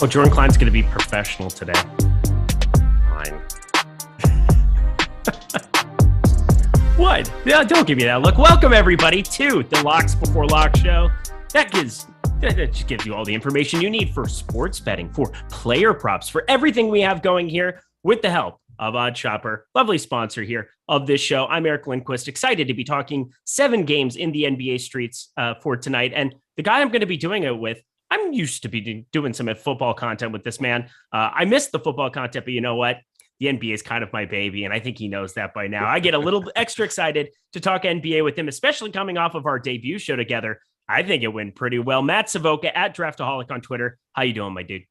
Oh, Jordan Klein's going to be professional today. Fine. What? Yeah, don't give me that look. Welcome, everybody, to the Locks Before Lock show. That just gives you all the information you need for sports betting, for player props, for everything we have going here with the help of OddsShopper, lovely sponsor here of this show. I'm Eric Lindquist, excited to be talking 7 games in the NBA streets for tonight. And the guy I'm going to be doing it with, I'm used to be doing some football content with this man. I missed the football content, but you know what? The NBA is kind of my baby, and I think he knows that by now. I get a little extra excited to talk NBA with him, especially coming off of our debut show together. I think it went pretty well. Matt Savoca at Draftaholic on Twitter. How you doing, my dude?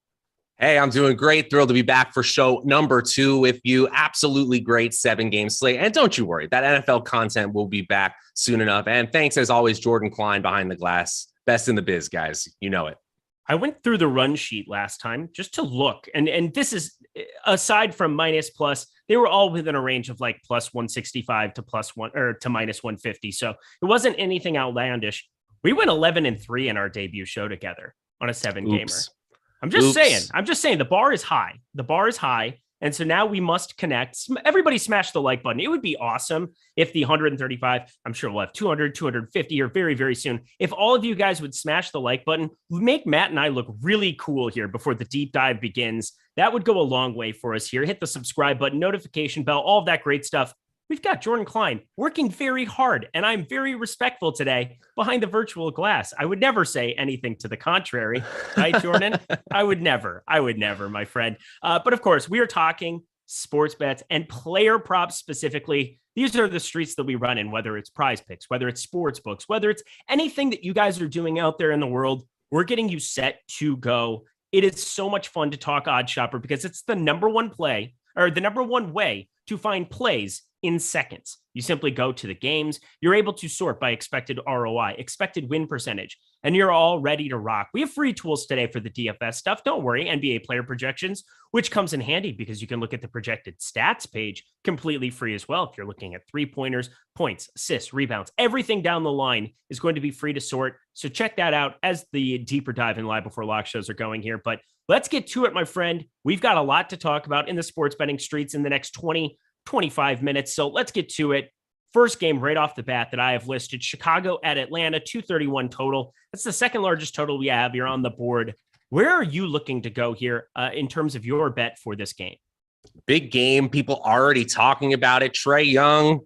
Hey, I'm doing great. Thrilled to be back for show number 2 with you. Absolutely great 7-game slate. And don't you worry, that NFL content will be back soon enough. And thanks, as always, Jordan Klein behind the glass. Best in the biz, guys. You know it. I went through the run sheet last time just to look. And this is, aside from minus plus, they were all within a range of like plus 165 to plus one or to minus 150. So it wasn't anything outlandish. We went 11-3 in our debut show together on a 7-gamer. I'm just saying the bar is high. The bar is high. And so now we must connect. Everybody smash the like button. It would be awesome if the 135, I'm sure we'll have 200, 250 here very, very soon. If all of you guys would smash the like button, make Matt and I look really cool here before the deep dive begins. That would go a long way for us here. Hit the subscribe button, notification bell, all of that great stuff. We've got Jordan Klein working very hard, and I'm very respectful today behind the virtual glass. I would never say anything to the contrary, right, Jordan? I would never, my friend. But of course, we are talking sports bets and player props specifically. These are the streets that we run in, whether it's prize picks, whether it's sports books, whether it's anything that you guys are doing out there in the world. We're getting you set to go. It is so much fun to talk OddsShopper because it's the number one play, or the number one way to find plays in seconds. You simply go to the games. You're able to sort by expected ROI, expected win percentage, and you're all ready to rock. We have free tools today for the DFS stuff. Don't worry, NBA player projections, which comes in handy because you can look at the projected stats page completely free as well. If you're looking at 3-pointers, points, assists, rebounds, everything down the line is going to be free to sort. So check that out as the deeper dive and live before lock shows are going here. But let's get to it, my friend. We've got a lot to talk about in the sports betting streets in the next 25 minutes. So let's get to it. First game right off the bat that I have listed, Chicago at Atlanta, 231 total. That's the second largest total we have here on the board. Where are you looking to go here in terms of your bet for this game? Big game. People already talking about it. Trae Young,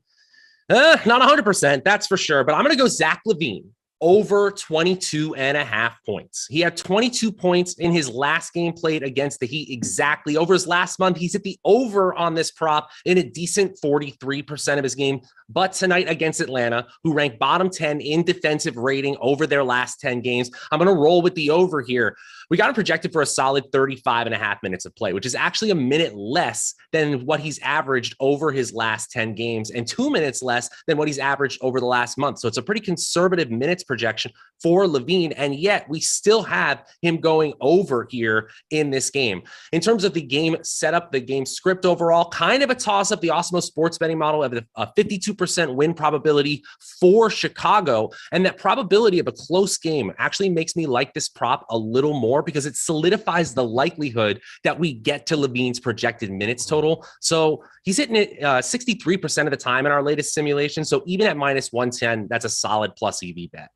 not 100%, that's for sure. But I'm going to go Zach LaVine. Over 22.5 points. He had 22 points in his last game played against the Heat exactly. Over his last month, he's hit the over on this prop in a decent 43% of his game. But tonight against Atlanta, who ranked bottom 10 in defensive rating over their last 10 games, I'm going to roll with the over here. We got him projected for a solid 35.5 minutes of play, which is actually a minute less than what he's averaged over his last 10 games and 2 minutes less than what he's averaged over the last month. So it's a pretty conservative minutes projection for LaVine, and yet we still have him going over here in this game. In terms of the game setup, the game script overall, kind of a toss-up. The Awesemo sports betting model have a 52% win probability for Chicago, and that probability of a close game actually makes me like this prop a little more because it solidifies the likelihood that we get to LaVine's projected minutes total. So he's hitting it 63% of the time in our latest simulation. So even at minus 110, that's a solid plus EV bet.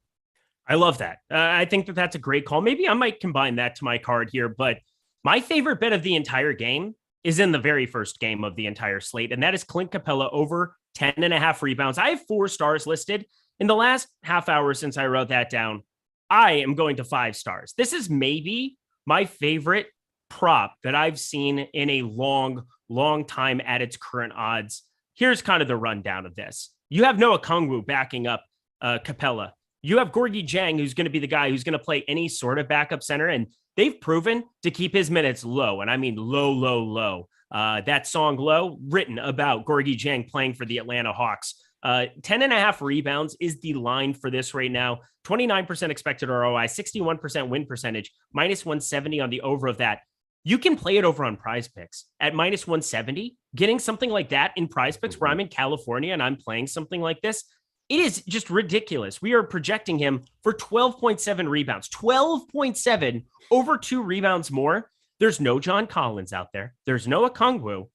I love that. I think that that's a great call. Maybe I might combine that to my card here, but my favorite bet of the entire game is in the very first game of the entire slate, and that is Clint Capella over 10.5 rebounds. I have 4 stars listed. In the last half hour since I wrote that down, I am going to 5 stars. This is maybe my favorite prop that I've seen in a long, long time at its current odds. Here's kind of the rundown of this. You have Noah Kongwu backing up Capella. You have Gorgui Dieng, who's going to be the guy who's going to play any sort of backup center, and they've proven to keep his minutes low, and I mean low, low, low. That song Low, written about Gorgui Dieng playing for the Atlanta Hawks. 10.5 rebounds is the line for this right now. 29% expected ROI, 61% win percentage, minus 170 on the over of that. You can play it over on Prize Picks at minus 170. Getting something like that in Prize Picks where I'm in California and I'm playing something like this, it is just ridiculous. We are projecting him for 12.7 rebounds, 12.7 over 2 rebounds more. There's no John Collins out there. There's no Okongwu.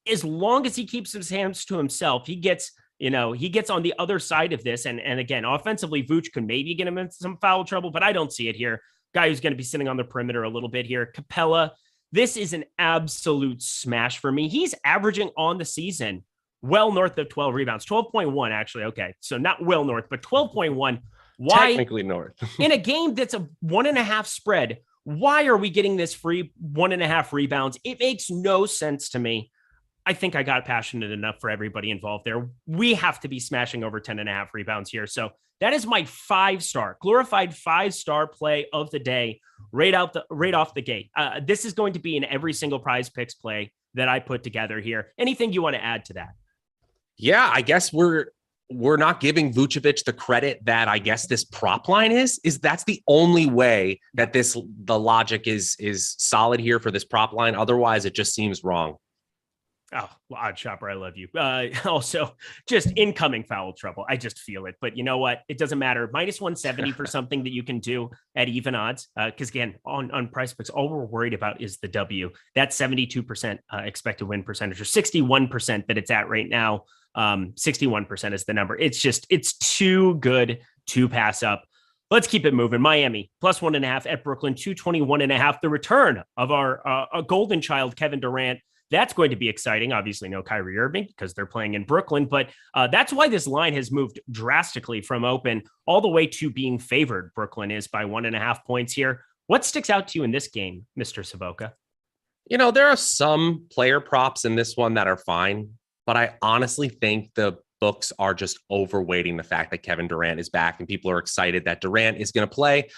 As long as he keeps his hands to himself, he gets on the other side of this. And again, offensively, Vooch could maybe get him in some foul trouble, but I don't see it here. Guy who's going to be sitting on the perimeter a little bit here. Capella, this is an absolute smash for me. He's averaging on the season well north of 12 rebounds, 12.1 actually. Okay. So not well north, but 12.1. Why? Technically north. In a game that's a 1.5 spread, why are we getting this free 1.5 rebounds? It makes no sense to me. I think I got passionate enough for everybody involved there. We have to be smashing over 10.5 rebounds here. So that is my 5-star, glorified 5-star play of the day, right off the gate. This is going to be in every single Prize Picks play that I put together here. Anything you want to add to that? Yeah, I guess we're not giving Vucevic the credit that I guess this prop line is that's the only way that the logic is solid here for this prop line. Otherwise, it just seems wrong. Oh, odd shopper, I love you. Also, just incoming foul trouble. I just feel it. But you know what? It doesn't matter. Minus 170 for something that you can do at even odds. Because again, on Prize Picks, all we're worried about is the W. That's 72% expected win percentage, or 61% that it's at right now. 61% is the number. It's too good to pass up. Let's keep it moving. Miami plus 1.5 at Brooklyn, 221.5. The return of our golden child, Kevin Durant. That's going to be exciting. Obviously, no Kyrie Irving because they're playing in Brooklyn, but that's why this line has moved drastically from open all the way to being favored. Brooklyn is by 1.5 points here. What sticks out to you in this game, Mr. Savoca? There are some player props in this one that are fine, but I honestly think the books are just overweighting the fact that Kevin Durant is back and people are excited that Durant is going to play.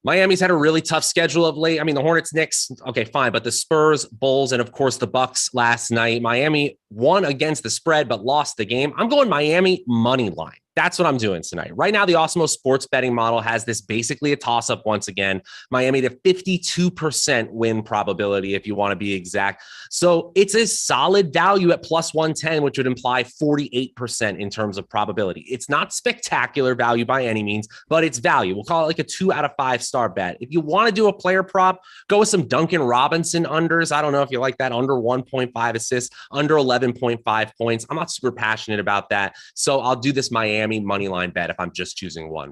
Miami's had a really tough schedule of late. I mean, the Hornets, Knicks, okay, fine. But the Spurs, Bulls, and of course the Bucks last night. Miami won against the spread, but lost the game. I'm going Miami money line. That's what I'm doing tonight. Right now, the Awesemo sports betting model has this basically a toss-up once again. Miami to 52% win probability, if you want to be exact. So it's a solid value at plus 110, which would imply 48% in terms of probability. It's not spectacular value by any means, but it's value. We'll call it like a 2 out of 5 star bet. If you want to do a player prop, go with some Duncan Robinson unders. I don't know if you like that, under 1.5 assists, under 11.5 points. I'm not super passionate about that. So I'll do this Miami money line bet if I'm just choosing one.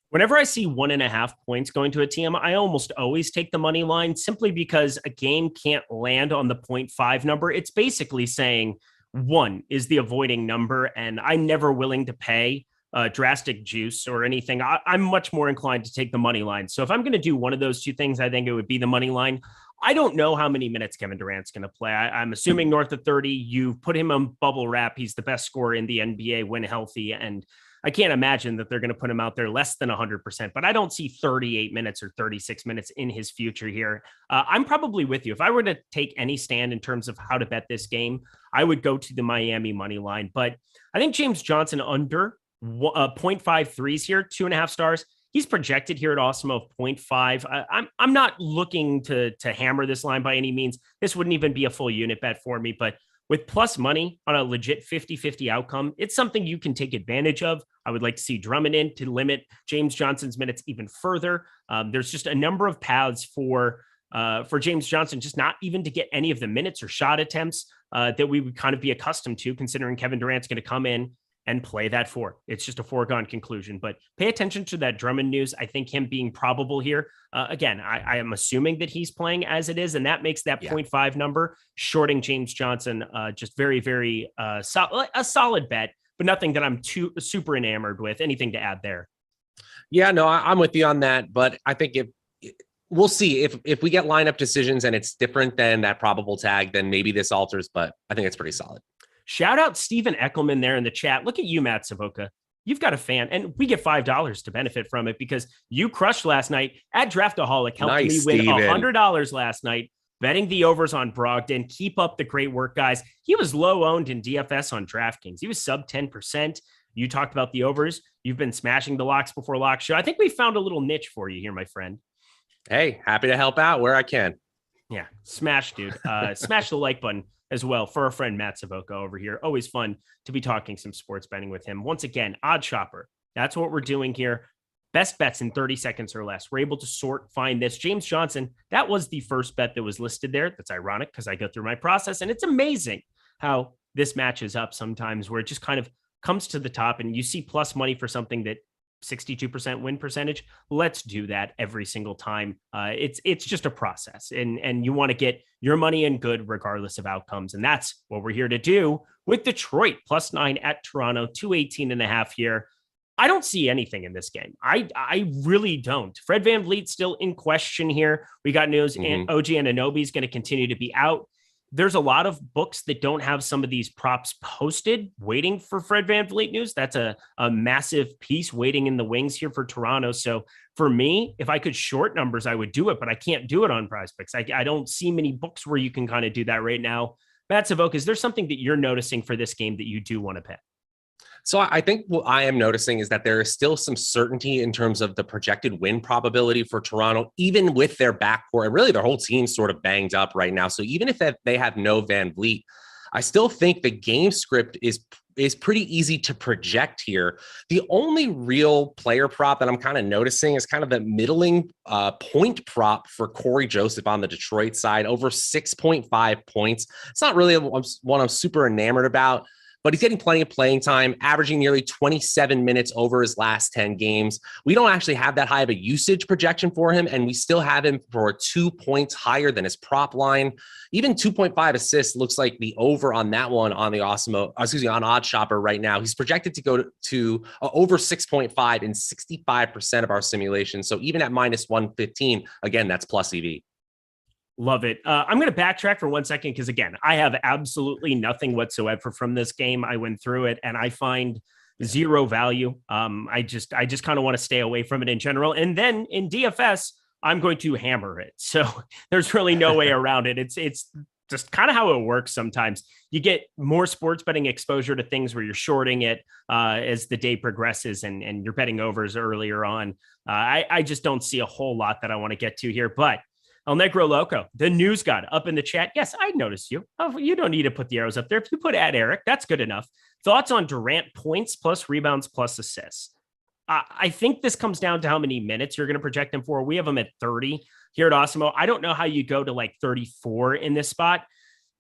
Whenever I see 1.5 points going to a team, I almost always take the money line simply because a game can't land on the 0.5 number. It's basically saying 1 is the avoiding number, and I'm never willing to pay drastic juice or anything. I'm much more inclined to take the money line. So if I'm going to do one of those two things, I think it would be the money line. I don't know how many minutes Kevin Durant's going to play. I'm assuming north of 30. You've put him on bubble wrap. He's the best scorer in the NBA when healthy. And I can't imagine that they're going to put him out there less than 100%, but I don't see 38 minutes or 36 minutes in his future here. I'm probably with you. If I were to take any stand in terms of how to bet this game, I would go to the Miami money line. But I think James Johnson under 0.5 threes here, 2.5 stars. He's projected here at Awesemo of 0.5. I'm not looking to hammer this line by any means. This wouldn't even be a full unit bet for me, but with plus money on a legit 50-50 outcome, it's something you can take advantage of. I would like to see Drummond in to limit James Johnson's minutes even further. There's just a number of paths for James Johnson, just not even to get any of the minutes or shot attempts that we would kind of be accustomed to, considering Kevin Durant's going to come in and play that 4. It's just a foregone conclusion, but pay attention to that Drummond news. I think him being probable here. Again, I am assuming that he's playing as it is, and that makes that 0.5 number shorting James Johnson just very, very a solid bet, but nothing that I'm too super enamored with. Anything to add there? Yeah, no, I'm with you on that, but I think we'll see if we get lineup decisions and it's different than that probable tag, then maybe this alters, but I think it's pretty solid. Shout out Stephen Eckelman there in the chat. Look at you, Matt Savoca. You've got a fan, and we get $5 to benefit from it because you crushed last night at Draftaholic. Helped me win $100 last night, betting the overs on Brogdon. Keep up the great work, guys. He was low owned in DFS on DraftKings. He was sub 10%. You talked about the overs. You've been smashing the locks before lock show. I think we found a little niche for you here, my friend. Hey, happy to help out where I can. Yeah, smash, dude. Smash the like button as well for our friend Matt Savoca over here. Always fun to be talking some sports betting with him. Once again, Odd Shopper. That's what we're doing here. best bets in 30 seconds or less. We're able to find this. James Johnson, that was the first bet that was listed there. That's ironic because I go through my process, and it's amazing how this matches up sometimes where it just kind of comes to the top and you see plus money for something that 62% win percentage. Let's do that every single time. It's just a process, and you want to get your money in good regardless of outcomes. And that's what we're here to do with Detroit +9 at Toronto, 218.5 here. I don't see anything in this game. I really don't. Fred VanVleet still in question here. We got news and OG Anunoby is going to continue to be out. There's a lot of books that don't have some of these props posted waiting for Fred VanVleet news. That's a massive piece waiting in the wings here for Toronto. So for me, if I could short numbers, I would do it, but I can't do it on PrizePicks. I don't see many books where you can kind of do that right now. Matt Savoca, is there something that you're noticing for this game that you do want to pick? So I think what I am noticing is that there is still some certainty in terms of the projected win probability for Toronto, even with their backcourt, and really their whole team sort of banged up right now. So even if they have no VanVleet, I still think the game script is pretty easy to project here. The only real player prop that I'm kind of noticing is kind of the middling point prop for Corey Joseph on the Detroit side, over 6.5 points. It's not really one I'm super enamored about, but he's getting plenty of playing time, averaging nearly 27 minutes over his last 10 games. We don't actually have that high of a usage projection for him, and we still have him for 2 points higher than his prop line. Even 2.5 assists looks like the over on that one on the Awesemo, on Odd Shopper right now. He's projected to go to over 6.5 in 65% of our simulations. So even at -115, again, that's plus EV. Love it. I'm going to backtrack for 1 second because, again, I have absolutely nothing whatsoever from this game. I went through it and I find zero value. I just kind of want to stay away from it in general. And then in DFS, I'm going to hammer it. So there's really no way around it. It's just kind of how it works sometimes. You get more sports betting exposure to things where you're shorting it as the day progresses and you're betting overs earlier on. I just don't see a whole lot that I want to get to here, but El Negro Loco, the news god up in the chat. Yes, I noticed you. Oh, you don't need to put the arrows up there. If you put @Eric, that's good enough. Thoughts on Durant points plus rebounds plus assists? I think this comes down to how many minutes you're going to project him for. We have him at 30 here at Awesemo. I don't know how you go to like 34 in this spot.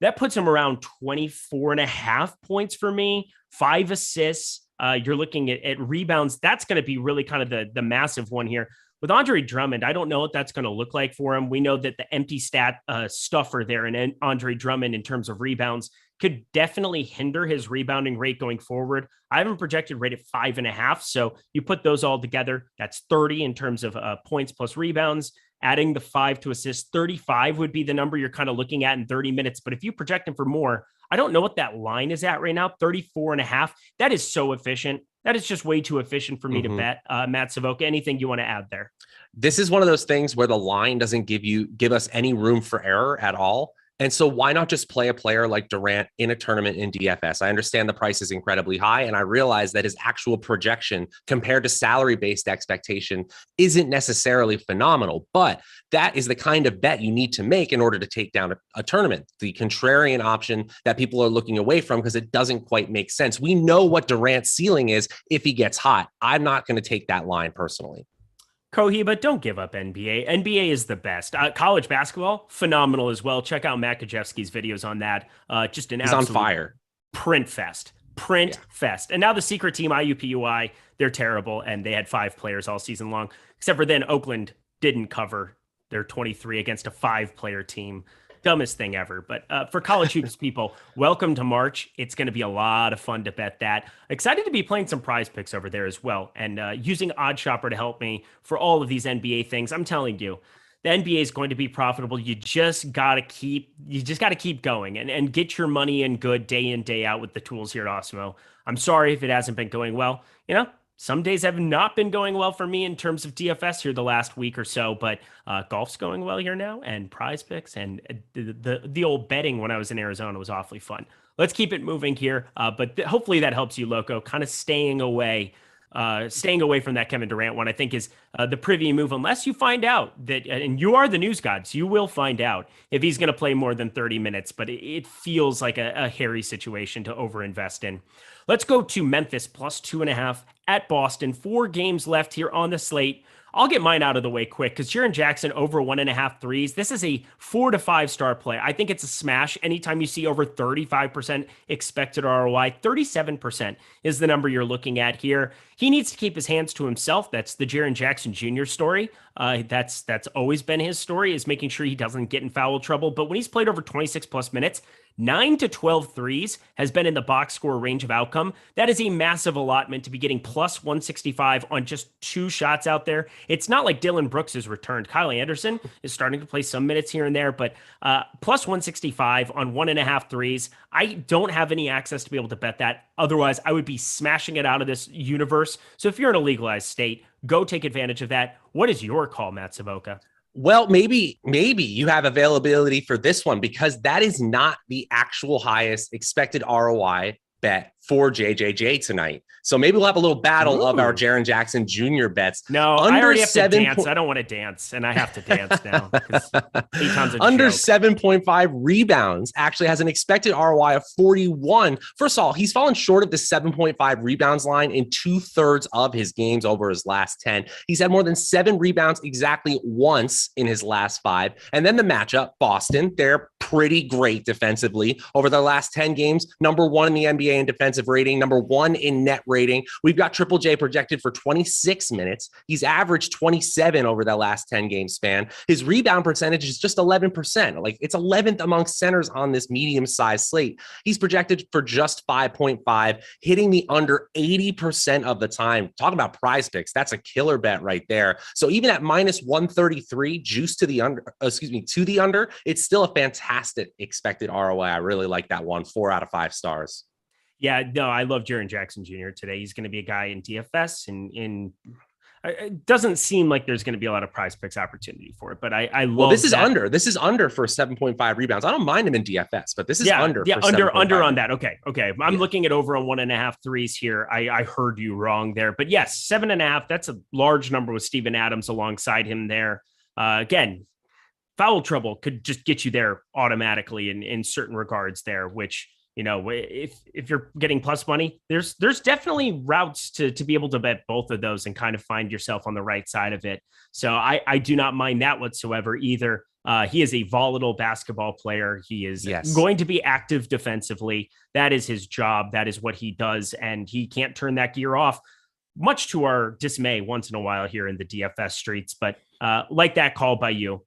That puts him around 24.5 points for me, 5 assists. You're looking at rebounds. That's going to be really kind of the massive one here. With Andre Drummond, I don't know what that's going to look like for him. We know that the empty stat stuffer there in Andre Drummond in terms of rebounds could definitely hinder his rebounding rate going forward. I have him projected right at 5.5. So you put those all together, that's 30 in terms of points plus rebounds. Adding the 5 to assist, 35 would be the number you're kind of looking at in 30 minutes. But if you project him for more, I don't know what that line is at right now, 34.5. That is so efficient. That is just way too efficient for me to bet. Matt Savoca, anything you want to add there? This is one of those things where the line doesn't give us any room for error at all. And so why not just play a player like Durant in a tournament in DFS? I understand the price is incredibly high, and I realize that his actual projection compared to salary-based expectation isn't necessarily phenomenal, but that is the kind of bet you need to make in order to take down a tournament. The contrarian option that people are looking away from because it doesn't quite make sense. We know what Durant's ceiling is if he gets hot. I'm not going to take that line personally. Cohiba, don't give up NBA. NBA is the best. College basketball, phenomenal as well. Check out Matt Kajewski's videos on that. Just an absolute on fire. Print fest. And now the secret team, IUPUI, they're terrible, and they had 5 players all season long, except for then Oakland didn't cover their 23 against a 5-player team. Dumbest thing ever. But for college hoops people, welcome to March. It's going to be a lot of fun to bet that. Excited to be playing some PrizePicks over there as well, and using Odd Shopper to help me for all of these NBA things. I'm telling you, the NBA is going to be profitable. You just got to keep going and get your money in good day in, day out with the tools here at Awesemo. I'm sorry if it hasn't been going well. Some days have not been going well for me in terms of DFS here the last week or so, but golf's going well here now, and PrizePicks and the old betting when I was in Arizona was awfully fun. Let's keep it moving here, but hopefully that helps you, Loco, kind of staying away from that Kevin Durant one, I think is the privy move, unless you find out that, and you are the news gods, you will find out if he's going to play more than 30 minutes, but it feels like a hairy situation to overinvest in. Let's go to Memphis +2.5 at Boston. 4 games left here on the slate. I'll get mine out of the way quick because Jaren Jackson over 1.5 threes. This is a 4 to 5 star play. I think it's a smash anytime you see over 35% expected ROI. 37% is the number you're looking at here. He needs to keep his hands to himself. That's the Jaren Jackson Jr. story. That's always been his story, is making sure he doesn't get in foul trouble. But when he's played over 26 plus minutes, 9 to 12 threes has been in the box score range of outcome. That is a massive allotment to be getting plus 165 on just 2 shots out there. It's not like Dylan Brooks has returned. Kyle Anderson is starting to play some minutes here and there, but plus 165 on 1.5 threes. I don't have any access to be able to bet that. Otherwise, I would be smashing it out of this universe. So if you're in a legalized state, go take advantage of that. What is your call, Matt Savoca? Well, maybe you have availability for this one because that is not the actual highest expected ROI bet for JJJ tonight. So maybe we'll have a little battle of our Jaren Jackson Jr. bets. No, I already have to dance. I don't want to dance, and I have to dance now. 8 times a under joke. 7.5 rebounds actually has an expected ROI of 41. First of all, he's fallen short of the 7.5 rebounds line in 2/3 of his games over his last 10. He's had more than 7 rebounds exactly once in his last 5. And then the matchup, Boston, they're pretty great defensively over their last 10 games. Number 1 in the NBA in defensive rating, number 1 in net rating. We've got Triple J projected for 26 minutes. He's averaged 27 over that last 10 game span. His rebound percentage is just 11%. Like, it's 11th amongst centers on this medium-sized slate. He's projected for just 5.5, hitting the under 80% of the time. Talking about prize picks, that's a killer bet right there. So even at minus 133, juice to the under, it's still a fantastic expected ROI. I really like that one. 4 out of 5 stars. Yeah, no, I love Jaren Jackson Jr. today. He's going to be a guy in DFS, and it doesn't seem like there's going to be a lot of prize picks opportunity for it. But I love. Well, this is under. This is under for 7.5 rebounds. I don't mind him in DFS, but this is under. Yeah, under on that. Okay. I'm looking at over on 1.5 threes here. I heard you wrong there, but yes, 7.5. That's a large number with Steven Adams alongside him there. Again, foul trouble could just get you there automatically in certain regards there, which. You know, if you're getting plus money, there's definitely routes to be able to bet both of those and kind of find yourself on the right side of it. So I do not mind that whatsoever either. He is a volatile basketball player. He is going to be active defensively. That is his job. That is what he does. And he can't turn that gear off, much to our dismay once in a while here in the DFS streets. But like that call by you,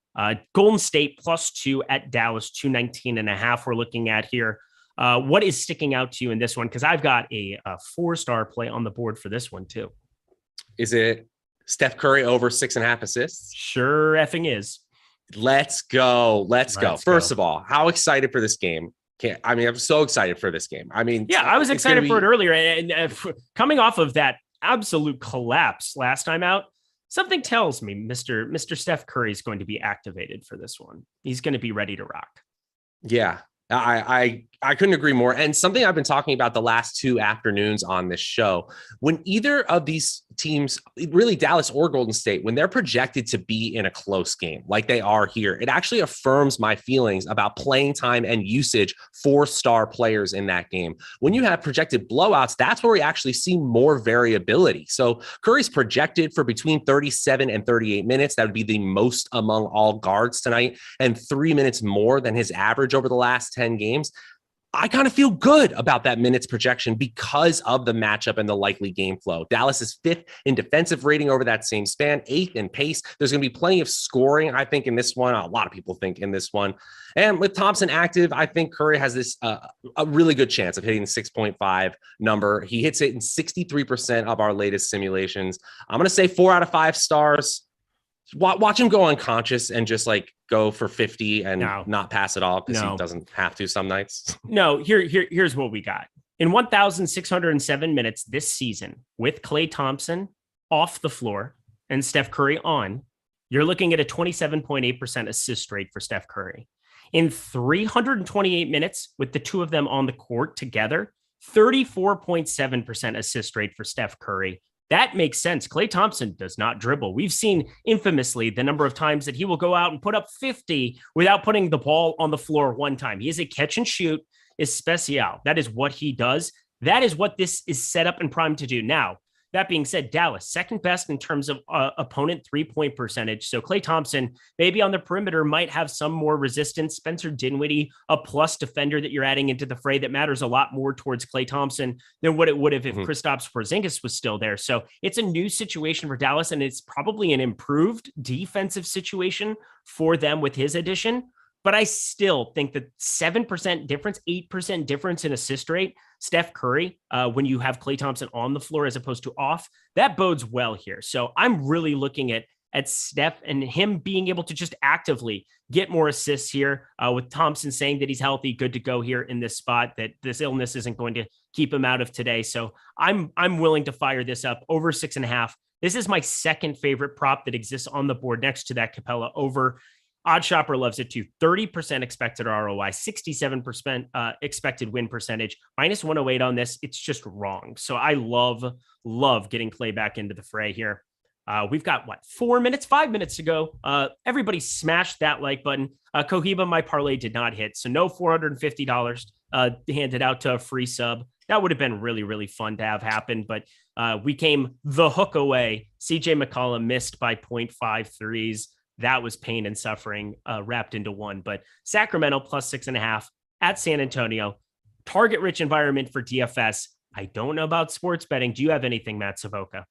Golden State +2 at Dallas, 219.5 we're looking at here. What is sticking out to you in this one? Because I've got a 4-star play on the board for this one too. Is it Steph Curry over 6.5 assists? Sure effing is. Let's go. First of all, how excited for this game? I'm so excited for this game. I was excited for it earlier. And coming off of that absolute collapse last time out, something tells me Mr. Steph Curry is going to be activated for this one. He's going to be ready to rock. Yeah. I couldn't agree more. And something I've been talking about the last 2 afternoons on this show, when either of these teams, really Dallas or Golden State, when they're projected to be in a close game like they are here, it actually affirms my feelings about playing time and usage for star players in that game. When you have projected blowouts, that's where we actually see more variability. So Curry's projected for between 37 and 38 minutes. That would be the most among all guards tonight, and 3 minutes more than his average over the last 10 games. I kind of feel good about that minutes projection because of the matchup and the likely game flow. Dallas is 5th in defensive rating over that same span, 8th in pace. There's going to be plenty of scoring, I think, in this one. A lot of people think in this one. And with Thompson active, I think Curry has this a really good chance of hitting the 6.5 number. He hits it in 63% of our latest simulations. I'm going to say 4 out of 5 stars. Watch him go unconscious and just go for 50 and not pass it all because he doesn't have to some nights. No, here's what we got. In 1,607 minutes this season with Klay Thompson off the floor and Steph Curry on, you're looking at a 27.8% assist rate for Steph Curry. In 328 minutes with the two of them on the court together, 34.7% assist rate for Steph Curry. That makes sense. Klay Thompson does not dribble. We've seen infamously the number of times that he will go out and put up 50 without putting the ball on the floor one time. He is a catch and shoot especial. That is what he does. That is what this is set up and primed to do. Now, That being said, Dallas, second best in terms of opponent 3-point percentage. So Klay Thompson, maybe on the perimeter, might have some more resistance. Spencer Dinwiddie, a plus defender that you're adding into the fray that matters a lot more towards Klay Thompson than what it would have if Kristaps Porzingis was still there. So it's a new situation for Dallas, and it's probably an improved defensive situation for them with his addition. But I still think that 7% difference, 8% difference in assist rate, Steph Curry, when you have Klay Thompson on the floor as opposed to off, that bodes well here. So I'm really looking at Steph and him being able to just actively get more assists here, with Thompson saying that he's healthy, good to go here in this spot, that this illness isn't going to keep him out of today. So I'm willing to fire this up over 6.5. This is my second favorite prop that exists on the board next to that Capella over. Odd Shopper loves it too. 30% expected ROI, 67% expected win percentage, minus 108 on this. It's just wrong. So I love getting Klay back into the fray here. We've got 5 minutes to go. Everybody smash that like button. Cohiba, my parlay did not hit. So no $450 handed out to a free sub. That would have been really, really fun to have happen. But we came the hook away. CJ McCollum missed by 0.5 threes. That was pain and suffering wrapped into one. But Sacramento plus 6.5 at San Antonio. Target rich environment for DFS. I don't know about sports betting. Do you have anything, Matt Savoca?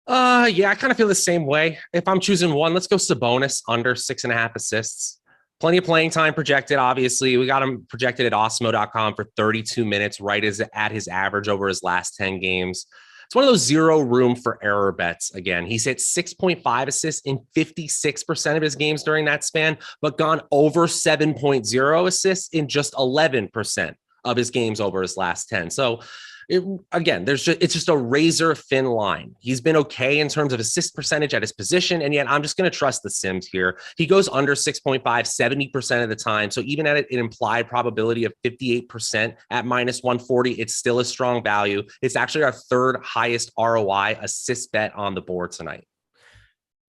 Yeah, I kind of feel the same way. If I'm choosing one, let's go Sabonis under 6.5 assists. Plenty of playing time projected. Obviously, we got him projected at Awesemo.com for 32 minutes, right as at his average over his last 10 games. It's one of those zero room for error bets. Again, he's hit 6.5 assists in 56% of his games during that span, but gone over 7.0 assists in just 11% of his games over his last 10. So it's just a razor thin line. He's been okay in terms of assist percentage at his position, and yet I'm just going to trust the Sims here. He goes under 6.5 70% of the time. So even at an implied probability of 58% at minus 140, it's still a strong value. It's actually our third highest ROI assist bet on the board tonight.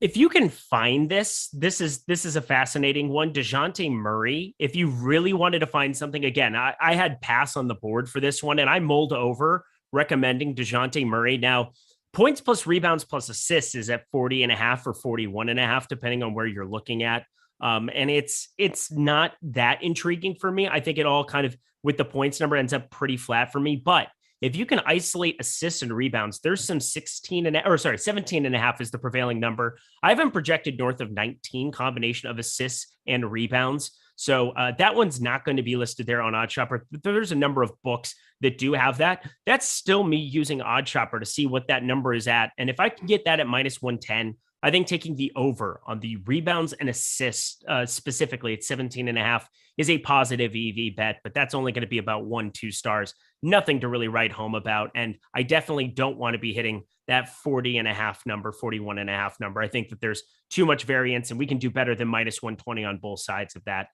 If you can find this is a fascinating one. DeJounte Murray, if you really wanted to find something, again, I had pass on the board for this one, and I mulled over recommending DeJounte Murray. Now, points plus rebounds plus assists is at 40.5 or 41.5, depending on where you're looking at. And it's not that intriguing for me. I think it all kind of, with the points number, ends up pretty flat for me. But if you can isolate assists and rebounds, there's some 17.5 is the prevailing number. I have him projected north of 19 combination of assists and rebounds. So that one's not going to be listed there on OddsShopper. There's a number of books that do have that. That's still me using OddsShopper to see what that number is at. And if I can get that at minus 110, I think taking the over on the rebounds and assists, specifically at 17.5, is a positive EV bet, but that's only going to be about 1-2 stars. Nothing to really write home about. And I definitely don't want to be hitting that 40.5 number, 41.5 number. I think that there's too much variance, and we can do better than minus 120 on both sides of that.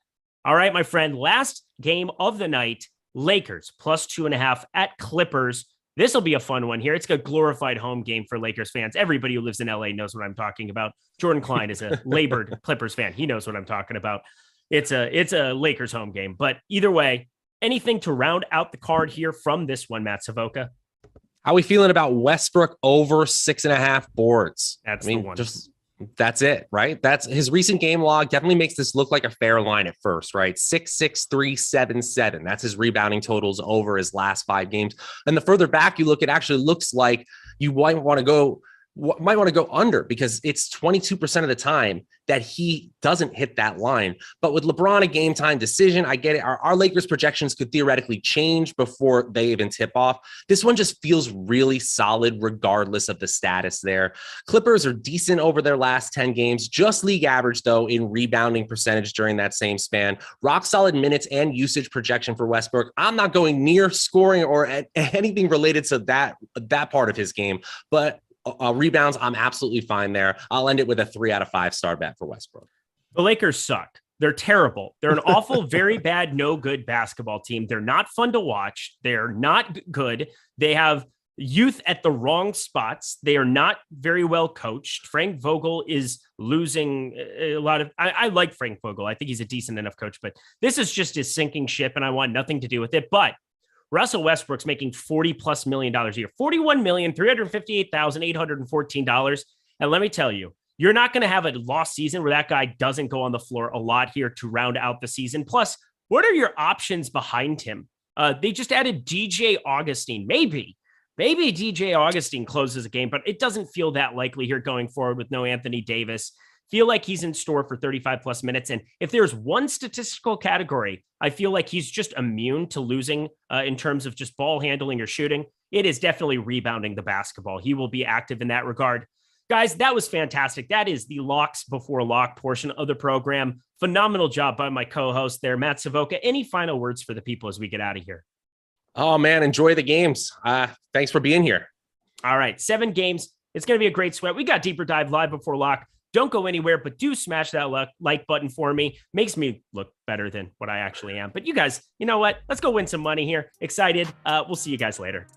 All right, my friend, last game of the night, Lakers plus 2.5 at Clippers. This will be a fun one here. It's a glorified home game for Lakers fans. Everybody who lives in LA knows what I'm talking about. Jordan Klein is a labored Clippers fan. He knows what I'm talking about. It's a Lakers home game. But either way, anything to round out the card here from this one, Matt Savoca? How are we feeling about Westbrook over 6.5 boards? The one. That's it, right? That's his recent game log definitely makes this look like a fair line at first, right? 6, 6, 3, 7, 7. That's his rebounding totals over his last 5 games. And the further back you look, it actually looks like you might want to go under, because it's 22% of the time that he doesn't hit that line. But with LeBron, a game time decision, I get it. Our Lakers projections could theoretically change before they even tip off. This one just feels really solid regardless of the status there. Clippers are decent over their last 10 games, just league average though in rebounding percentage during that same span. Rock solid minutes and usage projection for Westbrook. I'm not going near scoring or anything related to that part of his game, but rebounds, I'm absolutely fine there. I'll end it with a 3 out of 5 star bet for Westbrook. The Lakers suck. They're terrible. They're an awful, very bad, no good basketball team. They're not fun to watch. They're not good. They have youth at the wrong spots. They are not very well coached. Frank Vogel is losing a lot of, I like Frank Vogel. I think he's a decent enough coach, but this is just his sinking ship and I want nothing to do with it. But Russell Westbrook's making $40+ million a year, $41,358,814. And let me tell you, you're not going to have a lost season where that guy doesn't go on the floor a lot here to round out the season. Plus, what are your options behind him? They just added DJ Augustine. Maybe DJ Augustine closes a game, but it doesn't feel that likely here going forward with no Anthony Davis. Feel like he's in store for 35+ minutes. And if there's one statistical category, I feel like he's just immune to losing in terms of just ball handling or shooting. It is definitely rebounding the basketball. He will be active in that regard. Guys, that was fantastic. That is the locks before lock portion of the program. Phenomenal job by my co-host there, Matt Savoca. Any final words for the people as we get out of here? Oh, man, enjoy the games. Thanks for being here. All right, 7 games. It's going to be a great sweat. We got Deeper Dive live before lock. Don't go anywhere, but do smash that like button for me. Makes me look better than what I actually am. But you guys, you know what? Let's go win some money here. Excited. We'll see you guys later.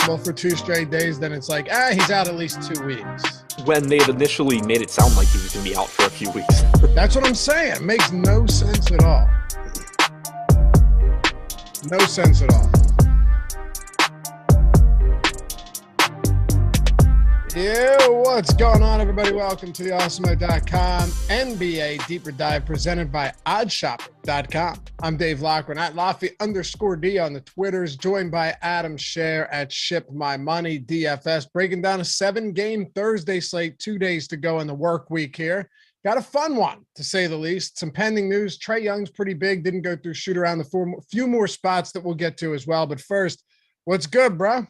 questionable for 2 straight days, then it's like, he's out at least 2 weeks. When they had initially made it sound like he was going to be out for a few weeks. That's what I'm saying. It makes no sense at all. No sense at all. Yeah, what's going on, everybody? Welcome to the Awesemo.com NBA Deeper Dive presented by OddShopper.com. I'm Dave Loughran at Laffy_D on the Twitters, joined by Adam Scherer at Ship My Money DFS, breaking down a 7-game Thursday slate, 2 days to go in the work week here. Got a fun one, to say the least. Some pending news. Trae Young's pretty big. Didn't go through shoot around the few more spots that we'll get to as well. But first, what's good, bro?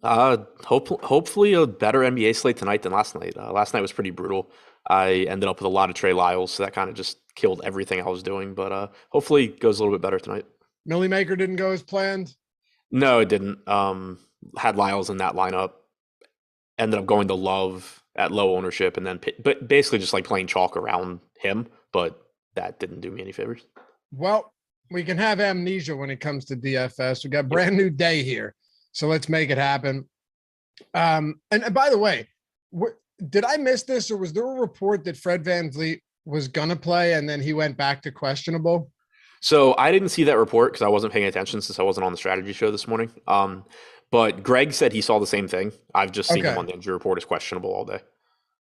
Hopefully a better NBA slate tonight than last night. Last night was pretty brutal. I ended up with a lot of Trey Lyles, so that kind of just killed everything I was doing. But hopefully it goes a little bit better tonight. Millie Maker didn't go as planned? No, it didn't. Had Lyles in that lineup. Ended up going to Love at low ownership, and then but basically just like playing chalk around him. But that didn't do me any favors. Well, we can have amnesia when it comes to DFS. We got a brand new day here. So let's make it happen. And by the way, did I miss this, or was there a report that Fred VanVleet was going to play and then he went back to questionable? So I didn't see that report because I wasn't paying attention since I wasn't on the strategy show this morning. But Greg said he saw the same thing. I've just seen him on the injury report as questionable all day.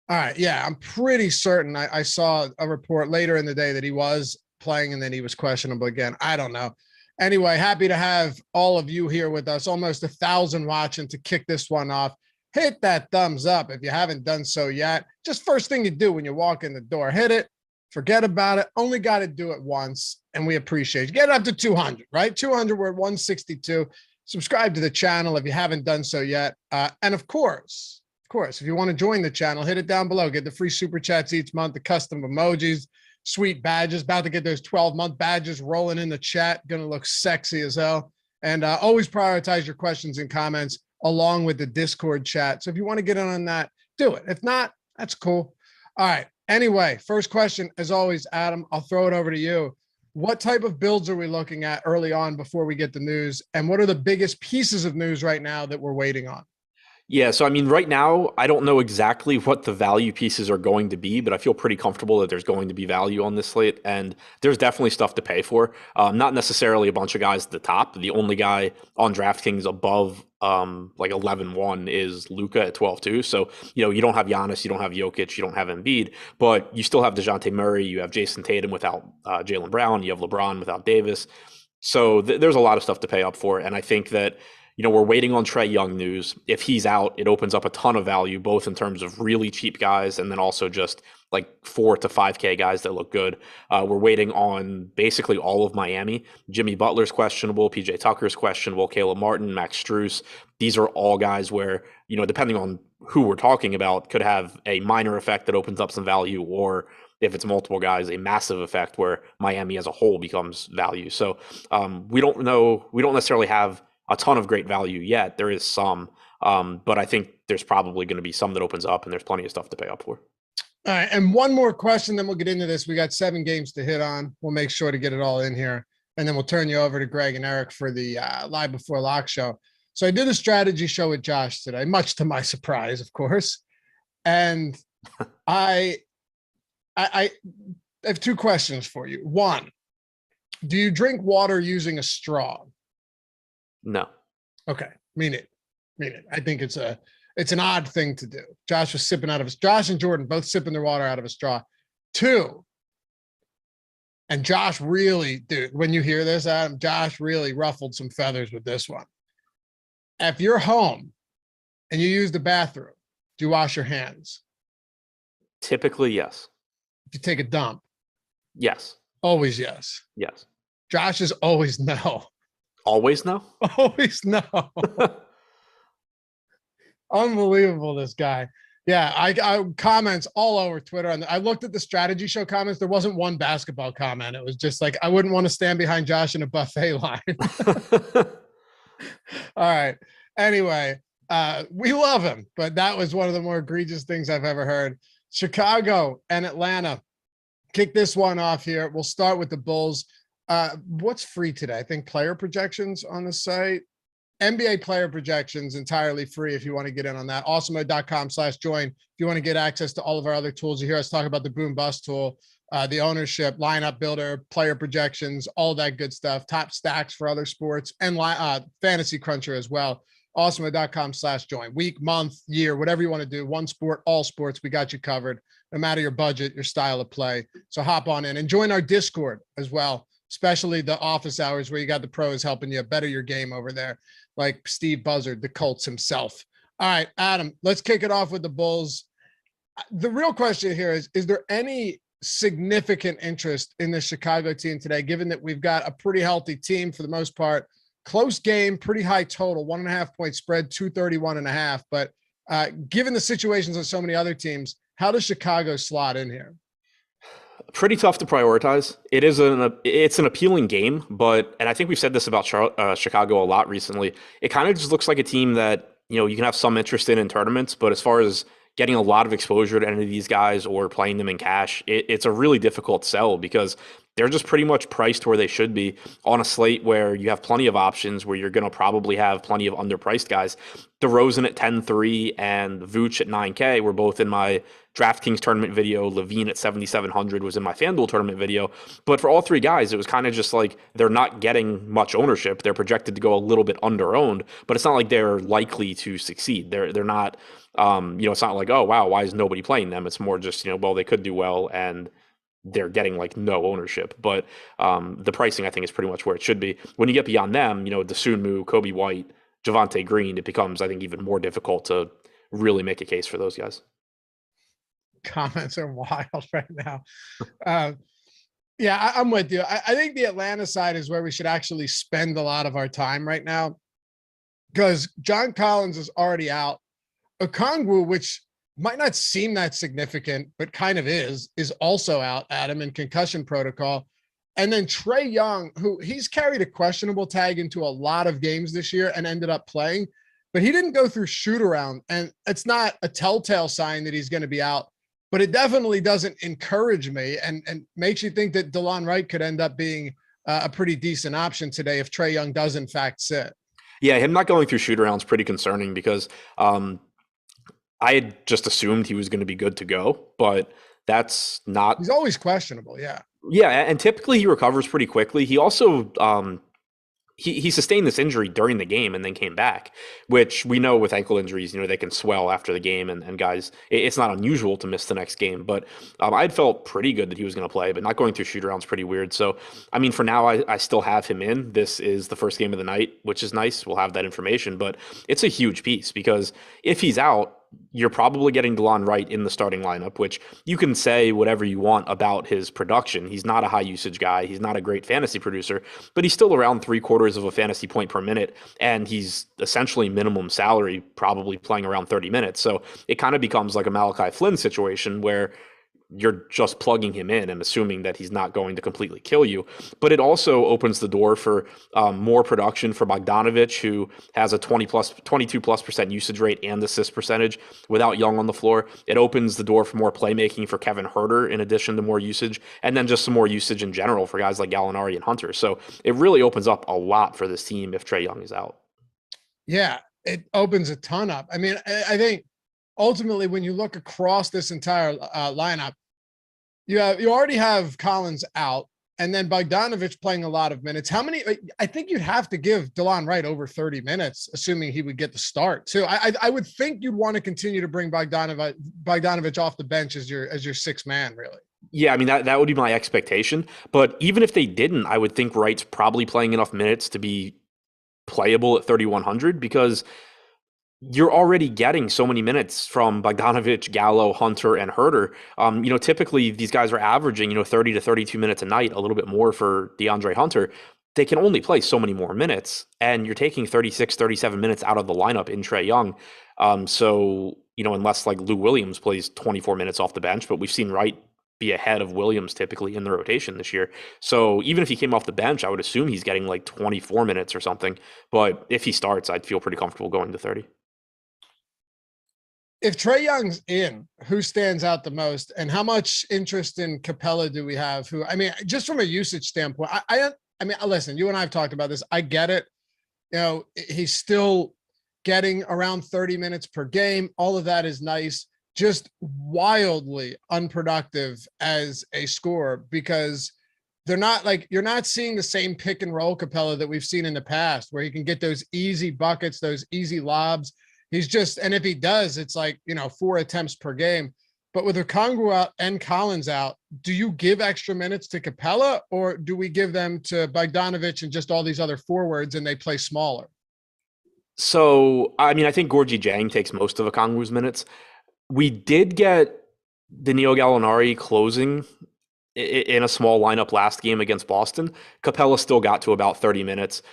All right. Yeah, I'm pretty certain I saw a report later in the day that he was playing and then he was questionable again. I don't know. Anyway, happy to have all of you here with us. Almost 1,000 watching to kick this one off. Hit that thumbs up if you haven't done so yet. Just first thing you do when you walk in the door. Hit it. Forget about it. Only got to do it once, and we appreciate you. Get it up to 200, right? 200, we're at 162. Subscribe to the channel if you haven't done so yet. And of course, if you want to join the channel, hit it down below. Get the free super chats each month, the custom emojis, sweet badges. About to get those 12-month badges rolling in the chat. Going to look sexy as hell. And always prioritize your questions and comments along with the Discord chat. So if you want to get in on that, do it. If not, that's cool. All right. Anyway, first question, as always, Adam, I'll throw it over to you. What type of builds are we looking at early on before we get the news? And what are the biggest pieces of news right now that we're waiting on? Yeah, so I mean, right now, I don't know exactly what the value pieces are going to be, but I feel pretty comfortable that there's going to be value on this slate, and there's definitely stuff to pay for. Not necessarily a bunch of guys at the top. The only guy on DraftKings above like 11-1 is Luka at 12-2. So, you don't have Giannis, you don't have Jokic, you don't have Embiid, but you still have DeJounte Murray, you have Jason Tatum without Jaylen Brown, you have LeBron without Davis. So there's a lot of stuff to pay up for, and I think that we're waiting on Trae Young news. If he's out, it opens up a ton of value, both in terms of really cheap guys and then also just like 4 to 5K guys that look good. We're waiting on basically all of Miami. Jimmy Butler's questionable, PJ Tucker's questionable, Caleb Martin, Max Strus. These are all guys where, depending on who we're talking about, could have a minor effect that opens up some value, or if it's multiple guys, a massive effect where Miami as a whole becomes value. So we don't necessarily have a ton of great value yet. There is some, but I think there's probably going to be some that opens up, and there's plenty of stuff to pay up for. All right, and one more question, then we'll get into this. We got 7 games to hit on. We'll make sure to get it all in here, and then we'll turn you over to Greg and Eric for the Live Before Lock show. So I did a strategy show with Josh today, much to my surprise, of course. And I have 2 questions for you. One, do you drink water using a straw? No. Okay. Mean it. I think it's an odd thing to do. Josh and Jordan both sipping their water out of a straw. 2. And Josh really, dude, when you hear this, Adam, Josh really ruffled some feathers with this one. If you're home and you use the bathroom, do you wash your hands? Typically, yes. If you take a dump? Yes. Always yes. Yes. Josh is always no. Always no? Always no. Unbelievable, this guy. Yeah, I comments all over Twitter. And I looked at the strategy show comments. There wasn't one basketball comment. It was just like, I wouldn't want to stand behind Josh in a buffet line. All right. Anyway, we love him, but that was one of the more egregious things I've ever heard. Chicago and Atlanta kick this one off here. We'll start with the Bulls. What's free today? I think player projections on the site. NBA player projections entirely free if you want to get in on that. Awesemo.com/join. If you want to get access to all of our other tools, you hear us talk about the boom bust tool, the ownership, lineup builder, player projections, all that good stuff, top stacks for other sports, and fantasy cruncher as well. Awesemo.com/join. Week, month, year, whatever you want to do. One sport, all sports. We got you covered. No matter your budget, your style of play. So hop on in and join our Discord as well, especially the office hours where you got the pros helping you better your game over there, like Steve Buzzard, the Colts himself. All right, Adam, let's kick it off with the Bulls. The real question here is there any significant interest in the Chicago team today, given that we've got a pretty healthy team for the most part? Close game, pretty high total, 1.5 point spread, 231.5. But given the situations of so many other teams, how does Chicago slot in here? Pretty tough to prioritize. It's an appealing game, and I think we've said this about Chicago a lot recently. It kind of just looks like a team that, you can have some interest in tournaments, but as far as getting a lot of exposure to any of these guys or playing them in cash, it's a really difficult sell because they're just pretty much priced where they should be on a slate where you have plenty of options, where you're going to probably have plenty of underpriced guys. DeRozan at 10.3 and Vooch at 9K were both in my DraftKings tournament video. Levine at 7,700 was in my FanDuel tournament video. But for all three guys, it was kind of just like they're not getting much ownership. They're projected to go a little bit under-owned, but it's not like they're likely to succeed. They're not, it's not like, oh, wow, why is nobody playing them? It's more just, well, they could do well and they're getting like no ownership. But the pricing, I think, is pretty much where it should be. When you get beyond them, Dosunmu, Kobe White, Javonte Green, it becomes, I think, even more difficult to really make a case for those guys. Comments are wild right now. Yeah, I'm with you. I think the Atlanta side is where we should actually spend a lot of our time right now, because John Collins is already out. Okongwu, which might not seem that significant, but kind of is also out, Adam, in concussion protocol. And then Trae Young, who he's carried a questionable tag into a lot of games this year and ended up playing, but he didn't go through shoot around. And it's not a telltale sign that he's going to be out, but it definitely doesn't encourage me and makes you think that DeLon Wright could end up being a pretty decent option today if Trae Young does in fact sit. Yeah, him not going through shoot around is pretty concerning because I had just assumed he was going to be good to go, but that's not. He's always questionable. Yeah. Yeah. And typically he recovers pretty quickly. He also, he sustained this injury during the game and then came back, which we know with ankle injuries, they can swell after the game and guys, it's not unusual to miss the next game, but I'd felt pretty good that he was going to play, but not going through shoot around is pretty weird. So, I mean, for now, I still have him in. This is the first game of the night, which is nice. We'll have that information, but it's a huge piece because if he's out, you're probably getting DeLon Wright in the starting lineup, which you can say whatever you want about his production. He's not a high usage guy. He's not a great fantasy producer, but he's still around 3/4 of a fantasy point per minute. And he's essentially minimum salary, probably playing around 30 minutes. So it kind of becomes like a Malachi Flynn situation where you're just plugging him in and assuming that he's not going to completely kill you. But it also opens the door for more production for Bogdanovic, who has a 22+% usage rate and assist percentage without Young on the floor. It opens the door for more playmaking for Kevin Huerter in addition to more usage, and then just some more usage in general for guys like Gallinari and Hunter. So it really opens up a lot for this team if Trae Young is out. Yeah, it opens a ton up. I mean, I think ultimately, when you look across this entire lineup, you already have Collins out, and then Bogdanovic playing a lot of minutes. How many? I think you'd have to give DeLon Wright over 30 minutes, assuming he would get the start too. I would think you'd want to continue to bring Bogdanovic off the bench as your sixth man, really. Yeah, I mean, that would be my expectation. But even if they didn't, I would think Wright's probably playing enough minutes to be playable at 3,100 because you're already getting so many minutes from Bogdanovic, Gallo, Hunter, and Huerter. Typically these guys are averaging, 30 to 32 minutes a night, a little bit more for DeAndre Hunter. They can only play so many more minutes, and you're taking 36, 37 minutes out of the lineup in Trae Young. Unless like Lou Williams plays 24 minutes off the bench, but we've seen Wright be ahead of Williams typically in the rotation this year. So even if he came off the bench, I would assume he's getting like 24 minutes or something. But if he starts, I'd feel pretty comfortable going to 30. If Trae Young's in, who stands out the most, and how much interest in Capella do we have? Who, I mean, just from a usage standpoint, I mean, listen, you and I have talked about this. I get it. He's still getting around 30 minutes per game. All of that is nice. Just wildly unproductive as a scorer because they're not like, you're not seeing the same pick and roll Capella that we've seen in the past where he can get those easy buckets, those easy lobs. He's just, and if he does, it's like, 4 attempts per game. But with Okongwu out and Collins out, do you give extra minutes to Capella or do we give them to Bogdanovic and just all these other forwards and they play smaller? So, I think Gorgie Jang takes most of Okongwu's minutes. We did get Danilo Gallinari closing in a small lineup last game against Boston. Capella still got to about 30 minutes.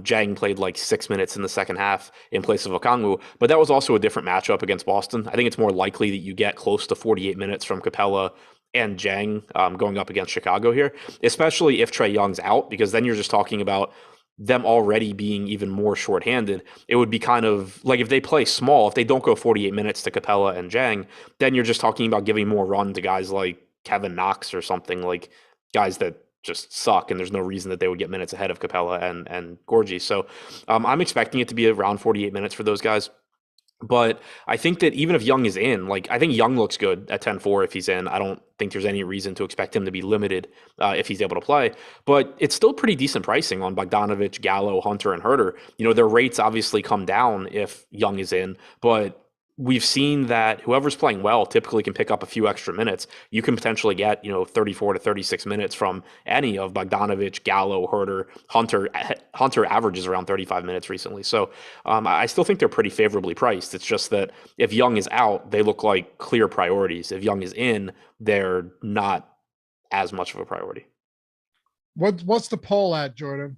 Jang played like 6 minutes in the second half in place of Okongwu, but that was also a different matchup against Boston. I think it's more likely that you get close to 48 minutes from Capella and Jang going up against Chicago here, especially if Trae Young's out, because then you're just talking about them already being even more shorthanded. It would be kind of like if they play small, if they don't go 48 minutes to Capella and Jang, then you're just talking about giving more run to guys like Kevin Knox or something, like guys that just suck, and there's no reason that they would get minutes ahead of Capella and Gorgie. So I'm expecting it to be around 48 minutes for those guys. But I think that even if Young is in, I think Young looks good at 10-4 if he's in. I don't think there's any reason to expect him to be limited if he's able to play. But it's still pretty decent pricing on Bogdanovic, Gallo, Hunter, and Herter. Their rates obviously come down if Young is in, but we've seen that whoever's playing well typically can pick up a few extra minutes. You can potentially get, 34 to 36 minutes from any of Bogdanovic, Gallo, Herter, Hunter. Hunter averages around 35 minutes recently. So I still think they're pretty favorably priced. It's just that if Young is out, they look like clear priorities. If Young is in, they're not as much of a priority. What's the poll at, Jordan?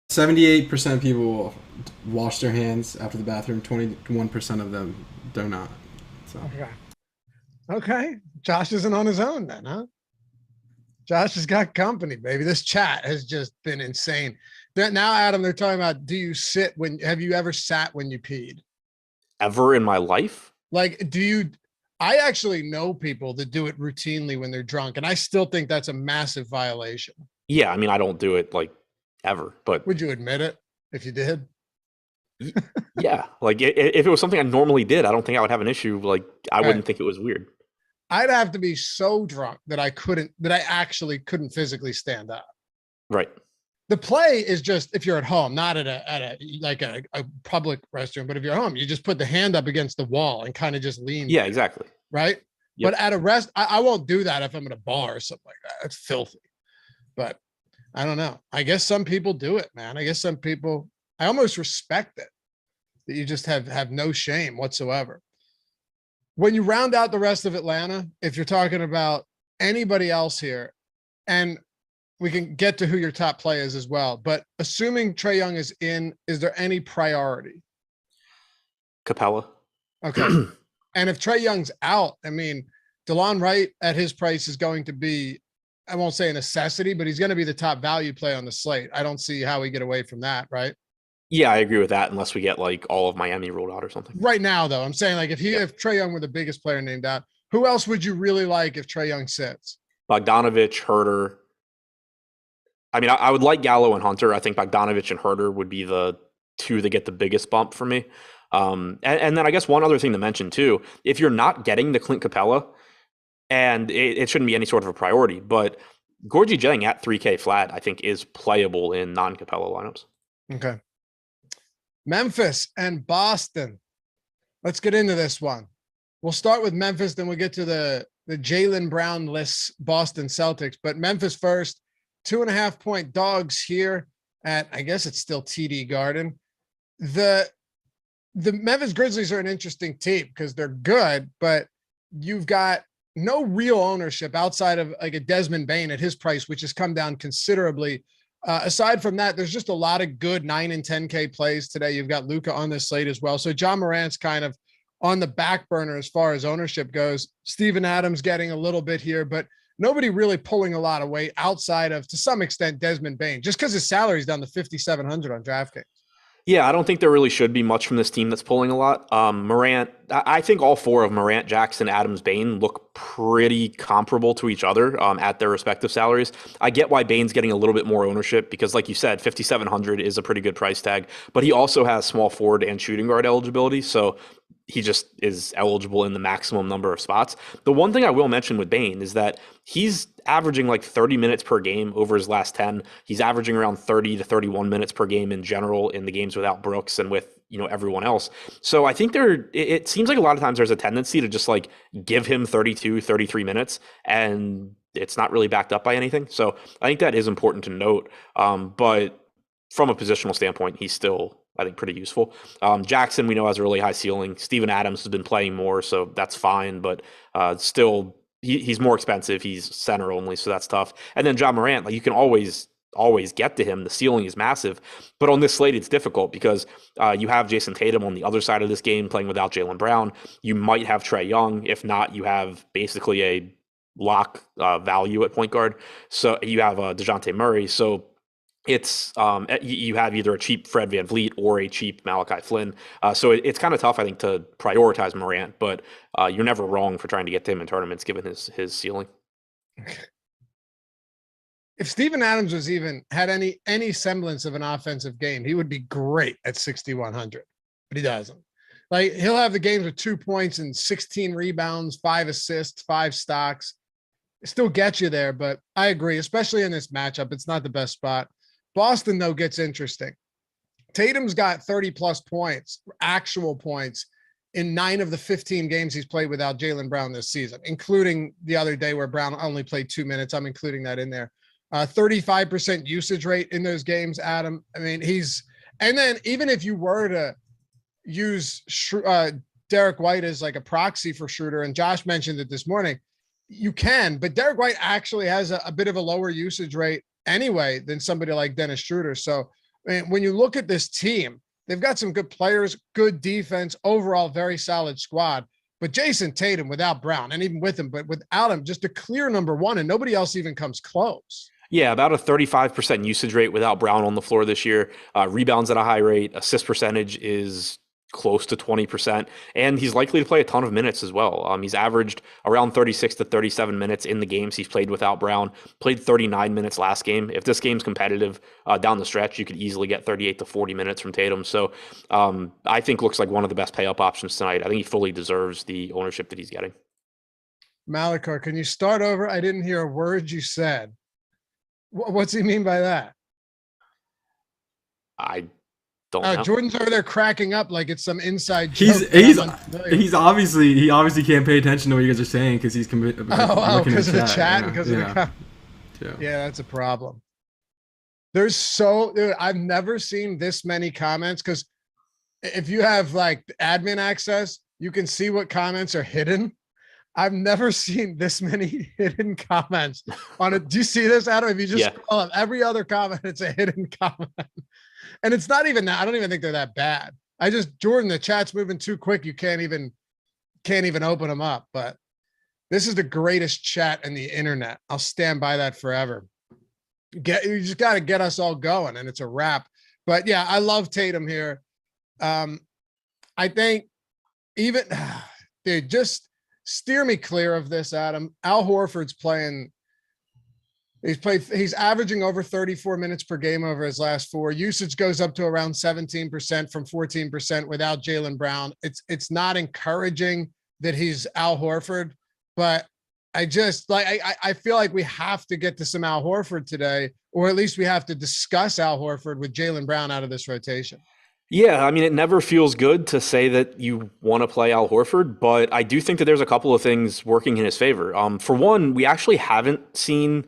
78% of people wash their hands after the bathroom. 21% of them do not. So. Okay. Josh isn't on his own then, huh? Josh has got company, baby. This chat has just been insane. Now, Adam, they're talking about, have you ever sat when you peed? Ever in my life? I actually know people that do it routinely when they're drunk, and I still think that's a massive violation. Yeah. I don't do it ever, but would you admit it if you did? Yeah, if it was something I normally did, I don't think I would have an issue. I wouldn't think it was weird. I'd have to be so drunk that I actually couldn't physically stand up. Right. The play is just if you're at home, not at a public restroom, but if you're at home, you just put the hand up against the wall and kind of just lean. Yeah, exactly. Right. Yep. But at a I won't do that if I'm at a bar or something like that. It's filthy. But I don't know. I guess some people do it, man. I guess some people, I almost respect it that you just have no shame whatsoever. When you round out the rest of Atlanta, if you're talking about anybody else here, and we can get to who your top play is as well, but assuming Trae Young is in, is there any priority? Capella. Okay. And if Trae Young's out, DeLon Wright at his price is going to be, I won't say a necessity, but he's going to be the top value play on the slate. I don't see how we get away from that, right? Yeah, I agree with that, unless we get all of Miami ruled out or something. Right now, though, I'm saying if Trae Young were the biggest player named out, who else would you really like if Trae Young sits? Bogdanovic, Herter. I would like Gallo and Hunter. I think Bogdanovic and Herter would be the two that get the biggest bump for me. And then I guess one other thing to mention too, if you're not getting the Clint Capella, and it shouldn't be any sort of a priority, but Gorgie Jang at 3K flat, I think, is playable in non-Capella lineups. Okay. Memphis and Boston. Let's get into this one. We'll start with Memphis, then we'll get to the Jaylen Brown-less Boston Celtics. But Memphis first, 2.5 point dogs here at, I guess it's still TD Garden. The Memphis Grizzlies are an interesting team because they're good, but you've got no real ownership outside of a Desmond Bane at his price, which has come down considerably. Aside from that, there's just a lot of good 9 and 10K plays today. You've got Luka on this slate as well. So John Morant's kind of on the back burner as far as ownership goes. Steven Adams getting a little bit here, but nobody really pulling a lot of weight outside of, to some extent, Desmond Bane, just because his salary is down to $5,700 on DraftKings. Yeah, I don't think there really should be much from this team that's pulling a lot. Morant, I think all four of Morant, Jackson, Adams, Bane look pretty comparable to each other at their respective salaries. I get why Bane's getting a little bit more ownership because, like you said, 5,700 is a pretty good price tag, but he also has small forward and shooting guard eligibility. So he just is eligible in the maximum number of spots. The one thing I will mention with Bane is that he's averaging like 30 minutes per game over his last 10. He's averaging around 30 to 31 minutes per game in general in the games without Brooks and with, everyone else. So I think it seems like a lot of times there's a tendency to just like give him 32, 33 minutes and it's not really backed up by anything. So I think that is important to note. But from a positional standpoint, he's still, I think, pretty useful. Jackson, we know, has a really high ceiling. Steven Adams has been playing more, so that's fine, but still, he's more expensive. He's center only, so that's tough. And then John Morant, like you can always get to him. The ceiling is massive, but on this slate, it's difficult because you have Jason Tatum on the other side of this game playing without Jaylen Brown. You might have Trae Young. If not, you have basically a lock value at point guard. So you have DeJounte Murray. So it's you have either a cheap Fred VanVleet or a cheap Malachi Flynn. So it's kind of tough, I think, to prioritize Morant, but you're never wrong for trying to get to him in tournaments given his ceiling. If Steven Adams was even had any semblance of an offensive game, he would be great at 6,100, but he doesn't. Like he'll have the games with 2 points and 16 rebounds, 5 assists, 5 stocks. Still get you there, but I agree, especially in this matchup, it's not the best spot. Boston, though, gets interesting. Tatum's got 30-plus points, actual points, in 9 of the 15 games he's played without Jaylen Brown this season, including the other day where Brown only played 2 minutes. I'm including that in there. 35% usage rate in those games, Adam. I mean, and then even if you were to use Derek White as like a proxy for Schroeder, and Josh mentioned it this morning, you can, but Derek White actually has a bit of a lower usage rate anyway than somebody like Dennis Schroeder. So I mean, when you look at this team, they've got some good players, good defense, overall very solid squad. But Jason Tatum without Brown, and even with him, but without him, just a clear number one, and nobody else even comes close. Yeah, about a 35% usage rate without Brown on the floor this year. Rebounds at a high rate. Assist percentage is close to 20%, and he's likely to play a ton of minutes as well. He's averaged around 36 to 37 minutes in the games he's played without Brown, played 39 minutes last game. If this game's competitive down the stretch, you could easily get 38 to 40 minutes from Tatum. So I think looks like one of the best pay up options tonight. I think he fully deserves the ownership that he's getting. Malachar, can you start over? I didn't hear a word you said. What's he mean by that? I don't know. Jordan's over there cracking up like it's some inside joke. He obviously can't pay attention to what you guys are saying because he's because of the chat. Yeah, that's a problem. I've never seen this many comments, because if you have like admin access, you can see what comments are hidden. I've never seen this many hidden comments on it. Do you see this, Adam? If you just scroll up every other comment, it's a hidden comment. And it's not even that. I don't even think they're that bad. Jordan, the chat's moving too quick. You can't even open them up. But this is the greatest chat in the internet. I'll stand by that forever. You just got to get us all going, and it's a wrap. But yeah, I love Tatum here. I think even dude, just steer me clear of this, Adam. Al Horford's playing. He's averaging over 34 minutes per game over his last 4. Usage goes up to around 17% from 14% without Jaylen Brown. It's not encouraging that he's Al Horford, but I feel like we have to get to some Al Horford today, or at least we have to discuss Al Horford with Jaylen Brown out of this rotation. Yeah, I mean, it never feels good to say that you want to play Al Horford, but I do think that there's a couple of things working in his favor. For one, we actually haven't seen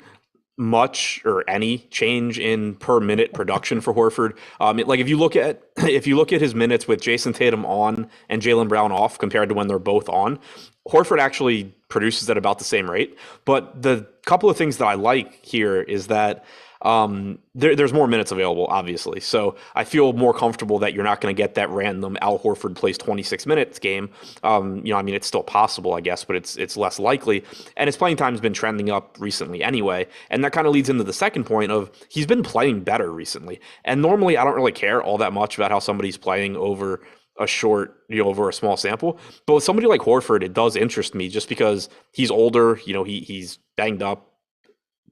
much or any change in per minute production for Horford. Like if you look at his minutes with Jason Tatum on and Jaylen Brown off compared to when they're both on, Horford actually produces at about the same rate. But the couple of things that I like here is that There's more minutes available, obviously. So I feel more comfortable that you're not going to get that random Al Horford plays 26 minutes game. It's still possible, I guess, but it's less likely. And his playing time has been trending up recently anyway. And that kind of leads into the second point of he's been playing better recently. And normally I don't really care all that much about how somebody's playing over over a small sample. But with somebody like Horford, it does interest me just because he's older. He's banged up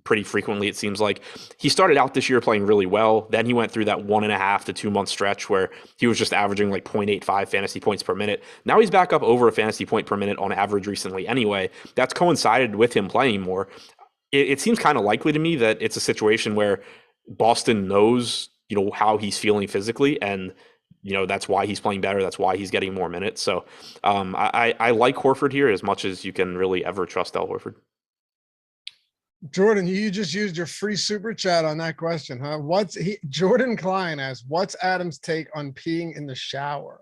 pretty frequently, it seems like. He started out this year playing really well. Then he went through that 1.5 to 2 month stretch where he was just averaging like 0.85 fantasy points per minute. Now he's back up over a fantasy point per minute on average recently anyway. That's coincided with him playing more. It seems kind of likely to me that it's a situation where Boston knows, how he's feeling physically, and that's why he's playing better. That's why he's getting more minutes. So I like Horford here as much as you can really ever trust Al Horford. Jordan, you just used your free super chat on that question, huh? Jordan Klein asks, what's Adam's take on peeing in the shower?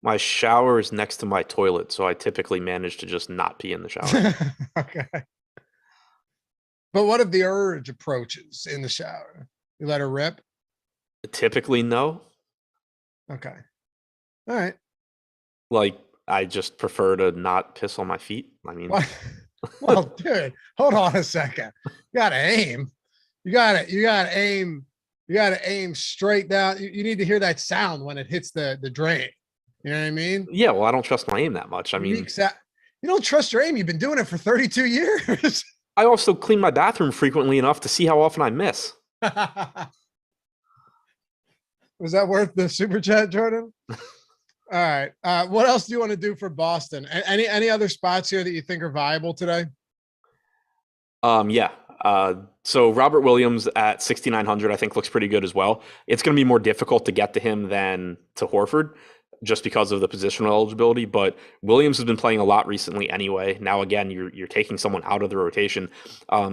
My shower is next to my toilet, so I typically manage to just not pee in the shower. Okay. But what if the urge approaches in the shower? You let her rip? Typically, no. Okay. All right. Like, I just prefer to not piss on my feet. I mean, well, dude, hold on a second. You gotta aim. You gotta aim straight down. You need to hear that sound when it hits the drain. You know what I mean? Yeah, well, I don't trust my aim that much. I mean, you don't trust your aim. You've been doing it for 32 years. I also clean my bathroom frequently enough to see how often I miss. Was that worth the super chat, Jordan? All right. What else do you want to do for Boston? Any other spots here that you think are viable today? Yeah. So Robert Williams at 6,900, I think looks pretty good as well. It's going to be more difficult to get to him than to Horford just because of the positional eligibility, but Williams has been playing a lot recently anyway. Now, again, you're taking someone out of the rotation.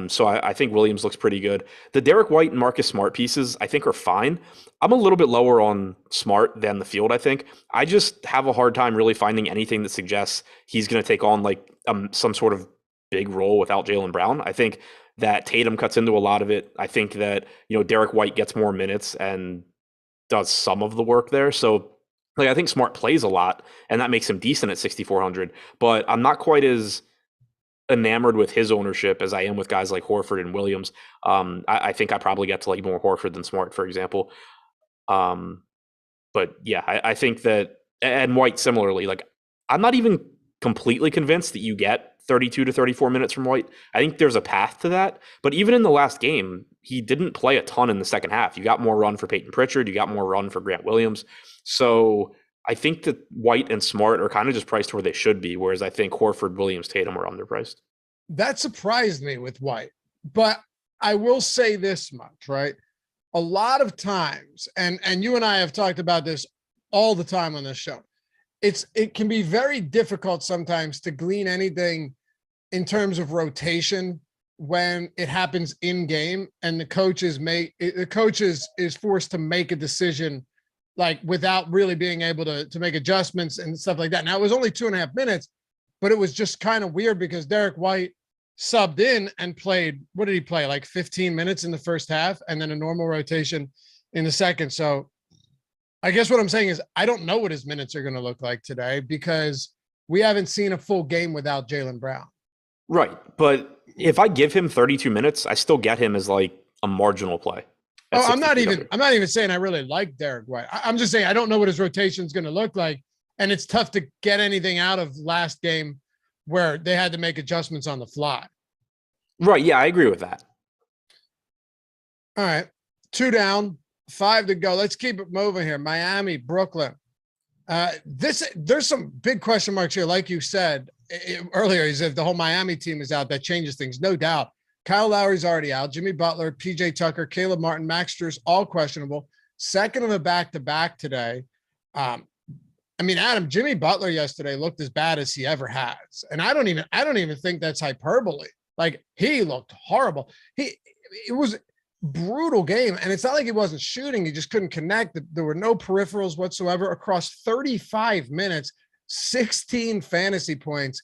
So I think Williams looks pretty good. The Derek White and Marcus Smart pieces, I think, are fine. I'm a little bit lower on Smart than the field, I think. I just have a hard time really finding anything that suggests he's going to take on like some sort of big role without Jaylen Brown. I think that Tatum cuts into a lot of it. I think that, Derek White gets more minutes and does some of the work there. So I think Smart plays a lot, and that makes him decent at 6,400. But I'm not quite as enamored with his ownership as I am with guys like Horford and Williams. I think I probably get to like more Horford than Smart, for example. But yeah, I think that, and White similarly, like I'm not even completely convinced that you get 32 to 34 minutes from White. I think there's a path to that. But even in the last game, he didn't play a ton in the second half. You got more run for Peyton Pritchard. You got more run for Grant Williams. So I think that White and Smart are kind of just priced where they should be, whereas I think Horford, Williams, Tatum are underpriced. That surprised me with White. But I will say this much, right? A lot of times, and you and I have talked about this all the time on this show, it can be very difficult sometimes to glean anything in terms of rotation when it happens in game and the coach is forced to make a decision like without really being able to make adjustments and stuff like that. Now it was only 2.5 minutes, but it was just kind of weird because Derek White subbed in and played, what did he play? Like 15 minutes in the first half and then a normal rotation in the second. So I guess what I'm saying is I don't know what his minutes are going to look like today because we haven't seen a full game without Jaylen Brown. Right. But if I give him 32 minutes, I still get him as like a marginal play. Oh, I'm not even saying I really like Derek White. I'm just saying I don't know what his rotation is going to look like. And it's tough to get anything out of last game where they had to make adjustments on the fly. Right. Yeah, I agree with that. All right. 2 down, 5 to go. Let's keep it moving here. Miami, Brooklyn. There's some big question marks here. Like you said earlier, is if the whole Miami team is out, that changes things. No doubt. Kyle Lowry's already out. Jimmy Butler, PJ Tucker, Caleb Martin, Max Strus, all questionable. Second of a back-to-back today. Adam, Jimmy Butler yesterday looked as bad as he ever has. And I don't even think that's hyperbole. Like he looked horrible. It was brutal game. And it's not like he wasn't shooting. He just couldn't connect. There were no peripherals whatsoever across 35 minutes, 16 fantasy points.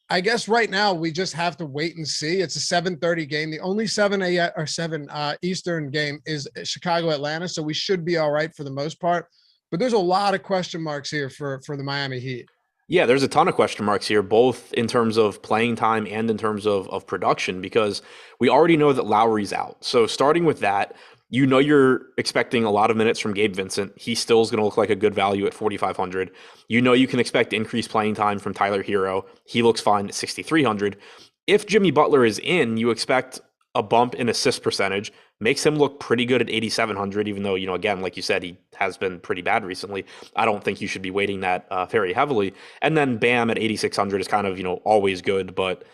I guess right now we just have to wait and see. It's a 7:30 game. The only 7 a.m. or 7 Eastern game is Chicago Atlanta, so we should be all right for the most part. But there's a lot of question marks here for the Miami Heat. Yeah, there's a ton of question marks here, both in terms of playing time and in terms of production, because we already know that Lowry's out. So starting with that, you know you're expecting a lot of minutes from Gabe Vincent. He still is going to look like a good value at 4,500. You know you can expect increased playing time from Tyler Hero. He looks fine at 6,300. If Jimmy Butler is in, you expect a bump in assist percentage. Makes him look pretty good at 8,700, even though, again, like you said, he has been pretty bad recently. I don't think you should be weighting that very heavily. And then Bam at 8,600 is kind of, always good, but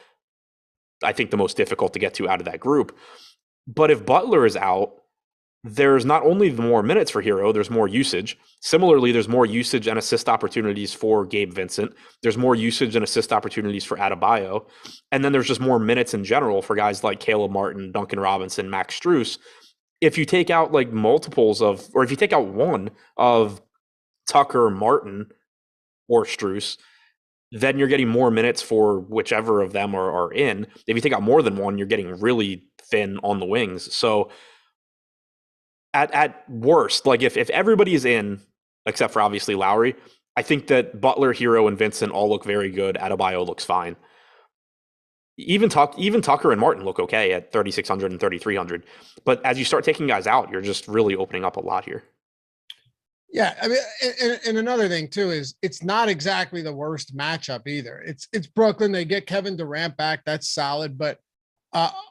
I think the most difficult to get to out of that group. But if Butler is out, there's not only more minutes for Hero, there's more usage. Similarly, there's more usage and assist opportunities for Gabe Vincent. There's more usage and assist opportunities for Adebayo. And then there's just more minutes in general for guys like Caleb Martin, Duncan Robinson, Max Strus. If you take out if you take out one of Tucker, Martin, or Strus, then you're getting more minutes for whichever of them are in. If you take out more than one, you're getting really thin on the wings. So at worst, like if everybody is in, except for obviously Lowry, I think that Butler, Hero, and Vincent all look very good. Adebayo looks fine. Even Tucker and Martin look okay at 3,600 and 3,300. But as you start taking guys out, you're just really opening up a lot here. Yeah, I mean, and another thing too is it's not exactly the worst matchup either. It's Brooklyn. They get Kevin Durant back. That's solid, but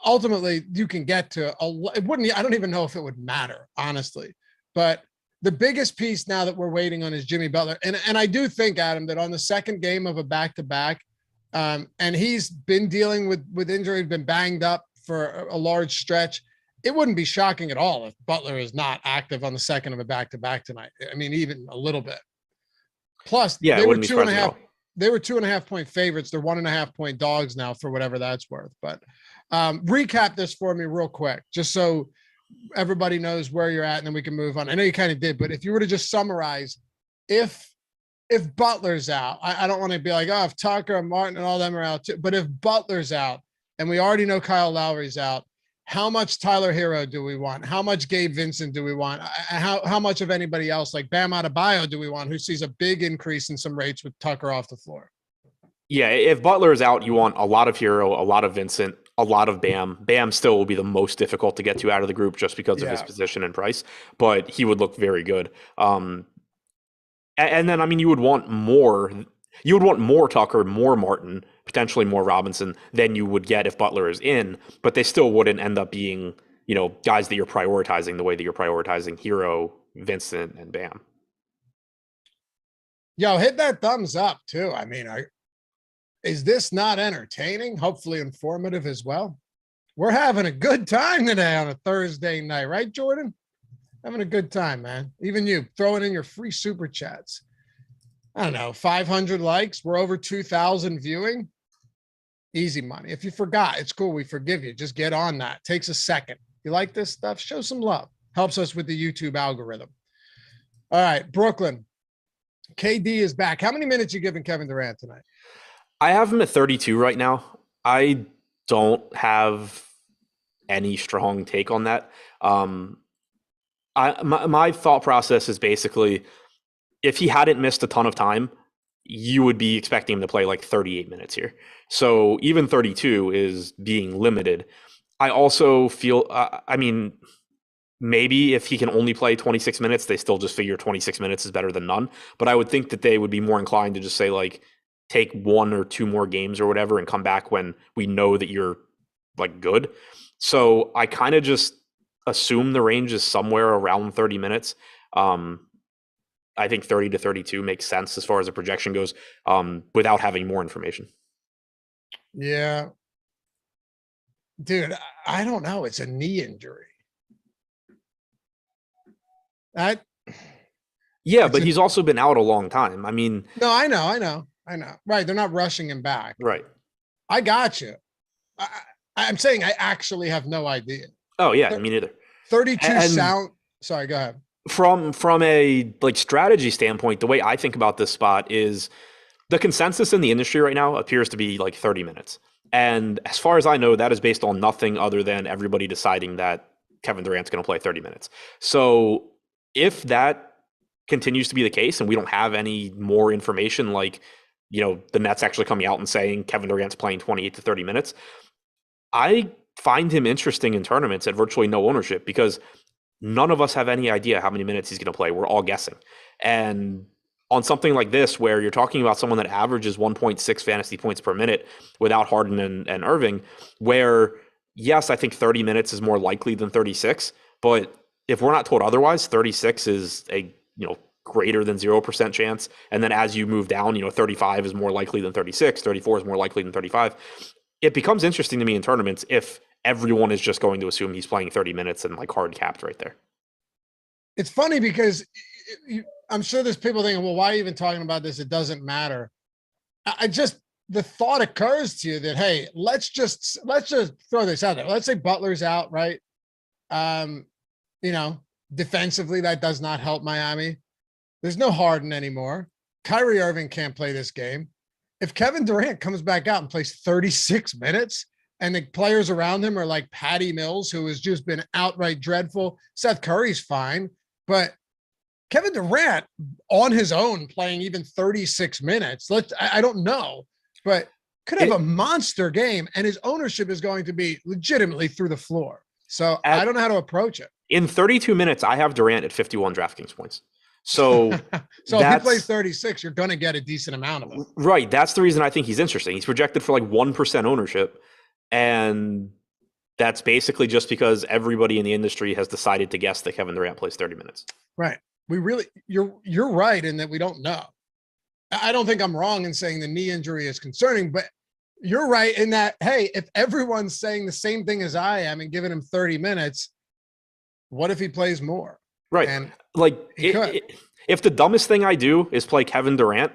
ultimately you can get to it wouldn't. I don't even know if it would matter, honestly. But the biggest piece now that we're waiting on is Jimmy Butler, and I do think, Adam, that on the second game of a back-to-back, and he's been dealing with injury, been banged up for a large stretch. It wouldn't be shocking at all if Butler is not active on the second of a back-to-back tonight. I mean, even a little bit. Plus, yeah, they were 2.5. They were 2.5 point favorites. They're 1.5 point dogs now for whatever that's worth. But recap this for me real quick, just so everybody knows where you're at, and then we can move on. I know you kind of did, but if you were to just summarize, if Butler's out, I don't want to be like, oh, if Tucker and Martin and all them are out too, but if Butler's out, and we already know Kyle Lowry's out, how much Tyler Hero do we want? How much Gabe Vincent do we want? How much of anybody else like Bam Adebayo do we want, who sees a big increase in some rates with Tucker off the floor? Yeah, if Butler is out, you want a lot of Hero, a lot of Vincent, a lot of Bam. Bam still will be the most difficult to get to out of the group just because of his position and price, but he would look very good. And then, I mean, you would want more Tucker, more Martin, potentially more Robinson than you would get if Butler is in, but they still wouldn't end up being, guys that you're prioritizing the way that you're prioritizing Hero, Vincent, and Bam. Yo, hit that thumbs up too. I mean, is this not entertaining? Hopefully informative as well. We're having a good time today on a Thursday night, right, Jordan? Having a good time, man. Even you throwing in your free super chats. I don't know, 500 likes. We're over 2,000 viewing. Easy money. If you forgot, it's cool. We forgive you. Just get on that. Takes a second. You like this stuff? Show some love. Helps us with the YouTube algorithm. All right, Brooklyn. KD is back. How many minutes you giving Kevin Durant tonight? I have him at 32 right now. I don't have any strong take on that. My thought process is basically, if he hadn't missed a ton of time, you would be expecting him to play like 38 minutes here. So even 32 is being limited. I also feel, maybe if he can only play 26 minutes, they still just figure 26 minutes is better than none. But I would think that they would be more inclined to just say, like, take 1 or 2 more games or whatever and come back when we know that you're like good. So I kind of just assume the range is somewhere around 30 minutes. I think 30 to 32 makes sense as far as the projection goes, without having more information. Yeah. Dude, I don't know. It's a knee injury. But he's also been out a long time. I mean, no, I know. Right. They're not rushing him back. Right. I got you. I'm saying I actually have no idea. Oh yeah. Me neither. 32 sound. Sorry, go ahead. From a like strategy standpoint, the way I think about this spot is The consensus in the industry right now appears to be like 30 minutes. And as far as I know, that is based on nothing other than everybody deciding that Kevin Durant's going to play 30 minutes. So if that continues to be the case and we don't have any more information, like, the Nets actually coming out and saying Kevin Durant's playing 28 to 30 minutes, I find him interesting in tournaments at virtually no ownership because none of us have any idea how many minutes he's going to play. We're all guessing. And on something like this, where you're talking about someone that averages 1.6 fantasy points per minute without Harden and Irving, where, yes, I think 30 minutes is more likely than 36, but if we're not told otherwise, 36 is a, greater than 0% chance. And then as you move down, 35 is more likely than 36, 34 is more likely than 35. It becomes interesting to me in tournaments if everyone is just going to assume he's playing 30 minutes and like hard capped right there. It's funny because I'm sure there's people thinking, well, why are you even talking about this? It doesn't matter. The thought occurs to you that, hey, let's just throw this out there. Let's say Butler's out, right? Defensively, that does not help Miami. There's no Harden anymore. Kyrie Irving can't play this game. If Kevin Durant comes back out and plays 36 minutes and the players around him are like Patty Mills, who has just been outright dreadful, Seth Curry's fine, but Kevin Durant on his own playing even 36 minutes, I don't know, but could have a monster game, and his ownership is going to be legitimately through the floor. So I don't know how to approach it. In 32 minutes, I have Durant at 51 DraftKings points. So if he plays 36, you're going to get a decent amount of it. Right. That's the reason I think he's interesting. He's projected for like 1% ownership. And that's basically just because everybody in the industry has decided to guess that Kevin Durant plays 30 minutes. Right. You're right in that we don't know. I don't think I'm wrong in saying the knee injury is concerning, but you're right in that, hey, if everyone's saying the same thing as I am and giving him 30 minutes, what if he plays more? Right. And like if the dumbest thing I do is play Kevin Durant,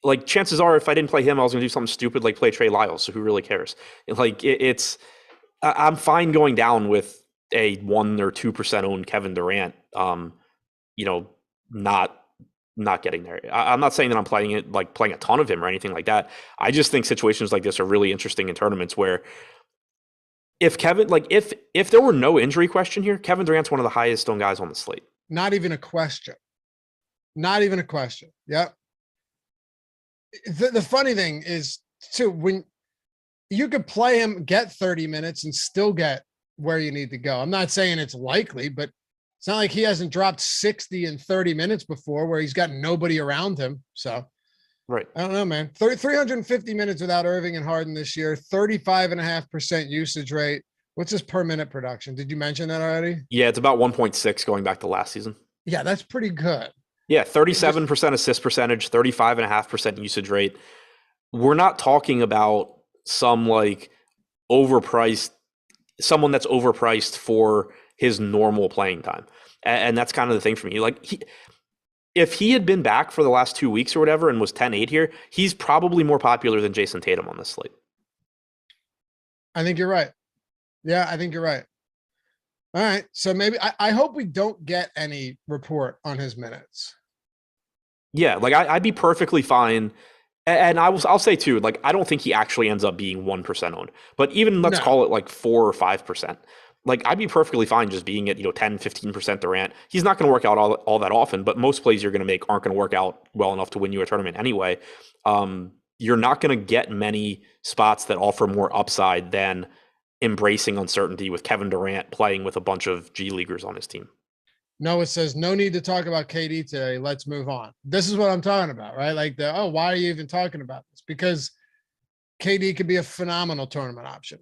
like chances are if I didn't play him, I was going to do something stupid like play Trey Lyles. So who really cares? Like I'm fine going down with a 1 or 2% owned Kevin Durant, not getting there. I'm not saying that I'm playing a ton of him or anything like that. I just think situations like this are really interesting in tournaments where if Kevin, if there were no injury question here, Kevin Durant's one of the highest owned guys on the slate. Not even a question. Not even a question. Yep. The funny thing is too, when you could play him, get 30 minutes and still get where you need to go. I'm not saying it's likely, but it's not like he hasn't dropped 60 in 30 minutes before where he's got nobody around him. So right. I don't know, man. 350 minutes without Irving and Harden this year, 35.5% usage rate. What's his per minute production? Did you mention that already? Yeah, it's about 1.6 going back to last season. Yeah, that's pretty good. Yeah, 37% assist percentage, 35.5% usage rate. We're not talking about some overpriced, someone that's overpriced for his normal playing time. And that's kind of the thing for me. If he had been back for the last 2 weeks or whatever and was 10-8 here, he's probably more popular than Jason Tatum on this slate. I think you're right. Yeah, I think you're right. All right. So maybe I hope we don't get any report on his minutes. Yeah, I'd be perfectly fine. And I'll say too, I don't think he actually ends up being 1% owned. But even let's call it 4 or 5%. I'd be perfectly fine just being at 10, 15% Durant. He's not going to work out all that often, but most plays you're going to make aren't going to work out well enough to win you a tournament anyway. You're not going to get many spots that offer more upside than embracing uncertainty with Kevin Durant playing with a bunch of G Leaguers on his team. Noah says, no need to talk about KD today. Let's move on. This is what I'm talking about, right? Why are you even talking about this? Because KD could be a phenomenal tournament option.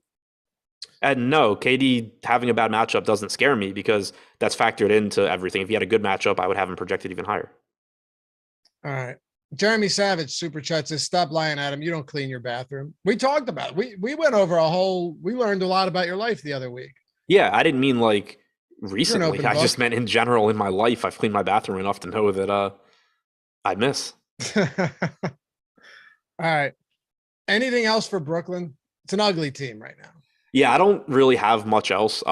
And no, KD having a bad matchup doesn't scare me because that's factored into everything. If he had a good matchup, I would have him projected even higher. All right. Jeremy Savage super chat says, stop lying, Adam. You don't clean your bathroom. We talked about it. We went over we learned a lot about your life the other week. Yeah, I didn't mean recently. I just meant in general in my life. I've cleaned my bathroom enough to know that I miss. All right. Anything else for Brooklyn? It's an ugly team right now. Yeah, I don't really have much else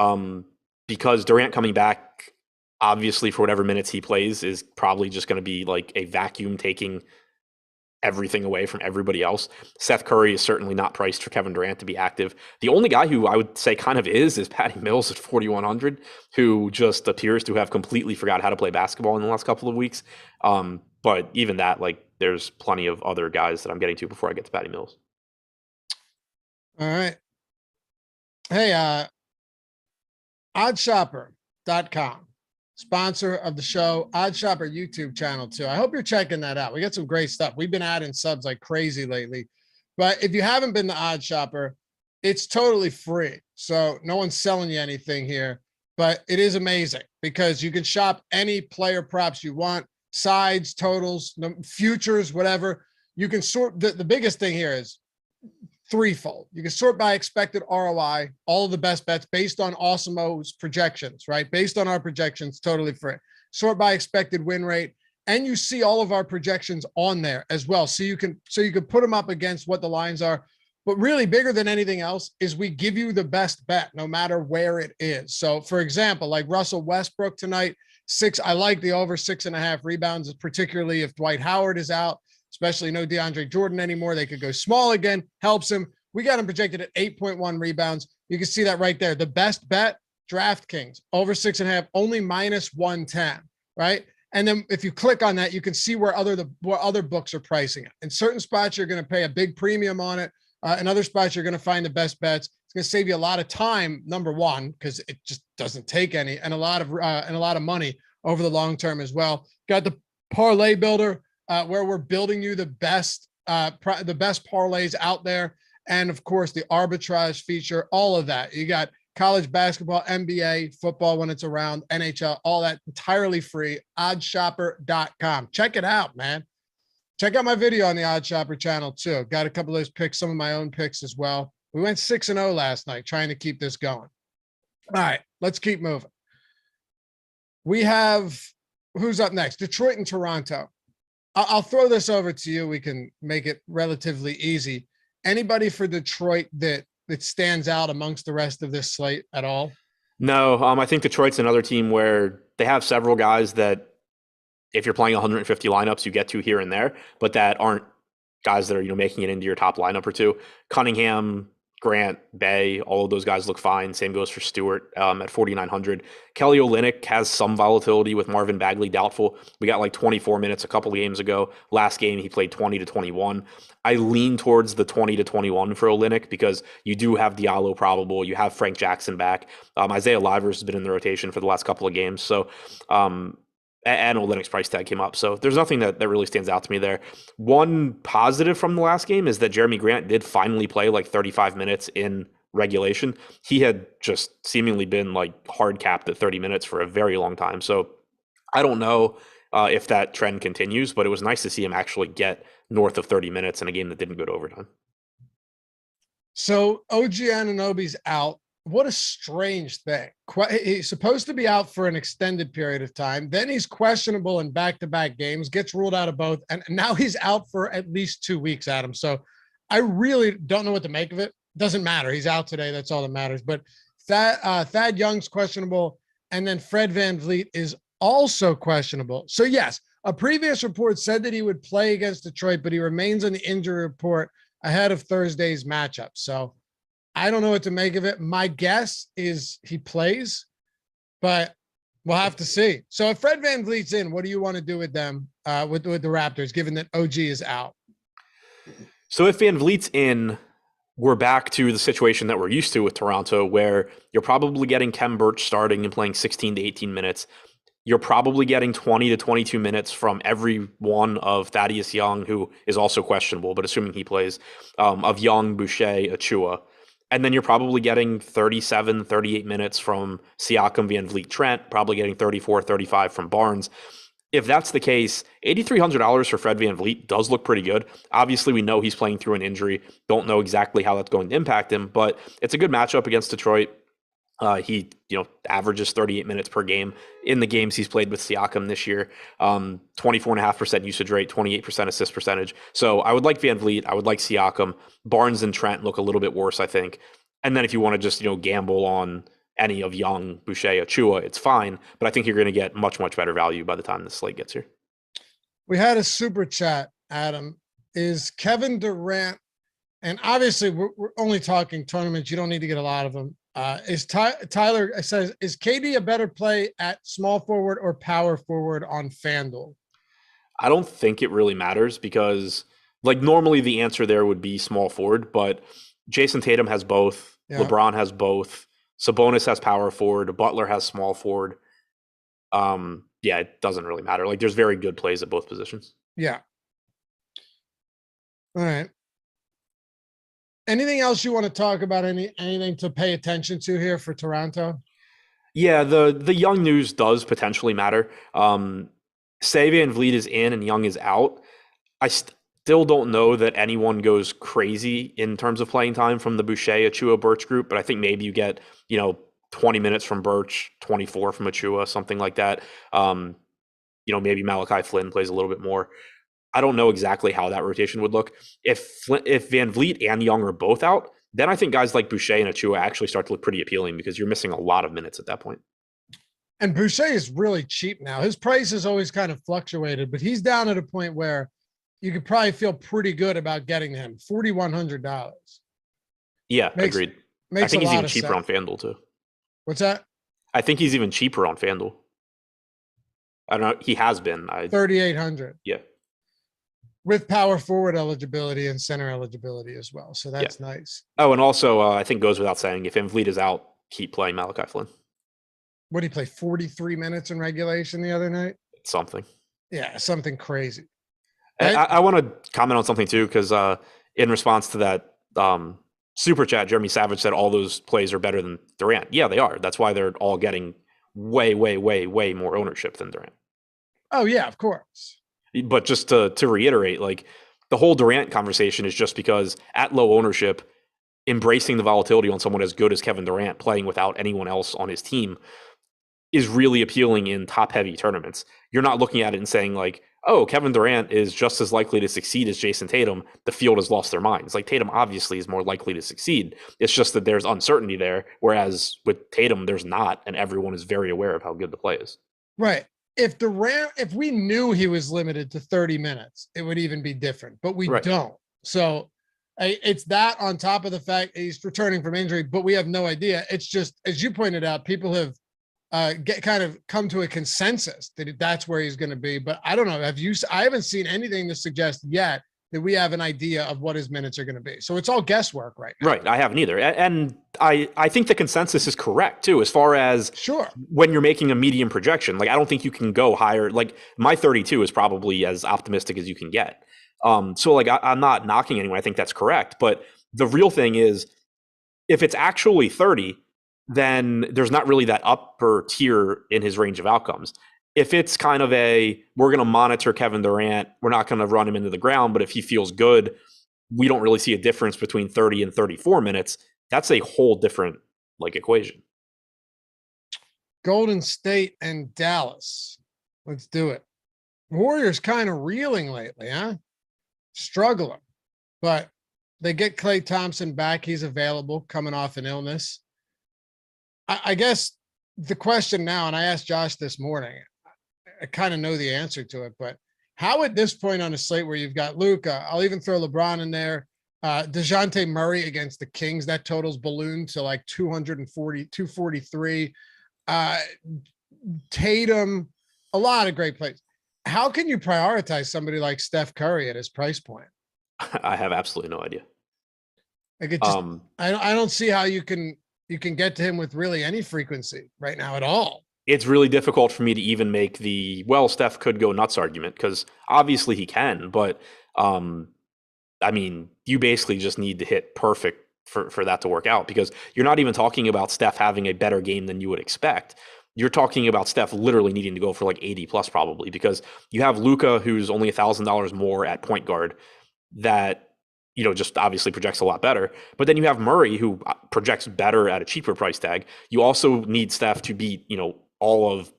because Durant coming back, obviously for whatever minutes he plays, is probably just going to be a vacuum taking everything away from everybody else. Seth Curry is certainly not priced for Kevin Durant to be active. The only guy who I would say kind of is Patty Mills at 4,100, who just appears to have completely forgot how to play basketball in the last couple of weeks. But even that, like, there's plenty of other guys that I'm getting to before I get to Patty Mills. All right. Hey, oddshopper.com, sponsor of the show, Oddshopper YouTube channel too. I hope you're checking that out. We got some great stuff. We've been adding subs like crazy lately. But if you haven't been to Oddshopper, it's totally free. So no one's selling you anything here, but it is amazing because you can shop any player props you want, sides, totals, futures, whatever. You can sort. The biggest thing here is threefold. You can sort by expected ROI, all of the best bets based on Awesemo's projections, right? Based on our projections, totally free. Sort by expected win rate, and you see all of our projections on there as well. So you can put them up against what the lines are. But really bigger than anything else is we give you the best bet, no matter where it is. So for example, like Russell Westbrook tonight, I like the over 6.5 rebounds, particularly if Dwight Howard is out. Especially no DeAndre Jordan anymore. They could go small again, helps him. We got him projected at 8.1 rebounds. You can see that right there. The best bet, DraftKings, over 6.5, only -110, right? And then if you click on that, you can see where other books are pricing it. In certain spots, you're going to pay a big premium on it. In other spots, you're going to find the best bets. It's going to save you a lot of time, number one, because it just doesn't take any, and a lot of money over the long term as well. Got the parlay builder, where we're building you the best parlays out there. And of course the arbitrage feature, all of that. You got college basketball, NBA, football when it's around, NHL, all that entirely free. Oddshopper.com. Check it out, man. Check out my video on the Oddshopper channel too. Got a couple of those picks, some of my own picks as well. We went 6-0 last night, trying to keep this going. All right, let's keep moving. We have, who's up next? Detroit and Toronto. I'll throw this over to you. We can make it relatively easy. Anybody for Detroit that stands out amongst the rest of this slate at all? No, I think Detroit's another team where they have several guys that if you're playing 150 lineups, you get to here and there, but that aren't guys that are, making it into your top lineup or two. Cunningham, Grant, Bay, all of those guys look fine. Same goes for Stewart at 4,900. Kelly Olynyk has some volatility with Marvin Bagley doubtful. We got like 24 minutes a couple of games ago. Last game, he played 20 to 21. I lean towards the 20 to 21 for Olynyk because you do have Diallo probable. You have Frank Jackson back. Isaiah Livers has been in the rotation for the last couple of games. So, and Olynyk's price tag came up. So there's nothing that really stands out to me there. One positive from the last game is that Jeremy Grant did finally play like 35 minutes in regulation. He had just seemingly been like hard capped at 30 minutes for a very long time. So I don't know if that trend continues, but it was nice to see him actually get north of 30 minutes in a game that didn't go to overtime. So OG Anunoby's out. What a strange thing. He's supposed to be out for an extended period of time. Then he's questionable in back-to-back games, gets ruled out of both. And now he's out for at least 2 weeks, Adam. So I really don't know what to make of it. Doesn't matter. He's out today. That's all that matters. But Thad Young's questionable. And then Fred VanVleet is also questionable. So yes, a previous report said that he would play against Detroit, but he remains on the injury report ahead of Thursday's matchup. So I don't know what to make of it. My guess is he plays, but we'll have to see. So if Fred VanVleet's in, what do you want to do with them, with the Raptors, given that OG is out? So if VanVleet's in, we're back to the situation that we're used to with Toronto, where you're probably getting Kem Birch starting and playing 16 to 18 minutes. You're probably getting 20 to 22 minutes from every one of Thaddeus Young, who is also questionable, but assuming he plays, of Young, Boucher, Achua. And then you're probably getting 37, 38 minutes from Siakam, VanVleet, Trent, probably getting 34, 35 from Barnes. If that's the case, $8,300 for Fred VanVleet does look pretty good. Obviously, we know he's playing through an injury. Don't know exactly how that's going to impact him, but it's a good matchup against Detroit. He, averages 38 minutes per game in the games he's played with Siakam this year. 24.5% usage rate, 28% assist percentage. So I would like VanVleet. I would like Siakam. Barnes and Trent look a little bit worse, I think. And then if you want to just, gamble on any of Young, Boucher, Achua, it's fine. But I think you're going to get much, much better value by the time the slate gets here. We had a super chat, Adam. is Kevin Durant, and obviously we're only talking tournaments. You don't need to get a lot of them. Tyler says, is KD a better play at small forward or power forward on FanDuel? I don't think it really matters because, like, normally the answer there would be small forward, but Jason Tatum has both. Yeah. LeBron has both. Sabonis has power forward. Butler has small forward. Yeah, it doesn't really matter. Like, there's very good plays at both positions. Yeah. All right. Anything else you want to talk about? Anything to pay attention to here for Toronto? Yeah, the Young news does potentially matter. Say Van Vliet is in and Young is out. I still don't know that anyone goes crazy in terms of playing time from the Boucher, Achua, Birch group, but I think maybe you get, 20 minutes from Birch, 24 from Achua, something like that. Maybe Malachi Flynn plays a little bit more. I don't know exactly how that rotation would look. If Van Vliet and Young are both out, then I think guys like Boucher and Achua actually start to look pretty appealing because you're missing a lot of minutes at that point. And Boucher is really cheap now. His price has always kind of fluctuated, but he's down at a point where you could probably feel pretty good about getting him. $4,100. Yeah, agreed. I think he's even cheaper on FanDuel too. What's that? I think he's even cheaper on FanDuel. I don't know. He has been. 3,800. Yeah. With power forward eligibility and center eligibility as well. So that's nice. Oh, and also I think goes without saying, if Van Vliet is out, keep playing Malachi Flynn. What did he play? 43 minutes in regulation the other night? Something. Yeah, something crazy. I want to comment on something too, because in response to that super chat, Jeremy Savage said all those plays are better than Durant. Yeah, they are. That's why they're all getting way, way, way, way more ownership than Durant. Oh, yeah, of course. But just to reiterate, like, the whole Durant conversation is just because at low ownership, embracing the volatility on someone as good as Kevin Durant playing without anyone else on his team is really appealing in top-heavy tournaments. You're not looking at it and saying, like, oh, Kevin Durant is just as likely to succeed as Jason Tatum. The field has lost their minds. Like, Tatum obviously is more likely to succeed. It's just that there's uncertainty there, whereas with Tatum, there's not, and everyone is very aware of how good the play is. Right. If we knew he was limited to 30 minutes, it would even be different, but we don't. So it's that on top of the fact he's returning from injury, but we have no idea. It's just, as you pointed out, people have kind of come to a consensus that that's where he's going to be. But I don't know. I haven't seen anything to suggest yet that we have an idea of what his minutes are going to be. So it's all guesswork right now. Right. I haven't either. And I think the consensus is correct too, as far as when you're making a medium projection. Like, I don't think you can go higher. Like, my 32 is probably as optimistic as you can get. So like, I'm not knocking anyone. I think that's correct. But the real thing is, if it's actually 30, then there's not really that upper tier in his range of outcomes. If it's kind of we're going to monitor Kevin Durant, we're not going to run him into the ground, but if he feels good, we don't really see a difference between 30 and 34 minutes. That's a whole different equation. Golden State and Dallas. Let's do it. Warriors kind of reeling lately, huh? Struggling, but they get Klay Thompson back. He's available, coming off an illness. I guess the question now, and I asked Josh this morning, I kind of know the answer to it, but how at this point on a slate where you've got Luka, I'll even throw LeBron in there, DeJounte Murray against the Kings, that totals ballooned to like 243, Tatum, a lot of great plays. How can you prioritize somebody like Steph Curry at his price point? I have absolutely no idea. Like, it just, I don't see how you can get to him with really any frequency right now at all. It's really difficult for me to even make Steph could go nuts argument, because obviously he can, but I mean, you basically just need to hit perfect for that to work out, because you're not even talking about Steph having a better game than you would expect. You're talking about Steph literally needing to go for like 80 plus probably, because you have Luka, who's only $1,000 more at point guard, that just obviously projects a lot better. But then you have Murray, who projects better at a cheaper price tag. You also need Steph to beat, all of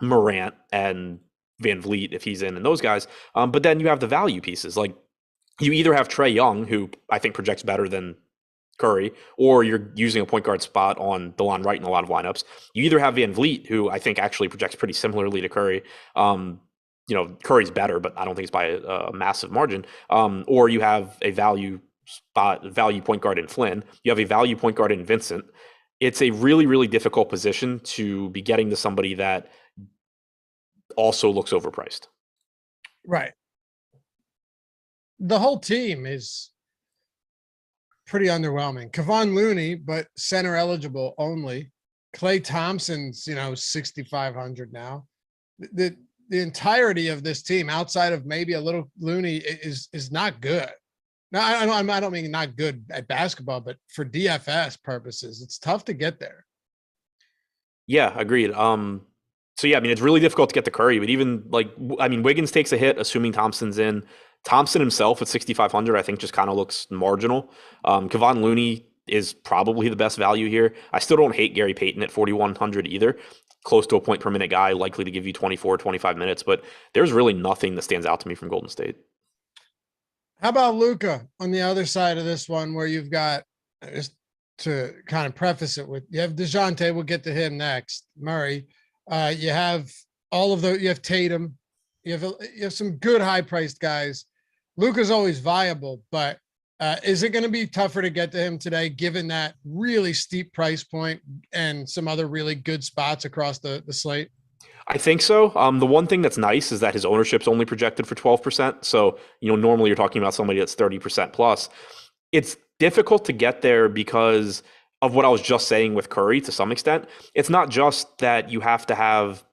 Morant and Van Vliet if he's in, and those guys. But then you have the value pieces. Like, you either have Trae Young, who I think projects better than Curry, or you're using a point guard spot on DeLon Wright in a lot of lineups. You either have Van Vliet, who I think actually projects pretty similarly to Curry. Curry's better, but I don't think it's by a massive margin. Or you have a value point guard in Flynn. You have a value point guard in Vincent. It's a really, really difficult position to be getting to somebody that also looks overpriced. Right. The whole team is pretty underwhelming. Kevon Looney, but center eligible only. Klay Thompson's, 6,500 now. The entirety of this team, outside of maybe a little Looney, is not good. Now, I don't mean not good at basketball, but for DFS purposes, it's tough to get there. Yeah, agreed. So yeah, it's really difficult to get to Curry, but even Wiggins takes a hit, assuming Thompson's in. Thompson himself at 6,500, I think just kind of looks marginal. Kevon Looney is probably the best value here. I still don't hate Gary Payton at 4,100 either. Close to a point per minute guy, likely to give you 24, 25 minutes, but there's really nothing that stands out to me from Golden State. How about Luka on the other side of this one, where you've got, just to kind of preface it with, you have DeJounte, we'll get to him next, Murray. You have you have Tatum, you have some good high-priced guys. Luka's always viable, but is it going to be tougher to get to him today, given that really steep price point and some other really good spots across the slate? I think so. The one thing that's nice is that his ownership's only projected for 12%. So, normally you're talking about somebody that's 30% plus. It's difficult to get there because of what I was just saying with Curry to some extent. It's not just that you have to have,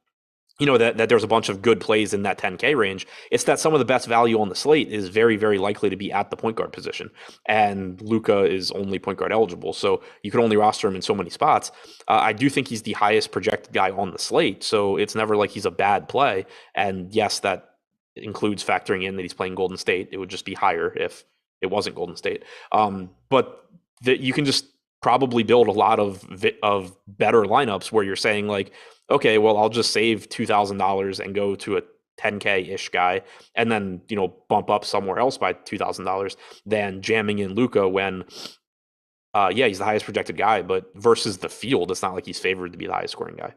that there's a bunch of good plays in that 10K range. It's that some of the best value on the slate is very, very likely to be at the point guard position. And Luka is only point guard eligible. So you can only roster him in so many spots. I do think he's the highest projected guy on the slate. So it's never like he's a bad play. And yes, that includes factoring in that he's playing Golden State. It would just be higher if it wasn't Golden State. But you can just probably build a lot of better lineups where you're saying like, okay, well, I'll just save $2,000 and go to a 10K-ish guy and then, bump up somewhere else by $2,000 than jamming in Luka when, he's the highest projected guy, but versus the field, it's not like he's favored to be the highest scoring guy.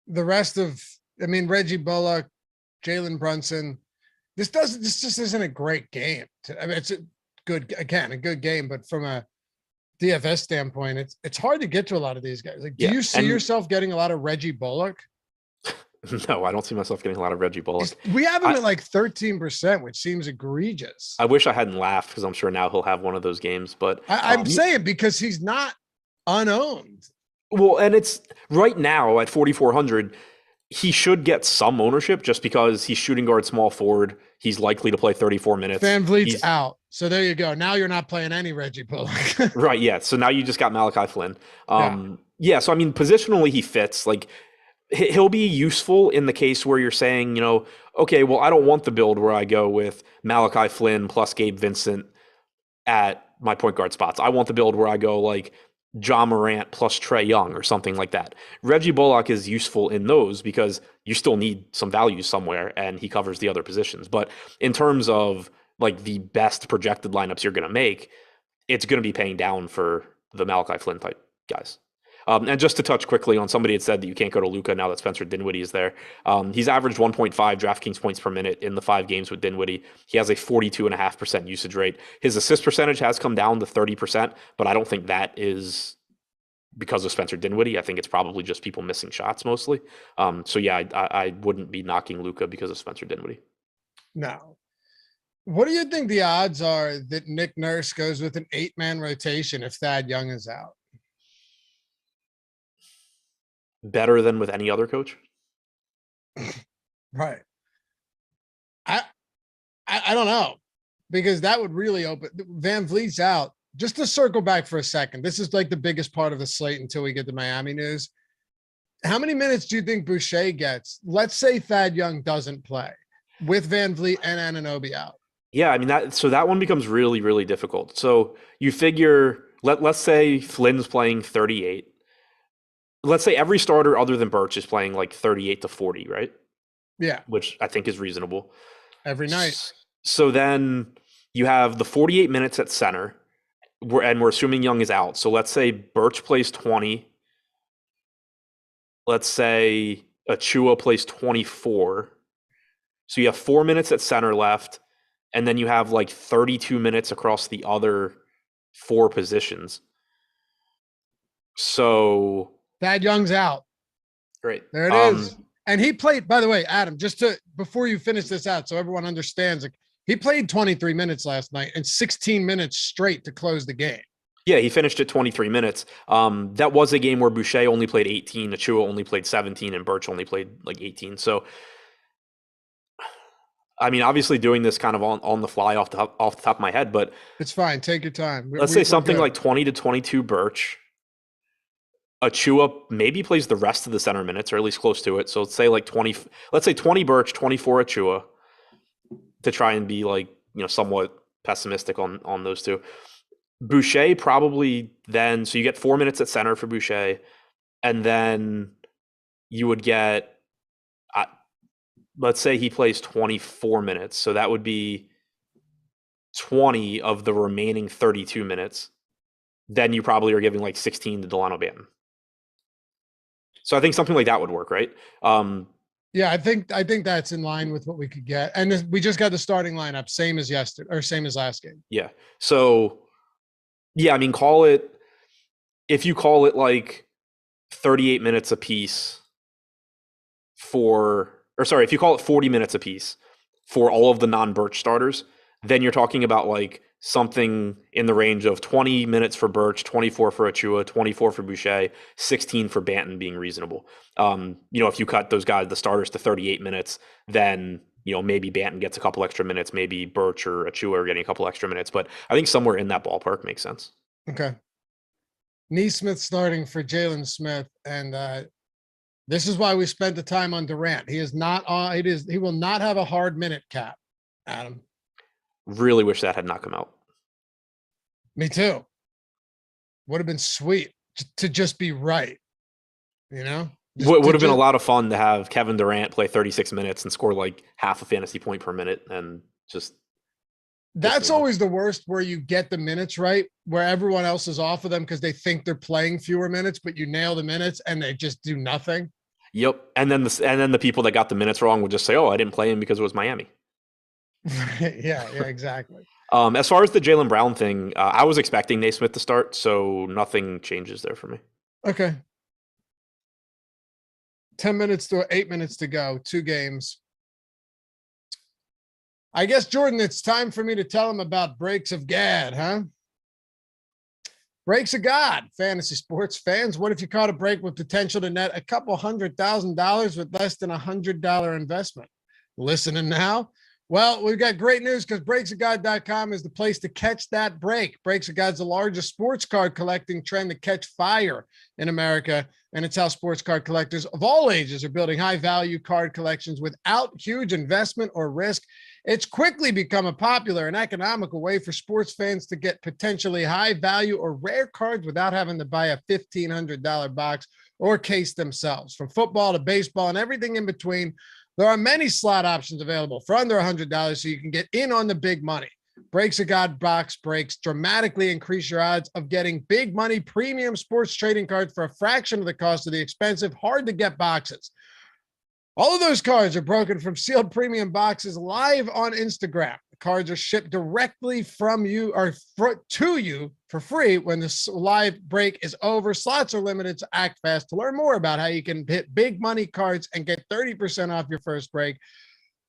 The rest of, Reggie Bullock, Jalen Brunson, this just isn't a great game. It's a good game, but from a DFS standpoint, it's hard to get to a lot of these guys. Like, do you see yourself getting a lot of Reggie Bullock? No, I don't see myself getting a lot of Reggie Bullock. We have him at like 13%, which seems egregious. I wish I hadn't laughed because I'm sure now he'll have one of those games. But I'm saying because he's not unowned. Well, and it's right now at 4,400. He should get some ownership just because he's shooting guard, small forward. He's likely to play 34 minutes. Van Vliet's out. So there you go. Now you're not playing any Reggie Bullock. Right, yeah. So now you just got Malachi Flynn. Yeah, so positionally he fits. Like, he'll be useful in the case where you're saying, okay, well, I don't want the build where I go with Malachi Flynn plus Gabe Vincent at my point guard spots. I want the build where I go like Ja Morant plus Trae Young or something like that. Reggie Bullock is useful in those because you still need some value somewhere and he covers the other positions. But in terms of like the best projected lineups you're going to make, it's going to be paying down for the Malachi Flynn type guys. And just to touch quickly on, somebody had said that you can't go to Luka now that Spencer Dinwiddie is there. He's averaged 1.5 DraftKings points per minute in the 5 games with Dinwiddie. He has a 42.5% usage rate. His assist percentage has come down to 30%, but I don't think that is because of Spencer Dinwiddie. I think it's probably just people missing shots mostly. So yeah, I wouldn't be knocking Luka because of Spencer Dinwiddie. No. What do you think the odds are that Nick Nurse goes with an 8-man rotation if Thad Young is out? Better than with any other coach? Right. I don't know, because that would really open. Van Vliet's out. Just to circle back for a second, this is like the biggest part of the slate until we get to Miami news. How many minutes do you think Boucher gets? Let's say Thad Young doesn't play with Van Vliet and Anunoby out. Yeah, that one becomes really, really difficult. So you figure, let's say Flynn's playing 38. Let's say every starter other than Birch is playing like 38 to 40, right? Yeah. Which I think is reasonable. Every night. So then you have the 48 minutes at center, and we're assuming Young is out. So let's say Birch plays 20, let's say Achua plays 24. So you have 4 minutes at center left, and then you have like 32 minutes across the other 4 positions. So Thad Young's out. great. There it is. And he played, by the way, Adam, before you finish this out, so everyone understands, like, he played 23 minutes last night and 16 minutes straight to close the game. Yeah, he finished at 23 minutes. That was a game where Boucher only played 18, Achua only played 17, and Birch only played like 18. So, I mean, obviously doing this kind of on the fly off the top of my head, but it's fine. Take your time. Let's say something like 20 to 22 Birch. Achua maybe plays the rest of the center minutes, or at least close to it. So let's say 20 Birch, 24 Achua, to try and be like, somewhat pessimistic on those two. Boucher probably then, so you get 4 minutes at center for Boucher, and then you would get, let's say he plays 24 minutes. So that would be 20 of the remaining 32 minutes. Then you probably are giving like 16 to Delano Banton. So I think something like that would work, right? Yeah, I think that's in line with what we could get. And we just got the starting lineup, same as last game. Yeah. So, yeah, I mean, if you call it like 38 minutes apiece if you call it 40 minutes apiece for all of the non-Birch starters, then you're talking about like something in the range of 20 minutes for Birch, 24 for Achua, 24 for Boucher, 16 for Banton being reasonable. If you cut those guys, the starters, to 38 minutes, then, maybe Banton gets a couple extra minutes, maybe Birch or Achua are getting a couple extra minutes, but I think somewhere in that ballpark makes sense. Okay. Neesmith starting for Jalen Smith. And this is why we spent the time on Durant. He will not have a hard minute cap, Adam. Really wish that had not come out. Me too. Would have been sweet to just be right. Would have been a lot of fun to have Kevin Durant play 36 minutes and score like half a fantasy point per minute, and just. That's always the worst, where you get the minutes right, where everyone else is off of them because they think they're playing fewer minutes, but you nail the minutes and they just do nothing. Yep. And then the people that got the minutes wrong would just say, "Oh, I didn't play him because it was Miami." yeah, exactly. As far as the Jaylen Brown thing, I was expecting Naismith to start, so nothing changes there for me. Okay. 8 minutes to go, 2 games. I guess, Jordan, it's time for me to tell him about Breaks of God, huh? Breaks of God, fantasy sports fans. What if you caught a break with potential to net a couple $100,000 with less than $100 investment? Listening now? Well, we've got great news, because breaksofgod.com is the place to catch that break. Breaks of God's the largest sports card collecting trend to catch fire in America, and it's how sports card collectors of all ages are building high-value card collections without huge investment or risk. It's quickly become a popular and economical way for sports fans to get potentially high-value or rare cards without having to buy a $1,500 box or case themselves. From football to baseball and everything in between, there are many slot options available for under $100, so you can get in on the big money. Breaks of God box breaks dramatically increase your odds of getting big money premium sports trading cards for a fraction of the cost of the expensive, hard-to-get boxes. All of those cards are broken from sealed premium boxes live on Instagram. The cards are shipped directly from you or to you for free when the live break is over. Slots are limited, so act fast. To learn more about how you can hit big money cards and get 30% off your first break,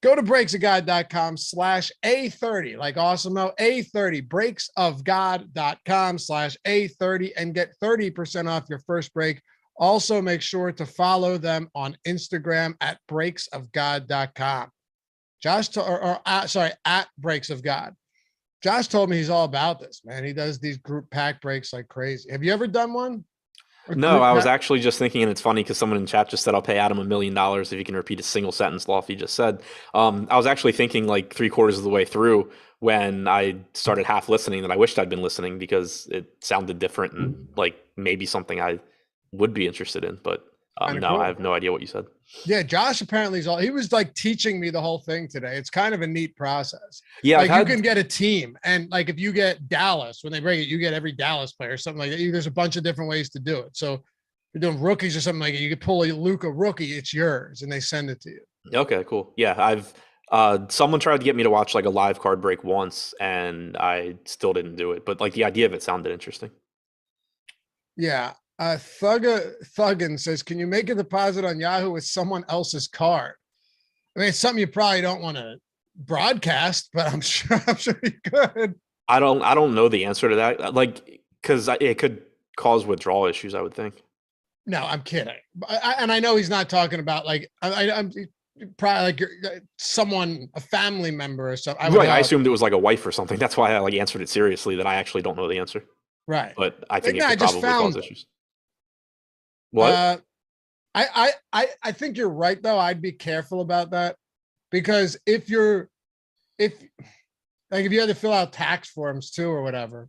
go to breaksofgod.com/A30, like Awesemo, A30, breaksofgod.com/A30, and get 30% off your first break. Also, make sure to follow them on Instagram at breaksofgod.com. At Breaks of God. Josh told me he's all about this, man. He does these group pack breaks like crazy. Have you ever done one? No, I was actually just thinking, and it's funny because someone in chat just said, I'll pay Adam $1 million if he can repeat a single sentence Lofty just said. I was actually thinking like 3/4 of the way through when I started half listening that I wished I'd been listening, because it sounded different and like maybe something I would be interested in, but no, cool. I have no idea what you said. Yeah, Josh apparently he was like teaching me the whole thing today. It's kind of a neat process. Yeah, like you can get a team, and like if you get Dallas, when they break it, you get every Dallas player, something like that. There's a bunch of different ways to do it. So you're doing rookies or something like it, you could pull a Luka rookie, it's yours, and they send it to you. Okay, cool. Yeah, I've someone tried to get me to watch like a live card break once, and I still didn't do it. But like the idea of it sounded interesting. Yeah. Thuggin says, can you make a deposit on Yahoo with someone else's card? I mean, it's something you probably don't want to broadcast, but I'm sure you could. I don't know the answer to that. Like, because it could cause withdrawal issues, I would think. No, I'm kidding. And I know he's not talking about like, I'm probably like someone, a family member or something. Right. I assumed it was like a wife or something. That's why I like answered it seriously, that I actually don't know the answer. Right. But I think it could probably cause issues. What? I think you're right though. I'd be careful about that, because if you had to fill out tax forms too or whatever,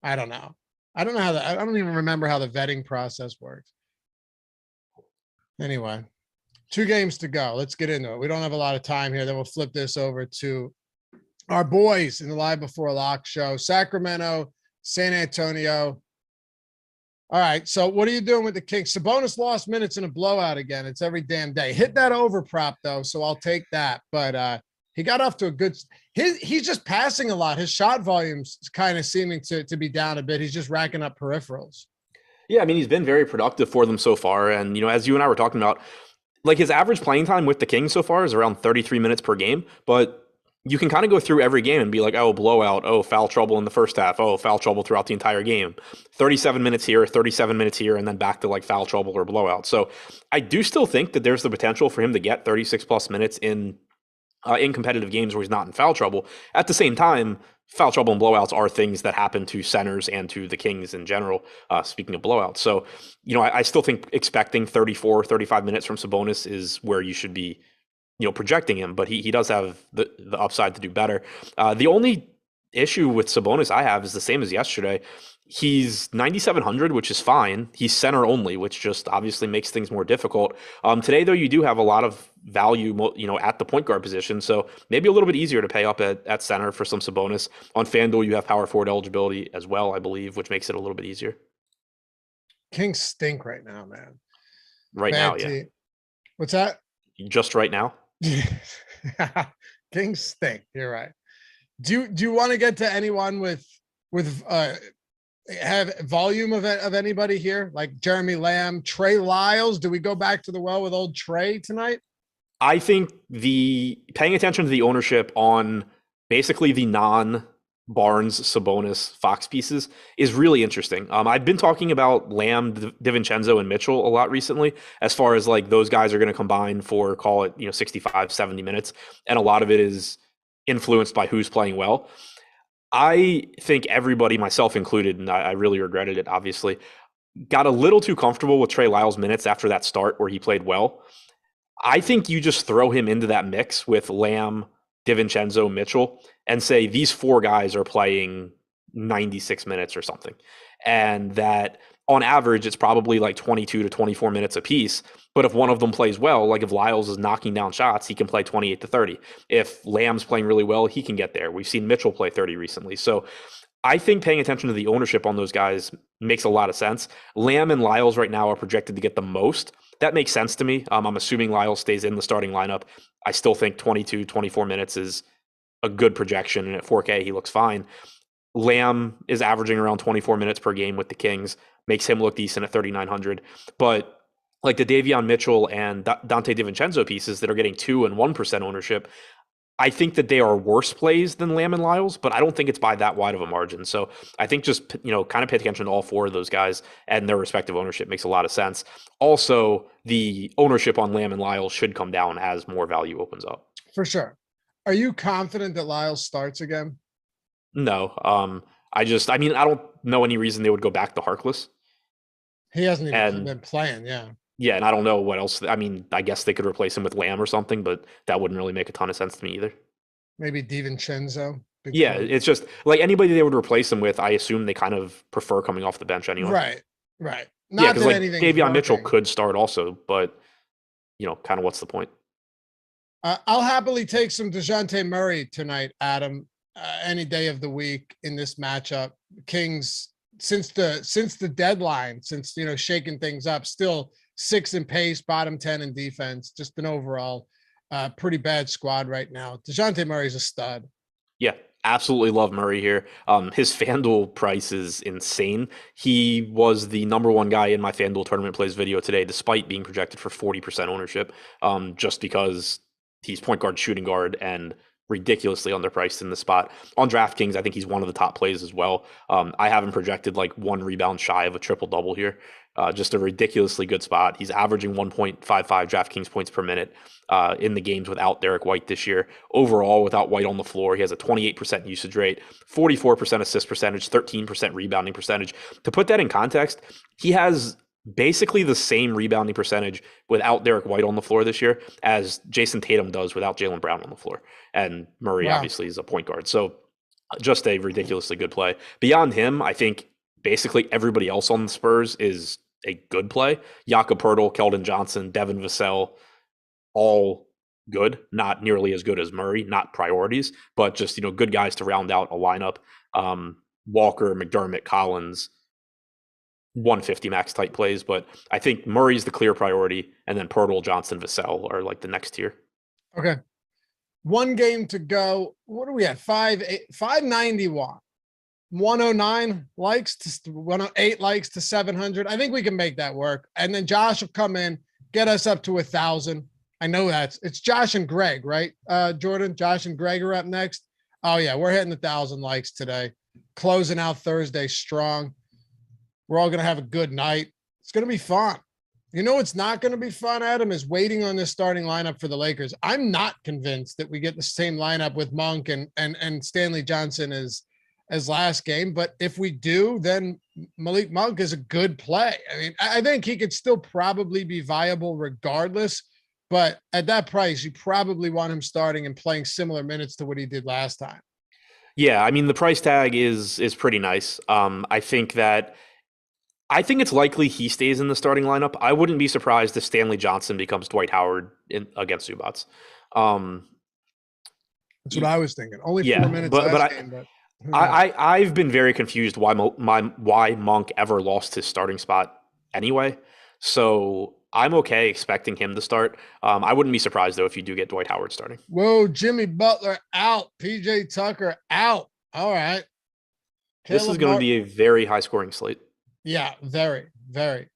I don't know how I don't even remember how the vetting process works. Anyway, 2 games to go. Let's get into it. We don't have a lot of time here. Then we'll flip this over to our boys in the Live Before Lock show. Sacramento, San Antonio. All right. So what are you doing with the Kings? Sabonis lost minutes in a blowout again. It's every damn day. Hit that over prop though, so I'll take that. But he got off to a good. He's just passing a lot. His shot volume's kind of seeming to be down a bit. He's just racking up peripherals. Yeah, I mean, he's been very productive for them so far. And, you know, as you and I were talking about, like his average playing time with the Kings so far is around 33 minutes per game. But you can kind of go through every game and be like, oh, blowout, oh, foul trouble in the first half, oh, foul trouble throughout the entire game. 37 minutes here, 37 minutes here, and then back to like foul trouble or blowout. So I do still think that there's the potential for him to get 36 plus minutes in competitive games where he's not in foul trouble. At the same time, foul trouble and blowouts are things that happen to centers and to the Kings in general, speaking of blowouts. So, you know, I still think expecting 34, 35 minutes from Sabonis is where you should be, you know, projecting him, but he does have the upside to do better. The only issue with Sabonis I have is the same as yesterday. He's 9,700, which is fine. He's center only, which just obviously makes things more difficult. Today, though, you do have a lot of value, you know, at the point guard position. So maybe a little bit easier to pay up at center for some Sabonis. On FanDuel, you have power forward eligibility as well, I believe, which makes it a little bit easier. Kings stink right now, man. Right Bad now, yeah. team. What's that? Just right now? Kings stink. You're right. Do you want to get to anyone with have volume of anybody here, like Jeremy Lamb, Trey Lyles? Do we go back to the well with old Trey tonight? I think paying attention to the ownership on basically the non-Barnes, Sabonis, Fox pieces is really interesting. I've been talking about Lamb, DiVincenzo, and Mitchell a lot recently, as far as like those guys are going to combine for, call it, you know, 65, 70 minutes. And a lot of it is influenced by who's playing well. I think everybody, myself included, and I really regretted it, obviously, got a little too comfortable with Trey Lyles' minutes after that start where he played well. I think you just throw him into that mix with Lamb, DiVincenzo, Mitchell, and say these 4 guys are playing 96 minutes or something. And that on average, it's probably like 22 to 24 minutes apiece. But if one of them plays well, like if Lyles is knocking down shots, he can play 28 to 30. If Lamb's playing really well, he can get there. We've seen Mitchell play 30 recently. So I think paying attention to the ownership on those guys makes a lot of sense. Lamb and Lyles right now are projected to get the most. That makes sense to me. I'm assuming Lyles stays in the starting lineup. I still think 22, 24 minutes is a good projection. And at 4K, he looks fine. Lamb is averaging around 24 minutes per game with the Kings, makes him look decent at 3,900. But like the Davion Mitchell and Dante DiVincenzo pieces that are getting 2% and 1% ownership, I think that they are worse plays than Lamb and Lyles, but I don't think it's by that wide of a margin. So I think just, you know, kind of pay attention to all 4 of those guys and their respective ownership makes a lot of sense. Also, the ownership on Lamb and Lyles should come down as more value opens up. For sure. Are you confident that Lyles starts again? No. I don't know any reason they would go back to Harkless. He hasn't even been playing, yeah. Yeah, and I don't know what else. I mean, I guess they could replace him with Lamb or something, but that wouldn't really make a ton of sense to me either. Maybe DiVincenzo. Yeah, it's just like anybody they would replace him with, I assume they kind of prefer coming off the bench anyway. Right. Not because like Davion Mitchell could start also, but you know, kind of what's the point? I'll happily take some DeJounte Murray tonight, Adam, any day of the week in this matchup. Kings since the deadline, since shaking things up, still 6th in pace, bottom 10 in defense, just an overall pretty bad squad right now. DeJounte Murray's a stud. Yeah, absolutely love Murray here. His FanDuel price is insane. He was the number one guy in my FanDuel tournament plays video today, despite being projected for 40% ownership, just because he's point guard, shooting guard, and ridiculously underpriced in the spot. On DraftKings, I think he's one of the top plays as well. I have him projected like 1 rebound shy of a triple-double here. Just a ridiculously good spot. He's averaging 1.55 DraftKings points per minute in the games without Derek White this year. Overall, without White on the floor, he has a 28% usage rate, 44% assist percentage, 13% rebounding percentage. To put that in context, he has basically the same rebounding percentage without Derek White on the floor this year as Jason Tatum does without Jaylen Brown on the floor. And Murray obviously is a point guard. So just a ridiculously good play. Beyond him, I think basically everybody else on the Spurs is a good play. Jakob Poeltl, Keldon Johnson, Devin Vassell, all good. Not nearly as good as Murray, not priorities, but just, good guys to round out a lineup. Walker, McDermott, Collins, 150 max type plays, but I think Murray's the clear priority, and then Poeltl, Johnson, Vassell are like the next tier. Okay. One game to go. What are we at? 591. 109 likes to 108 likes to 700. I think we can make that work. And then Josh will come in, get us up to 1,000. I know it's Josh and Greg, right? Jordan, Josh and Greg are up next. Oh yeah, we're hitting 1,000 likes today. Closing out Thursday strong. We're all going to have a good night. It's going to be fun. It's not going to be fun, Adam, is waiting on this starting lineup for the Lakers. I'm not convinced that we get the same lineup with Monk and Stanley Johnson as last game. But if we do, then Malik Monk is a good play. I mean, I think he could still probably be viable regardless. But at that price, you probably want him starting and playing similar minutes to what he did last time. Yeah, I mean, the price tag is pretty nice. I think it's likely he stays in the starting lineup. I wouldn't be surprised if Stanley Johnson becomes Dwight Howard against Zubats. That's what I was thinking. Only 4 minutes last game, but I've been very confused why Monk ever lost his starting spot anyway. So I'm okay expecting him to start. I wouldn't be surprised though if you do get Dwight Howard starting. Whoa, Jimmy Butler out, PJ Tucker out. All right. This is going to be a very high scoring slate. Yeah, very, very.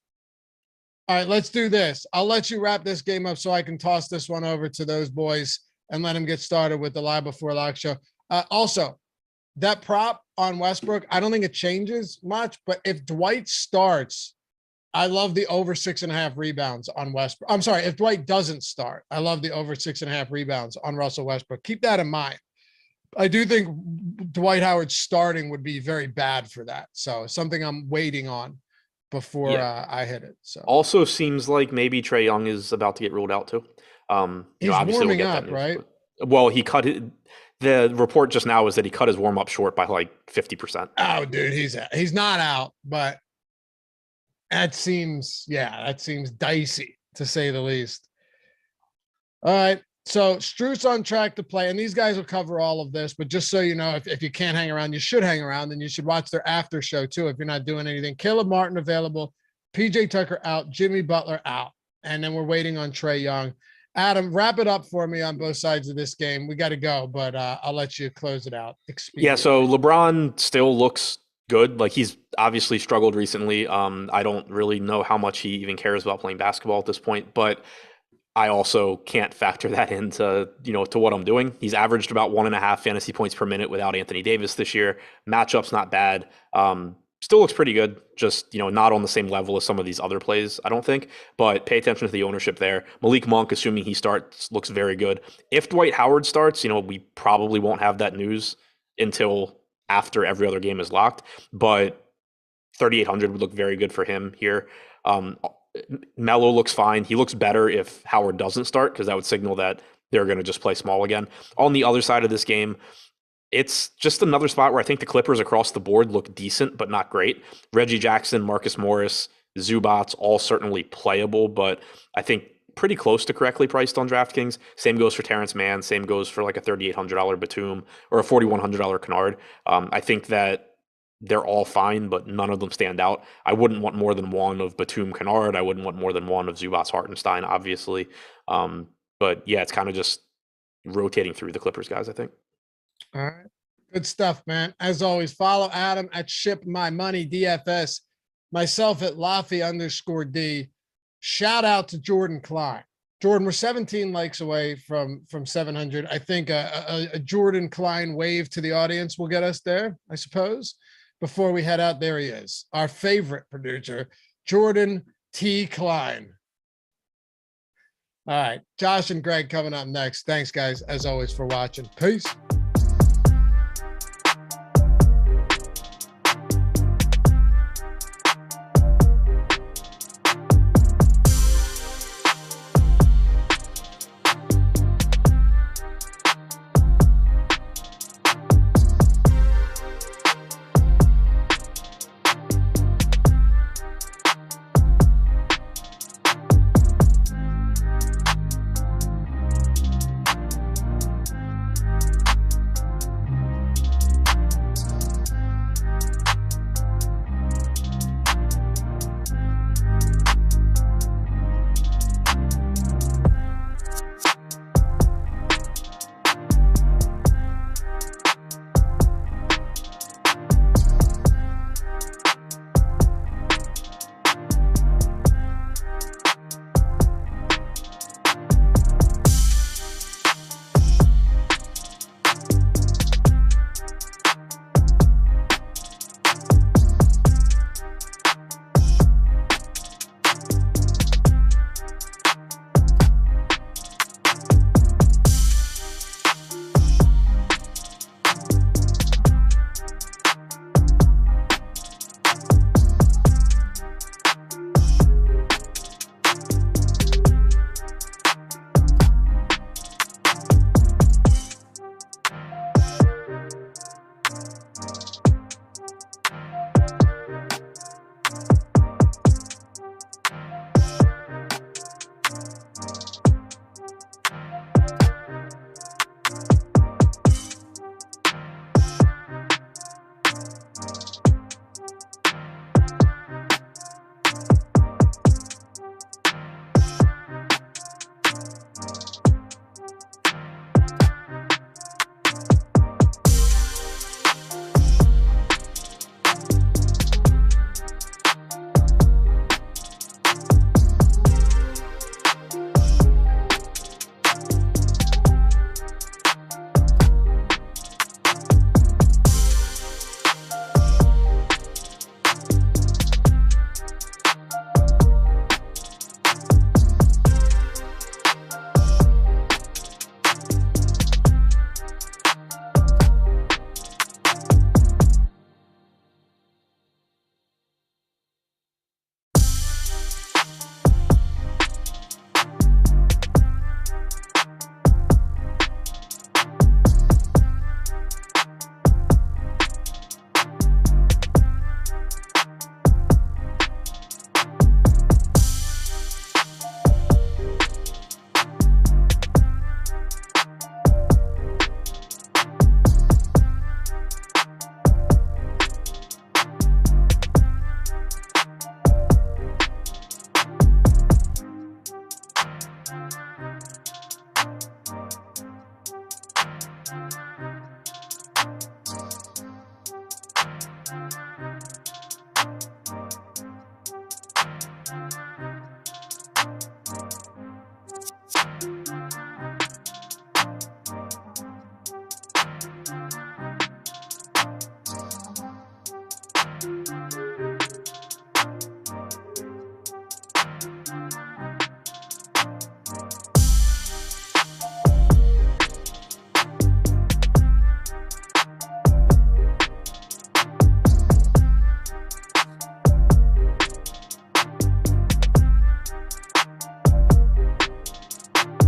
All right, let's do this. I'll let you wrap this game up so I can toss this one over to those boys and let them get started with the Live Before Lock show. Also, that prop on Westbrook, I don't think it changes much, but if Dwight starts, I love the over 6.5 rebounds on Westbrook. I'm sorry, if Dwight doesn't start, I love the over 6.5 rebounds on Russell Westbrook. Keep that in mind. I do think Dwight Howard starting would be very bad for that. So something I'm waiting on before I hit it. So also seems like maybe Trae Young is about to get ruled out too. He's warming up, right? Well, he cut it. The report just now is that he cut his warm up short by like 50%. Oh, dude, he's not out, but that seems dicey to say the least. All right. So Strus on track to play, and these guys will cover all of this, but just so you know, if you can't hang around, you should hang around, then you should watch their after show too if you're not doing anything. Caleb Martin available, PJ Tucker out, Jimmy Butler out, and then we're waiting on Trae Young. Adam, wrap it up for me on both sides of this game. We got to go, but I'll let you close it out. Yeah, so LeBron still looks good. Like, he's obviously struggled recently. I don't really know how much he even cares about playing basketball at this point, but I also can't factor that into, to what I'm doing. He's averaged about 1.5 fantasy points per minute without Anthony Davis this year. Matchup's not bad. Still looks pretty good. Just, not on the same level as some of these other plays, I don't think. But pay attention to the ownership there. Malik Monk, assuming he starts, looks very good. If Dwight Howard starts, we probably won't have that news until after every other game is locked. But 3,800 would look very good for him here. Melo looks fine. He looks better if Howard doesn't start, because that would signal that they're going to just play small again. On the other side of this game, it's just another spot where I think the Clippers across the board look decent, but not great. Reggie Jackson, Marcus Morris, Zubats, all certainly playable, but I think pretty close to correctly priced on DraftKings. Same goes for Terrence Mann. Same goes for like a $3,800 Batum or a $4,100 Kennard. I think that they're all fine, but none of them stand out. I wouldn't want more than one of Batum Kennard. I wouldn't want more than one of Zubats Hartenstein, obviously. But yeah, it's kind of just rotating through the Clippers guys, I think. All right. Good stuff, man. As always, follow Adam at Ship My Money DFS, myself at Laffy_D. Shout out to Jordan Klein. Jordan, we're 17 likes away from 700. I think a Jordan Klein wave to the audience will get us there, I suppose. Before we head out, there he is, our favorite producer, Jordan T. Klein. All right, Josh and Greg coming up next. Thanks, guys, as always, for watching. Peace.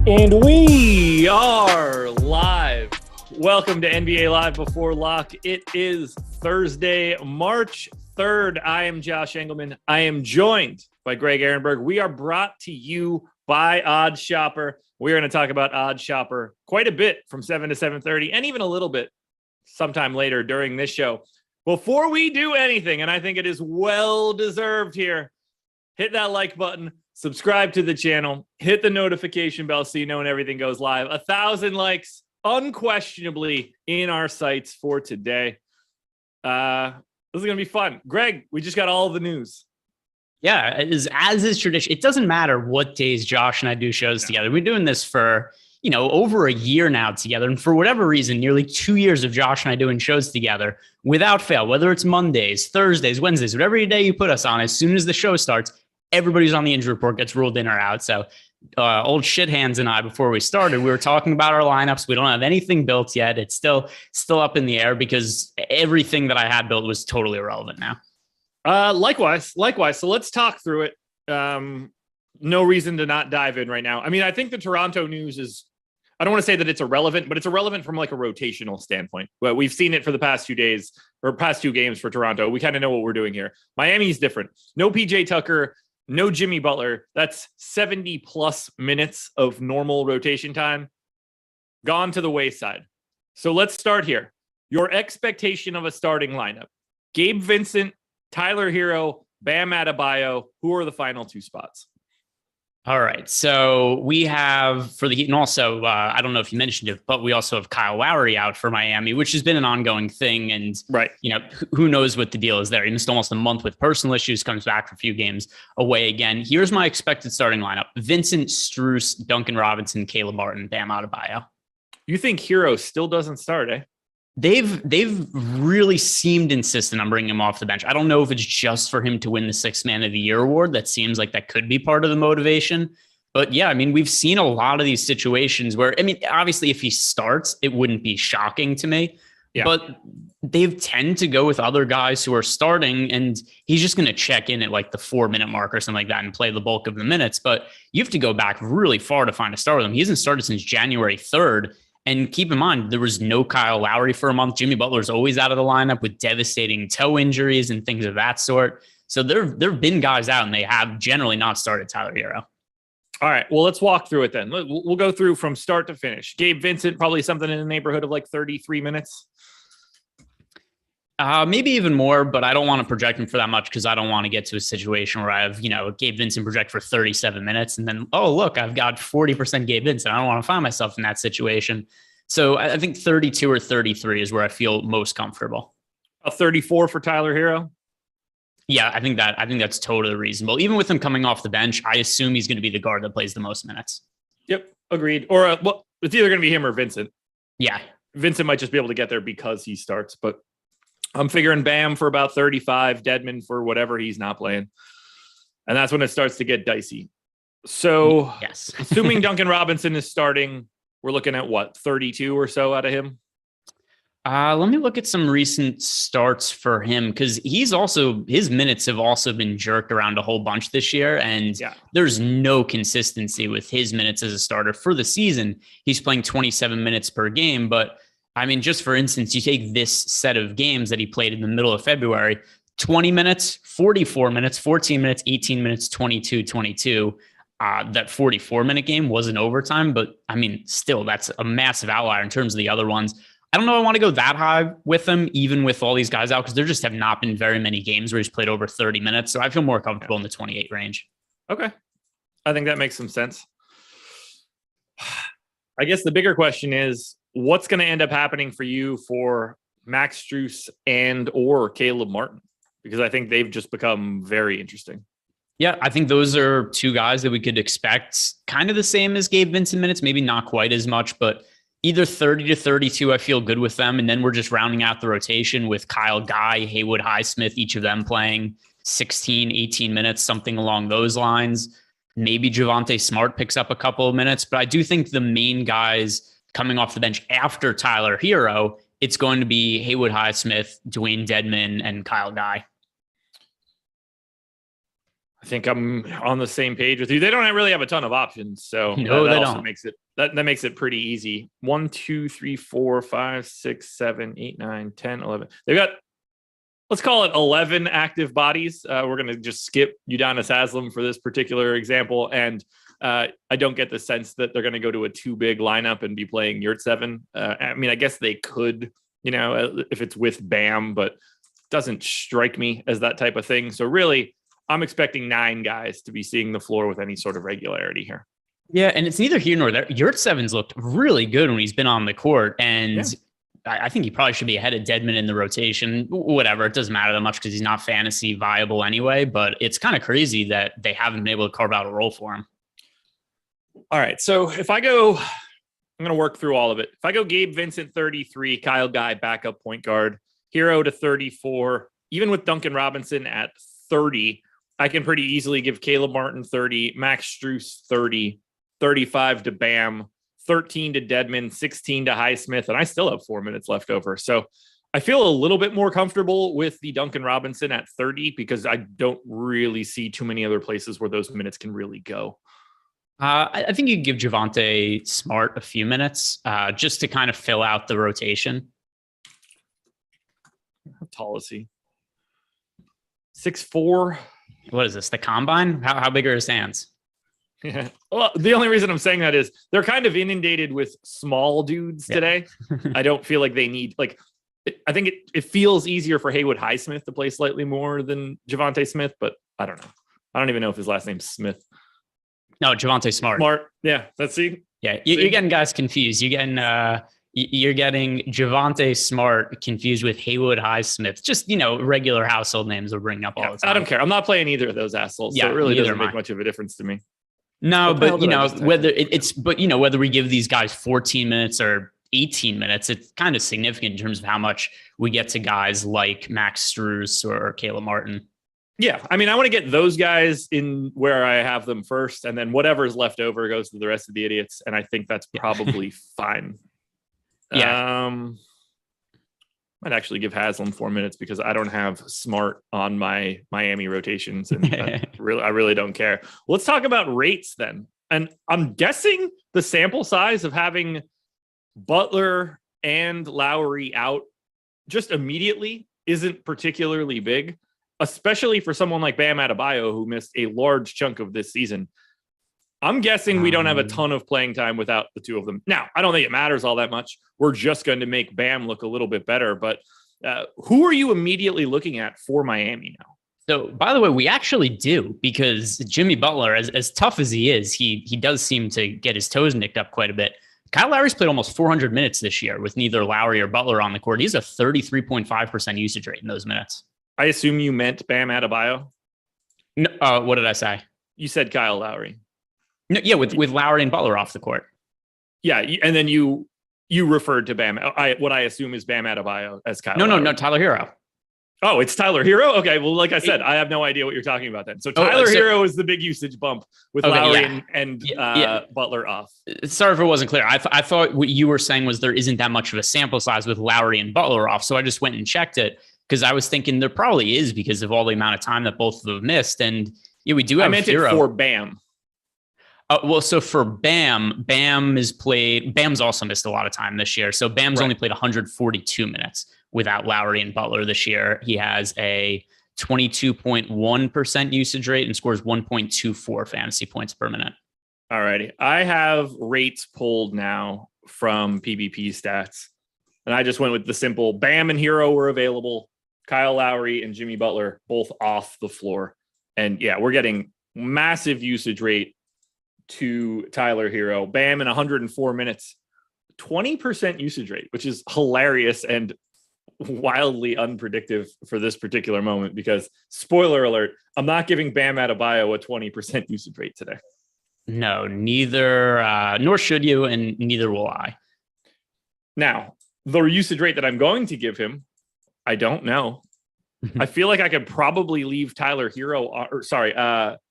And we are live. Welcome to NBA Live Before Lock. It is Thursday, March 3rd. I am Josh Engleman. I am joined by Greg Ehrenberg. We are brought to you by Odd Shopper. We're going to talk about Odd Shopper quite a bit from 7 to 7:30 and even a little bit sometime later during this show. Before we do anything, and I think it is well deserved here, hit that like button, subscribe to the channel, hit the notification bell so you know when everything goes live. 1,000 likes unquestionably in our sights for today. This is going to be fun. Greg, we just got all the news. Yeah, as is tradition. It doesn't matter what days Josh and I do shows together. We're doing this for, over a year now together. And for whatever reason, nearly 2 years of Josh and I doing shows together without fail, whether it's Mondays, Thursdays, Wednesdays, whatever day you put us on, as soon as the show starts, everybody's on the injury report, gets ruled in or out. So old shit hands and I, before we started, we were talking about our lineups. We don't have anything built yet. It's still up in the air because everything that I had built was totally irrelevant now. Likewise. So let's talk through it. No reason to not dive in right now. I mean, I think the Toronto news is, I don't want to say that it's irrelevant, but it's irrelevant from like a rotational standpoint. But we've seen it for the past few days or past 2 games for Toronto. We kind of know what we're doing here. Miami's different. No PJ Tucker, no Jimmy Butler. That's 70 plus minutes of normal rotation time gone to the wayside. So let's start here. Your expectation of a starting lineup: Gabe Vincent, Tyler Hero, Bam Adebayo. Who are the final 2 spots? All right. So we have for the Heat, and also, I don't know if you mentioned it, but we also have Kyle Lowry out for Miami, which has been an ongoing thing. And, right, who knows what the deal is there. He missed almost a month with personal issues, comes back for a few games away again. Here's my expected starting lineup: Vincent, Strus, Duncan Robinson, Caleb Martin, Bam Adebayo. You think Hero still doesn't start, eh? They've really seemed insistent on bringing him off the bench. I don't know if it's just for him to win the 6th Man of the Year award. That seems like that could be part of the motivation. But yeah, I mean, we've seen a lot of these situations where, obviously if he starts, it wouldn't be shocking to me. Yeah. But they tend to go with other guys who are starting, and he's just going to check in at like the 4-minute mark or something like that and play the bulk of the minutes. But you have to go back really far to find a start with him. He hasn't started since January 3rd. And keep in mind, there was no Kyle Lowry for a month. Jimmy Butler's always out of the lineup with devastating toe injuries and things of that sort. So there have been guys out, and they have generally not started Tyler Hero. All right, well, let's walk through it then. We'll go through from start to finish. Gabe Vincent, probably something in the neighborhood of like 33 minutes. Maybe even more, but I don't want to project him for that much because I don't want to get to a situation where I have, Gabe Vincent project for 37 minutes and then, oh, look, I've got 40% Gabe Vincent. I don't want to find myself in that situation. So I think 32 or 33 is where I feel most comfortable. A 34 for Tyler Hero? Yeah, I think that's totally reasonable. Even with him coming off the bench, I assume he's going to be the guard that plays the most minutes. Yep, agreed. Or, it's either going to be him or Vincent. Yeah. Vincent might just be able to get there because he starts, but I'm figuring Bam for about 35, Dedmon for whatever he's not playing. And that's when it starts to get dicey. So, yes. Assuming Duncan Robinson is starting, we're looking at what, 32 or so out of him? Let me look at some recent starts for him, because his minutes have also been jerked around a whole bunch this year. And there's no consistency with his minutes as a starter for the season. He's playing 27 minutes per game, but just for instance, you take this set of games that he played in the middle of February, 20 minutes, 44 minutes, 14 minutes, 18 minutes, 22. That 44-minute game was an overtime, but still, that's a massive outlier in terms of the other ones. I don't know I want to go that high with him, even with all these guys out, because there just have not been very many games where he's played over 30 minutes. So I feel more comfortable in the 28 range. Okay. I think that makes some sense. I guess the bigger question is, what's going to end up happening for you for Max Strus and or Caleb Martin? Because I think they've just become very interesting. Yeah, I think those are 2 guys that we could expect kind of the same as Gabe Vincent minutes, maybe not quite as much, but either 30 to 32, I feel good with them. And then we're just rounding out the rotation with Kyle Guy, Haywood Highsmith, each of them playing 16, 18 minutes, something along those lines. Maybe Javonte Smart picks up a couple of minutes, but I do think the main guys coming off the bench after Tyler Hero, it's going to be Haywood Highsmith, Dwayne Dedmon, and Kyle Guy. I think I'm on the same page with you. They don't really have a ton of options, so no, that they also don't. makes it that makes it pretty easy. 1, 2, 3, 4, 5, 6, 7, 8, 9, 10, 11. They've got, let's call it 11 active bodies. We're going to just skip Udonis Haslem for this particular example, and I don't get the sense that they're going to go to a too big lineup and be playing Yurt 7. I guess they could, if it's with Bam, but doesn't strike me as that type of thing. So really, I'm expecting 9 guys to be seeing the floor with any sort of regularity here. Yeah, and it's neither here nor there. Yurtsevens looked really good when he's been on the court, and I think he probably should be ahead of Dedmon in the rotation. Whatever, it doesn't matter that much because he's not fantasy viable anyway, but it's kind of crazy that they haven't been able to carve out a role for him. All right, so if I go, I'm going to work through all of it. If I go Gabe Vincent, 33, Kyle Guy, backup point guard, Hero to 34, even with Duncan Robinson at 30, I can pretty easily give Caleb Martin 30, Max Strus 30, 35 to Bam, 13 to Dedmon, 16 to Highsmith, and I still have 4 minutes left over. So I feel a little bit more comfortable with the Duncan Robinson at 30 because I don't really see too many other places where those minutes can really go. I think you give Javonte Smart a few minutes just to kind of fill out the rotation. How tall is he? 6'4". What is this? The combine? How big are his hands? Yeah. Well, the only reason I'm saying that is they're kind of inundated with small dudes today. I don't feel like they need I think it feels easier for Haywood Highsmith to play slightly more than Javonte Smith, but I don't know. I don't even know if his last name's Smith. No, Javonte Smart. Smart. Yeah. Let's see. Yeah. You're getting guys confused. You're getting Javonte Smart confused with Haywood Highsmith. Just, regular household names we're bringing up all the time. I don't care. I'm not playing either of those assholes. So it really doesn't make much of a difference to me. No, but whether we give these guys 14 minutes or 18 minutes, it's kind of significant in terms of how much we get to guys like Max Strus or Caleb Martin. Yeah. I mean, I want to get those guys in where I have them first, and then whatever's left over goes to the rest of the idiots. And I think that's probably fine. Yeah. Might actually give Haslam 4 minutes because I don't have Smart on my Miami rotations, and I really don't care. Let's talk about rates then. And I'm guessing the sample size of having Butler and Lowry out just immediately isn't particularly big, especially for someone like Bam Adebayo, who missed a large chunk of this season. I'm guessing we don't have a ton of playing time without the two of them. Now, I don't think it matters all that much. We're just going to make Bam look a little bit better. But who are you immediately looking at for Miami now? So, by the way, we actually do, because Jimmy Butler, as tough as he is, he does seem to get his toes nicked up quite a bit. Kyle Lowry's played almost 400 minutes this year with neither Lowry or Butler on the court. He's a 33.5% usage rate in those minutes. I assume you meant Bam Adebayo? No, what did I say? You said Kyle Lowry. No, yeah, with Lowry and Butler off the court. Yeah, and then you referred to Bam. What I assume is Bam Adebayo as Kyle. No, Tyler Hero. Oh, it's Tyler Hero? Okay, well, like I said, I have no idea what you're talking about then. So Tyler Hero is the big usage bump with Lowry and Butler off. Sorry if it wasn't clear. I thought what you were saying was there isn't that much of a sample size with Lowry and Butler off, so I just went and checked it because I was thinking there probably is because of all the amount of time that both of them missed. And we do have Hero. It for Bam. So for Bam is played. Bam's also missed a lot of time this year. So Bam's only played 142 minutes without Lowry and Butler this year. He has a 22.1% usage rate and scores 1.24 fantasy points per minute. All righty. I have rates pulled now from PBP stats, and I just went with the simple Bam and Hero were available. Kyle Lowry and Jimmy Butler both off the floor. And yeah, we're getting massive usage rate to Tyler Hero. Bam in 104 minutes, 20% usage rate, which is hilarious and wildly unpredictable for this particular moment because, spoiler alert, I'm not giving Bam Adebayo a 20% usage rate today. No, neither, nor should you, and neither will I. Now, the usage rate that I'm going to give him, I don't know. I feel like I could probably leave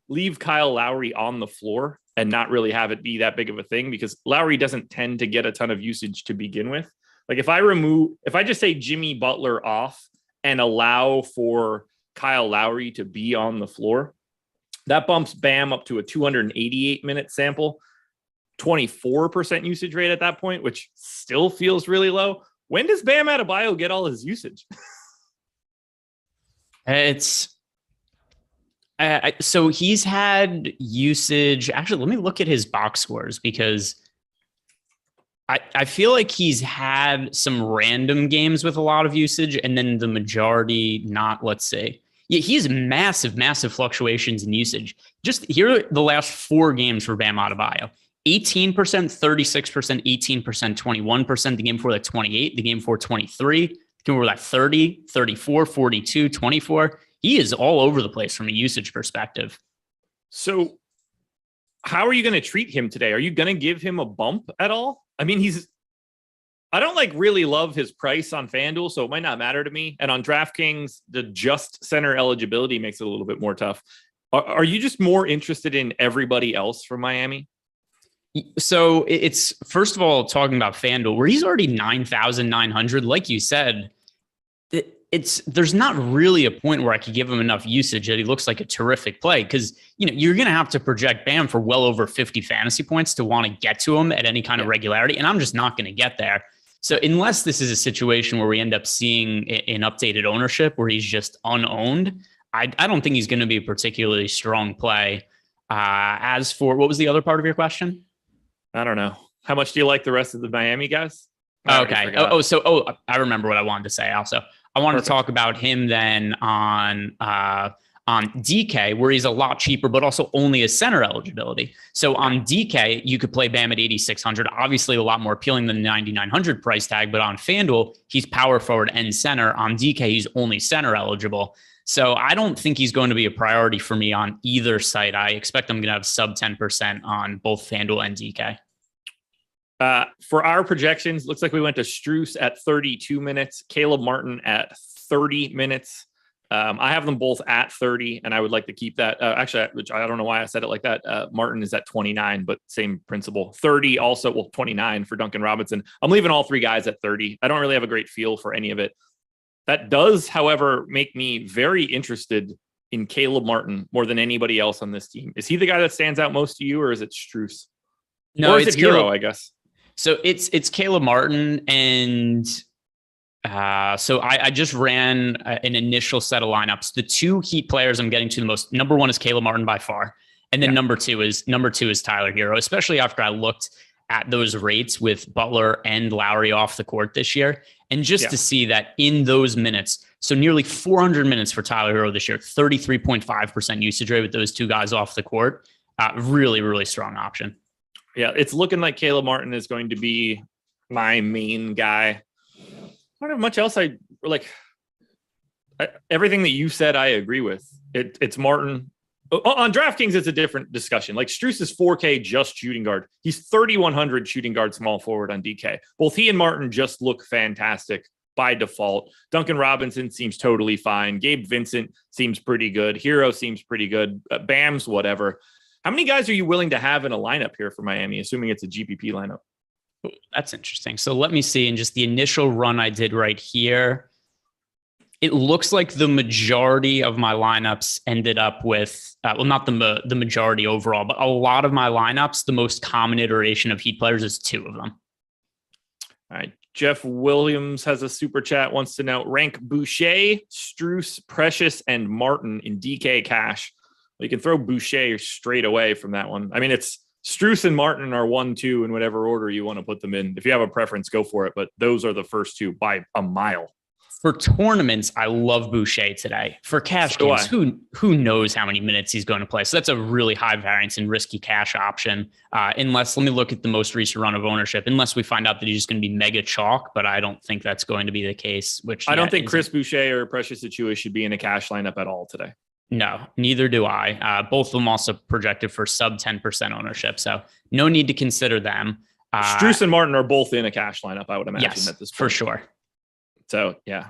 leave Kyle Lowry on the floor and not really have it be that big of a thing because Lowry doesn't tend to get a ton of usage to begin with. Like if I just say Jimmy Butler off and allow for Kyle Lowry to be on the floor, that bumps Bam up to a 288 minute sample, 24% usage rate at that point, which still feels really low. When does Bam Adebayo get all his usage? So he's had usage. Actually, let me look at his box scores because I feel like he's had some random games with a lot of usage, and then the majority not, let's say. Yeah, he has massive fluctuations in usage. Just here are the last 4 games for Bam Adebayo. 18%, 36%, 18%, 21%. The game before that, 28. The game before 23. The game before that, 30, 34, 42, 24. He is all over the place from a usage perspective. So how are you going to treat him today? Are you going to give him a bump at all? I mean, I don't really love his price on FanDuel, so it might not matter to me. And on DraftKings, the just center eligibility makes it a little bit more tough. Are you just more interested in everybody else from Miami? So it's, first of all, talking about FanDuel, where he's already 9,900, like you said, there's not really a point where I could give him enough usage that he looks like a terrific play, because you're going to have to project Bam for well over 50 fantasy points to want to get to him at any kind of regularity, and I'm just not going to get there. So unless this is a situation where we end up seeing an updated ownership where he's just unowned, I don't think he's going to be a particularly strong play. As for, what was the other part of your question? I don't know. How much do you like the rest of the Miami guys? Okay. I remember what I wanted to say also. I wanted to talk about him then on DK, where he's a lot cheaper, but also only as center eligibility. So on DK, you could play Bam at 8,600, obviously a lot more appealing than the 9,900 price tag. But on FanDuel, he's power forward and center. On DK, he's only center eligible. So I don't think he's going to be a priority for me on either site. I expect I'm going to have sub 10% on both FanDuel and DK. For our projections, looks like we went to Strus at 32 minutes, Caleb Martin at 30 minutes. I have them both at 30, and I would like to keep that. Actually, which I don't know why I said it like that. Martin is at 29, but same principle. 30 also, 29 for Duncan Robinson. I'm leaving all 3 guys at 30. I don't really have a great feel for any of it. That does, however, make me very interested in Caleb Martin more than anybody else on this team. Is he the guy that stands out most to you, or is it Strus? No, or is it Hero, I guess? So it's Caleb Martin, and so I just ran an initial set of lineups. The 2 Heat players I'm getting to the most, number 1 is Caleb Martin by far, and then number two is Tyler Hero. Especially after I looked at those rates with Butler and Lowry off the court this year, and just to see that in those minutes, so nearly 400 minutes for Tyler Hero this year, 33.5% usage rate with those 2 guys off the court. Really strong option. Yeah, it's looking like Caleb Martin is going to be my main guy. I don't have much else everything that you said, I agree with. It's Martin. On DraftKings, it's a different discussion. Like Strus is 4K just shooting guard. He's 3,100 shooting guard small forward on DK. Both he and Martin just look fantastic by default. Duncan Robinson seems totally fine. Gabe Vincent seems pretty good. Hero seems pretty good. Bam's whatever. How many guys are you willing to have in a lineup here for Miami, assuming it's a GPP lineup? That's interesting. So let me see. In just the initial run I did right here, it looks like the majority of my lineups ended up with, not the majority overall, but a lot of my lineups, the most common iteration of Heat players is 2 of them. All right. Jeff Williams has a super chat, wants to know, rank Boucher, Strus, Precious, and Martin in DK cash. You can throw Boucher straight away from that one. I mean, it's Strus and Martin are 1, 2 in whatever order you want to put them in. If you have a preference, go for it. But those are the first 2 by a mile. For tournaments, I love Boucher today. For cash games, who knows how many minutes he's going to play. So that's a really high variance and risky cash option. Unless, let me look at the most recent run of ownership, unless we find out that he's just going to be mega chalk, but I don't think that's going to be the case. Which I don't think Chris Boucher or Precious Achiuwa should be in a cash lineup at all today. No, neither do I. Both of them also projected for sub 10% ownership. So no need to consider them. Strus and Martin are both in a cash lineup, I would imagine, yes, at this point. For sure. So, yeah.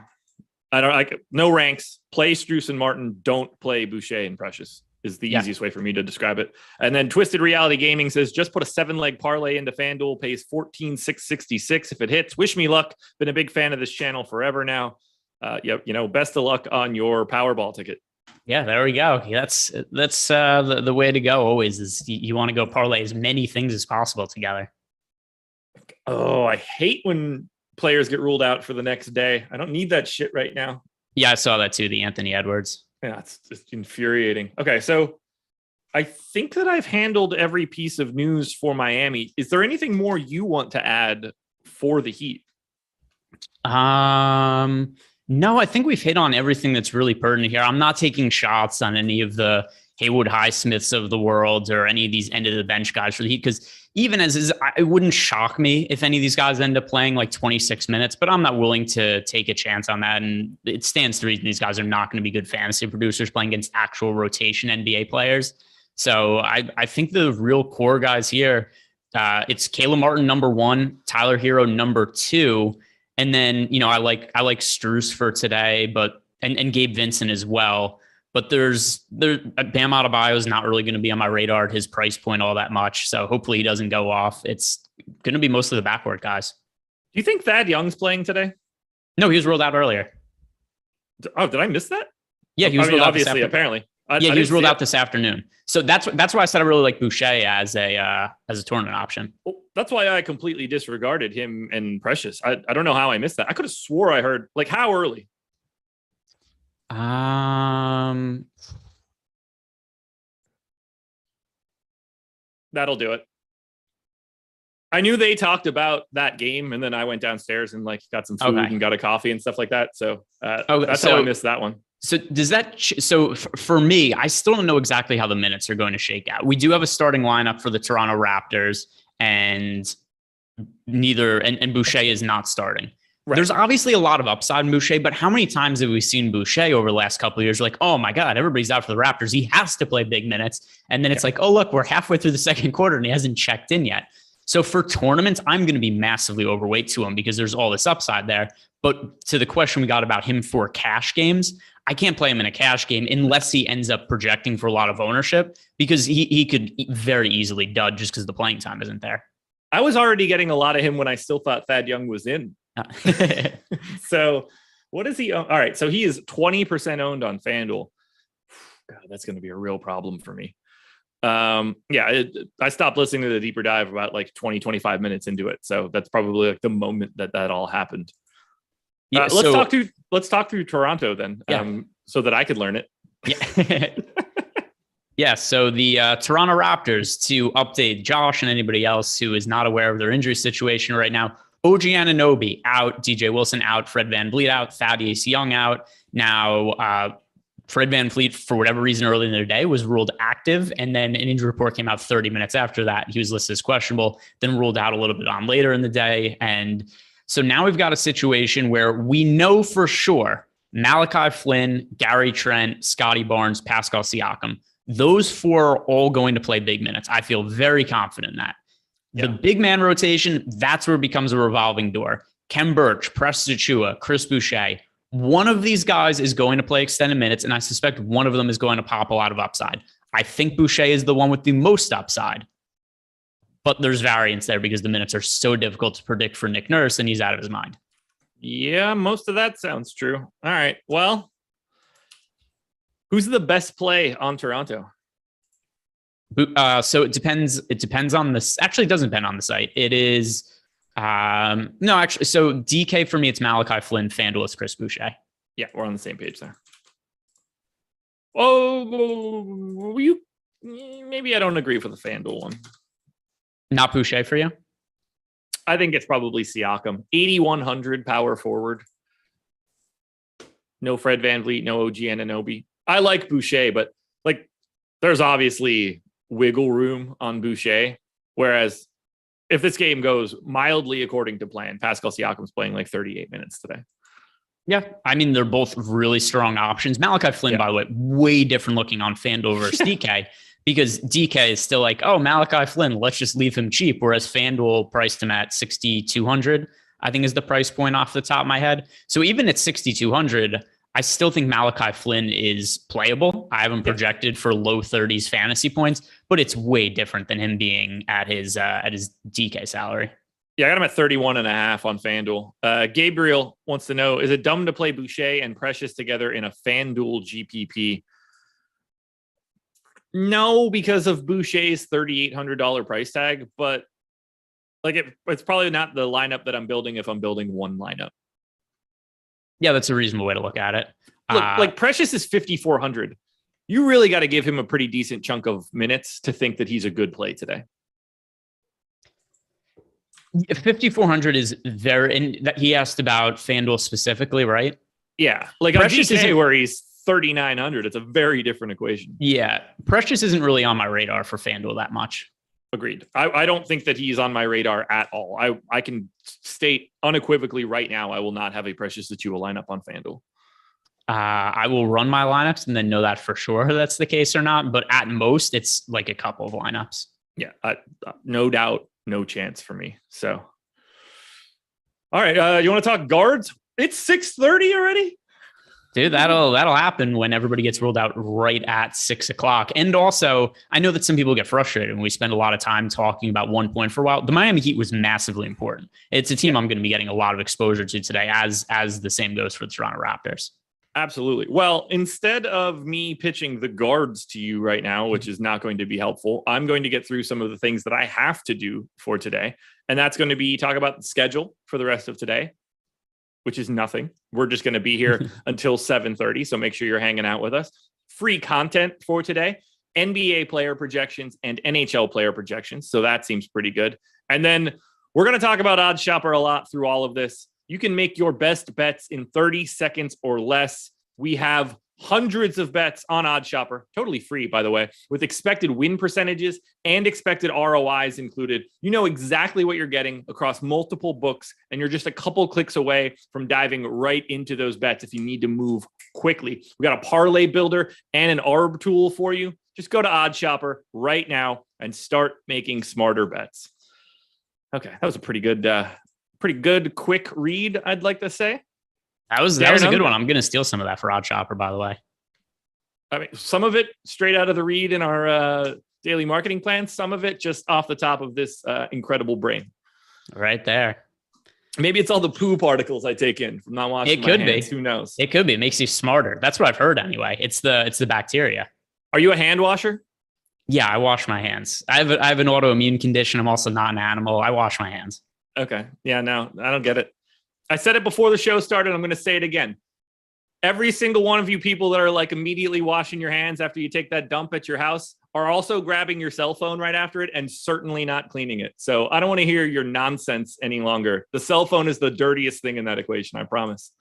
I don't like no ranks. Play Strus and Martin. Don't play Boucher and Precious is the easiest way for me to describe it. And then Twisted Reality Gaming says, just put a 7-leg parlay into FanDuel, pays $14,666 if it hits. Wish me luck. Been a big fan of this channel forever now. Best of luck on your Powerball ticket. Yeah, there we go. That's the way to go always is you want to go parlay as many things as possible together. Oh, I hate when players get ruled out for the next day. I don't need that shit right now. Yeah, I saw that too, the Anthony Edwards. Yeah, it's just infuriating. Okay, so I think that I've handled every piece of news for Miami. Is there anything more you want to add for the Heat? No, I think we've hit on everything that's really pertinent here. I'm not taking shots on any of the Haywood Highsmiths of the world or any of these end of the bench guys for the Heat, because even as is, it wouldn't shock me if any of these guys end up playing like 26 minutes, but I'm not willing to take a chance on that. And it stands to reason these guys are not going to be good fantasy producers playing against actual rotation NBA players. So I think the real core guys here, it's Caleb Martin, number 1, Tyler Hero, number 2. And then, I like Strus for today, but and Gabe Vincent as well. But Bam Adebayo is not really going to be on my radar at his price point all that much. So hopefully he doesn't go off. It's going to be most of the backcourt guys. Do you think Thad Young's playing today? No, he was ruled out earlier. Oh, did I miss that? Yeah, he was ruled obviously, out apparently. He was ruled out this afternoon. So that's why I said I really like Boucher as a tournament option. Well, that's why I completely disregarded him and Precious. I don't know how I missed that. I could have swore I heard, like, how early? That'll do it. I knew they talked about that game, and then I went downstairs and like got some food and got a coffee and stuff like that. So that's how I missed that one. So does that? For me, I still don't know exactly how the minutes are going to shake out. We do have a starting lineup for the Toronto Raptors, and Boucher is not starting. Right. There's obviously a lot of upside in Boucher, but how many times have we seen Boucher over the last couple of years? Like, oh my God, everybody's out for the Raptors. He has to play big minutes. And then it's like, oh, look, we're halfway through the second quarter and he hasn't checked in yet. So for tournaments, I'm going to be massively overweight to him because there's all this upside there. But to the question we got about him for cash games, I can't play him in a cash game unless he ends up projecting for a lot of ownership, because he could very easily dud just because the playing time isn't there. I was already getting a lot of him when I still thought Thad Young was in. So what is he? All right. So he is 20% owned on FanDuel. God, that's going to be a real problem for me. I stopped listening to the deeper dive about like 25 minutes into it. So that's probably like the moment that all happened. Let's talk through Toronto then, so that I could learn it. Yeah. Yeah. So the Toronto Raptors, to update Josh and anybody else who is not aware of their injury situation right now: OG Anunoby out, DJ Wilson out, Fred VanVleet out, Thaddeus Young out. Now, Fred VanVleet, for whatever reason, early in the day was ruled active, and then an injury report came out 30 minutes after that. He was listed as questionable, then ruled out a little bit on later in the day. And so now we've got a situation where we know for sure Malachi Flynn, Gary Trent, Scotty Barnes, Pascal Siakam, those 4 are all going to play big minutes. I feel very confident in that. The big man rotation, that's where it becomes a revolving door. Kem Birch, Preston Achua, Chris Boucher. One of these guys is going to play extended minutes, and I suspect one of them is going to pop a lot of upside. I think Boucher is the one with the most upside, but there's variance there because the minutes are so difficult to predict for Nick Nurse, and he's out of his mind. Yeah, most of that sounds true. All right, well, who's the best play on Toronto? So it depends. It depends on this. Actually, it doesn't depend on the site. It is no, actually. So DK for me, it's Malachi Flynn. FanDuel is Chris Boucher. Yeah, we're on the same page there. Oh, maybe I don't agree for the FanDuel one. Not Boucher for you? I think it's probably Siakam. 8,100 power forward. No Fred VanVleet, no OG Anunoby. I like Boucher, but like, there's obviously wiggle room on Boucher. Whereas if this game goes mildly according to plan, Pascal Siakam's playing like 38 minutes today. Yeah. I mean, they're both really strong options. Malachi Flynn, by the way, way different looking on FanDuel versus DK, because DK is still like, oh, Malachi Flynn, let's just leave him cheap. Whereas FanDuel priced him at 6,200, I think is the price point off the top of my head. So even at 6,200, I still think Malachi Flynn is playable. I have him projected for low 30s fantasy points, but it's way different than him being at his DK salary. Yeah, I got him at 31.5 on FanDuel. Gabriel wants to know, is it dumb to play Boucher and Precious together in a FanDuel GPP? No, because of Boucher's $3,800 price tag, but like it's probably not the lineup that I'm building if I'm building one lineup. Yeah, that's a reasonable way to look at it. Look, like Precious is 5,400. you really got to give him a pretty decent chunk of minutes to think that he's a good play today. 5,400 is very, and that he asked about FanDuel specifically, right? Yeah. Like Precious on DK isn't- where he's 3,900, it's a very different equation. Yeah. Precious isn't really on my radar for FanDuel that much. Agreed. I don't think that he's on my radar at all. I can state unequivocally right now, I will not have a Precious Achiuwa lineup on FanDuel. I will run my lineups and then know that for sure that's the case or not. But at most, it's like a couple of lineups. Yeah, no doubt, no chance for me. So, all right, you want to talk guards? It's 6:30 already. Dude, that'll happen when everybody gets rolled out right at 6 o'clock. And also, I know that some people get frustrated when we spend a lot of time talking about 1 point for a while. The Miami Heat was massively important. It's a team I'm going to be getting a lot of exposure to today, as the same goes for the Toronto Raptors. Absolutely. Well, instead of me pitching the guards to you right now, which is not going to be helpful, I'm going to get through some of the things that I have to do for today. And that's going to be talk about the schedule for the rest of today, which is nothing. We're just going to be here until 7:30. So make sure you're hanging out with us. Free content for today, NBA player projections and NHL player projections. So that seems pretty good. And then we're going to talk about Odds Shopper a lot through all of this. You can make your best bets in 30 seconds or less. We have hundreds of bets on Odds Shopper, totally free, by the way, with expected win percentages and expected ROIs included. You know exactly what you're getting across multiple books, and you're just a couple clicks away from diving right into those bets if you need to move quickly. We got a parlay builder and an ARB tool for you. Just go to Odds Shopper right now and start making smarter bets. Okay, that was a pretty good quick read, I'd like to say. That was a good one. I'm going to steal some of that for Odd Shopper, by the way. I mean, some of it straight out of the read in our daily marketing plan, some of it just off the top of this incredible brain. Right there. Maybe it's all the poo particles I take in from not washing my hands. Who knows? It could be. It makes you smarter. That's what I've heard anyway. It's the bacteria. Are you a hand washer? Yeah, I wash my hands. I have an autoimmune condition. I'm also not an animal. I wash my hands. Okay. Yeah, no, I don't get it. I said it before the show started. I'm going to say it again. Every single one of you people that are like immediately washing your hands after you take that dump at your house are also grabbing your cell phone right after it and certainly not cleaning it. So I don't want to hear your nonsense any longer. The cell phone is the dirtiest thing in that equation. I promise.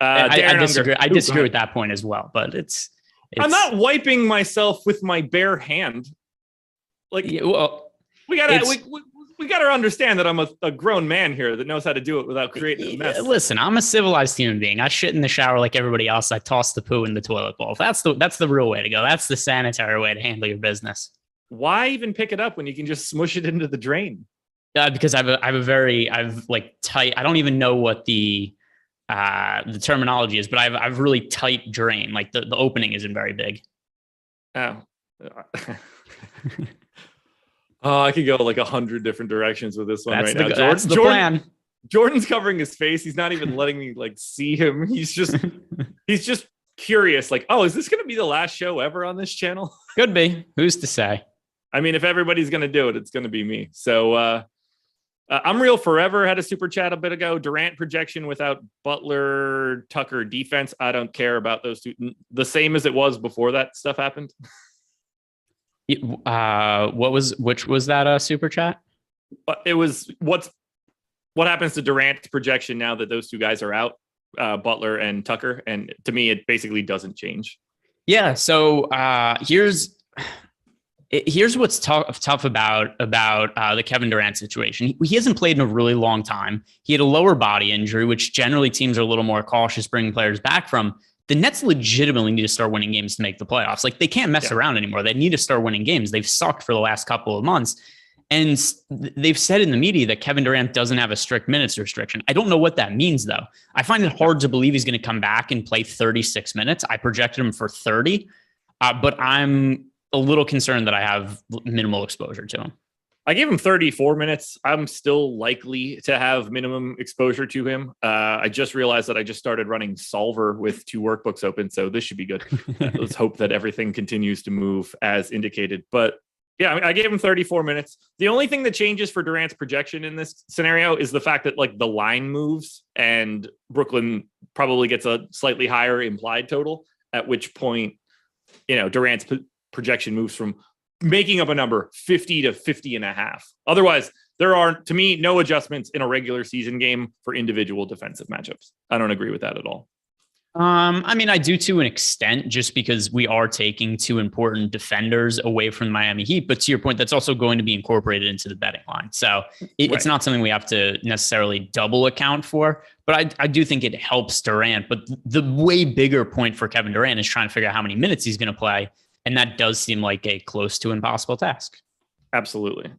I disagree. I disagree with that point as well, but it's I'm not wiping myself with my bare hand. Like, yeah, well, we gotta understand that I'm a grown man here that knows how to do it without creating a mess. Listen, I'm a civilized human being. I shit in the shower like everybody else. I toss the poo in the toilet bowl. That's the real way to go. That's the sanitary way to handle your business. Why even pick it up when you can just smush it into the drain? Because I've tight. I don't even know what the terminology is, but I've really tight drain. Like the opening isn't very big. Oh. Oh, I could go like 100 different directions with this one right now. That's the plan. Jordan's covering his face. He's not even letting me like see him. He's just curious. Like, oh, is this going to be the last show ever on this channel? Could be. Who's to say? I mean, if everybody's going to do it, it's going to be me. So I'm real forever. Had a super chat a bit ago. Durant projection without Butler, Tucker defense. I don't care about those two. The same as it was before that stuff happened. Which was that super chat? It was what happens to Durant's projection now that those two guys are out, Butler and Tucker, and to me it basically doesn't change. Yeah. So here's what's tough about the Kevin Durant situation. He hasn't played in a really long time. He had a lower body injury, which generally teams are a little more cautious bringing players back from. The Nets legitimately need to start winning games to make the playoffs. Like they can't mess around anymore. They need to start winning games. They've sucked for the last couple of months. And they've said in the media that Kevin Durant doesn't have a strict minutes restriction. I don't know what that means though. I find it hard to believe he's going to come back and play 36 minutes. I projected him for 30, but I'm a little concerned that I have minimal exposure to him. I gave him 34 minutes. I'm still likely to have minimum exposure to him. I just realized that I just started running Solver with 2 workbooks open, so this should be good. Let's hope that everything continues to move as indicated. But yeah, I gave him 34 minutes. The only thing that changes for Durant's projection in this scenario is the fact that like the line moves and Brooklyn probably gets a slightly higher implied total. at which point, Durant's projection moves from making up a number 50 to 50.5. Otherwise, there are, to me, no adjustments in a regular season game for individual defensive matchups. I don't agree with that at all. I do to an extent, just because we are taking two important defenders away from the Miami Heat. But to your point, that's also going to be incorporated into the betting line. So it's not something we have to necessarily double account for. But I do think it helps Durant. But the way bigger point for Kevin Durant is trying to figure out how many minutes he's going to play. And that does seem like a close to impossible task. Absolutely.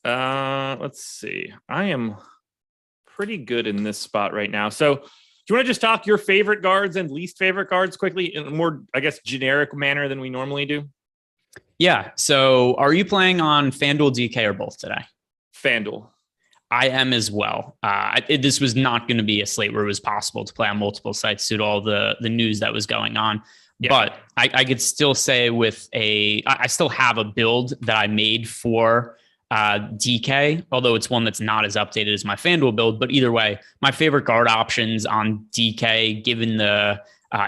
Let's see. I am pretty good in this spot right now. So do you want to just talk your favorite guards and least favorite guards quickly in a more, generic manner than we normally do? Yeah. So are you playing on FanDuel, DK, or both today? FanDuel. I am as well. This was not going to be a slate where it was possible to play on multiple sites due to all the news that was going on. Yeah. But I could still say I still have a build that I made for DK, although it's one that's not as updated as my FanDuel build. But either way, my favorite guard options on DK, given the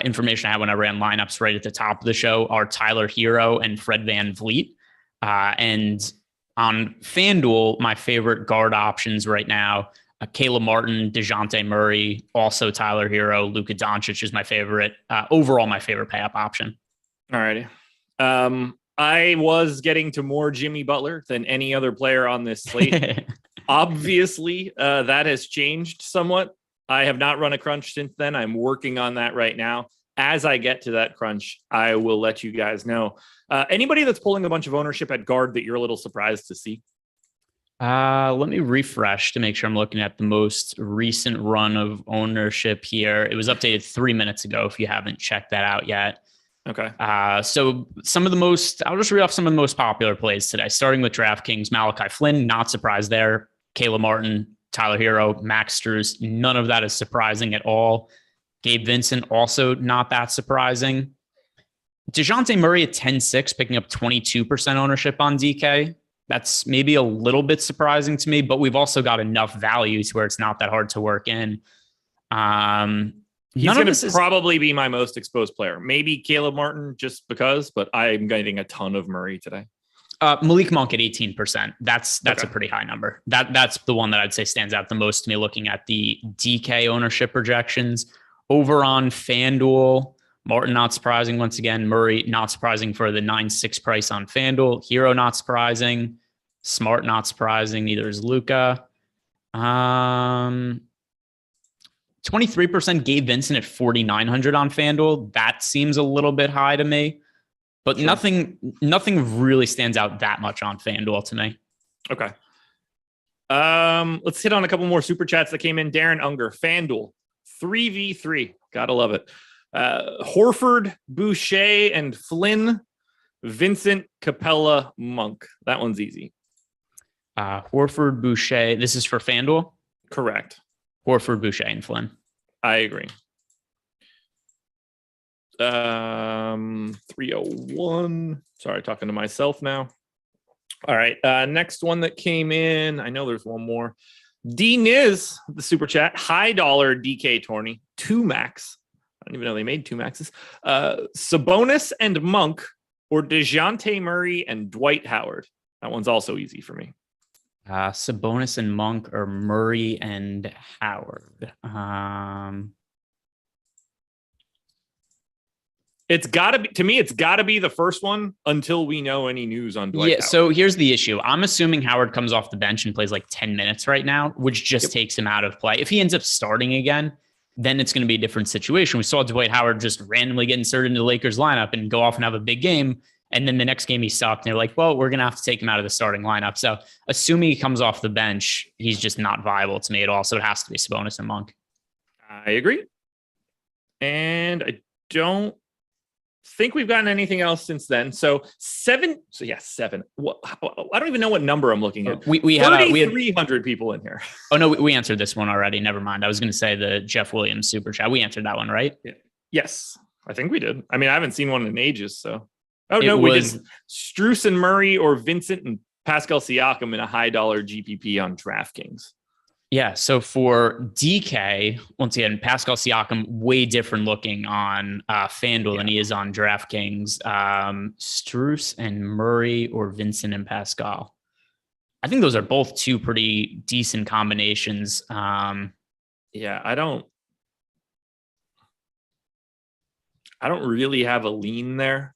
information I had when I ran lineups right at the top of the show, are Tyler Hero and Fred VanVleet. And on FanDuel, my favorite guard options right now, Caleb Martin, DeJounte Murray, also Tyler Hero, Luka Doncic is my favorite, overall my favorite pay up option. All righty. I was getting to more Jimmy Butler than any other player on this slate. Obviously, that has changed somewhat. I have not run a crunch since then. I'm working on that right now. As I get to that crunch, I will let you guys know. Anybody that's pulling a bunch of ownership at guard that you're a little surprised to see? Let me refresh to make sure I'm looking at the most recent run of ownership here. It was updated 3 minutes ago if you haven't checked that out yet. Okay. So I'll just read off some of the most popular plays today, starting with DraftKings. Malachi Flynn, not surprised there. Caleb Martin, Tyler Hero, Max Strus, none of that is surprising at all. Gabe Vincent, also not that surprising. DeJounte Murray at 10-6, picking up 22% ownership on DK. That's maybe a little bit surprising to me, but we've also got enough value to where it's not that hard to work in. He's going to probably be my most exposed player. Maybe Caleb Martin just because, but I'm getting a ton of Murray today. Malik Monk at 18%. That's okay. A pretty high number. That's the one that I'd say stands out the most to me looking at the DK ownership projections. Over on FanDuel, Martin not surprising once again. Murray not surprising for the 9.6 price on FanDuel. Hero not surprising. Smart not surprising. Neither is Luka. 23% Gabe Vincent at 4,900 on FanDuel. That seems a little bit high to me, but sure. Nothing really stands out that much on FanDuel to me. Okay. Let's hit on a couple more super chats that came in. Darren Unger, FanDuel 3v3. Gotta love it. Horford, Boucher, and Flynn, Vincent, Capella, Monk. That one's easy. Horford, Boucher. This is for FanDuel? Correct. Horford, Boucher, and Flynn. I agree. 301. Sorry, talking to myself now. All right. Next one that came in. I know there's one more. D Niz, the super chat. High dollar DK tourney. 2 max. I don't even know they made 2 maxes. Sabonis and Monk, or DeJounte Murray and Dwight Howard. That one's also easy for me. Sabonis and Monk, or Murray and Howard. It's gotta be, to me, it's gotta be the first one until we know any news on Dwight Howard. So here's the issue. I'm assuming Howard comes off the bench and plays like 10 minutes right now, which just takes him out of play. If he ends up starting again, then it's going to be a different situation. We saw Dwight Howard just randomly get inserted into the Lakers lineup and go off and have a big game. And then the next game he sucked. And they're like, well, we're going to have to take him out of the starting lineup. So assuming he comes off the bench, he's just not viable to me at all. So it has to be Sabonis and Monk. I agree. And I don't think we've gotten anything else since then. So 7. So yeah, 7. I don't even know what number I'm looking at. We had 300 people in here. Oh no, we answered this one already. Never mind. I was going to say the Jeff Williams super chat. We answered that one, right? Yeah. Yes, I think we did. I mean, I haven't seen one in ages. So, we did Strus and Murray, or Vincent and Pascal Siakam in a high dollar GPP on DraftKings. Yeah. So for DK, once again, Pascal Siakam, way different looking on FanDuel than he is on DraftKings. Strus and Murray or Vincent and Pascal. I think those are both two pretty decent combinations. Yeah, I don't really have a lean there.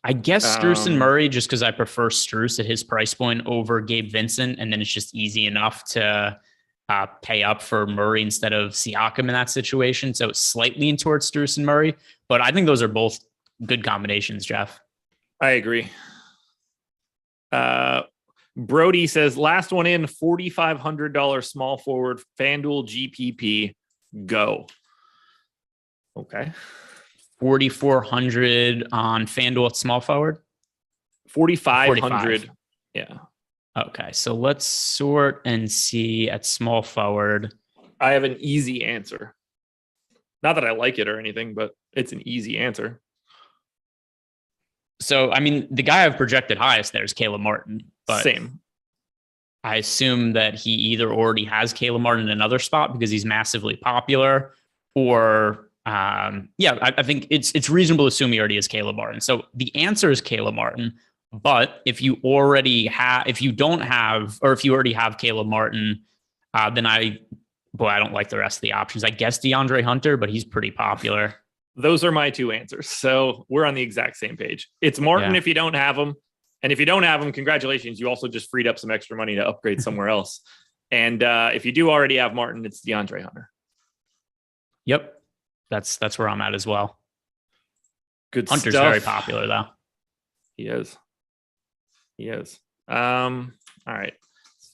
I guess Strus and Murray, just because I prefer Strus at his price point over Gabe Vincent, and then it's just easy enough to pay up for Murray instead of Siakam in that situation. So it's slightly in towards Strus and Murray, but I think those are both good combinations, Jeff. I agree. Brody says, last one in, $4,500 small forward, FanDuel GPP, go. Okay. 4,400 on FanDuel at small forward. 4,500. Yeah. Okay. So let's sort and see at small forward. I have an easy answer. Not that I like it or anything, but it's an easy answer. So, I mean, the guy I've projected highest there is Caleb Martin. But same. I assume that he either already has Caleb Martin in another spot because he's massively popular, or I think it's reasonable to assume he already has Caleb Martin. So the answer is Caleb Martin. But if you already have, if you don't have, or if you already have Caleb Martin, then I don't like the rest of the options. I guess DeAndre Hunter, but he's pretty popular. Those are my two answers. So we're on the exact same page. It's Martin if you don't have him. And if you don't have him, congratulations. You also just freed up some extra money to upgrade somewhere else. And if you do already have Martin, it's DeAndre Hunter. Yep. That's where I'm at as well. Good Hunter's stuff. very popular though. He is. All right.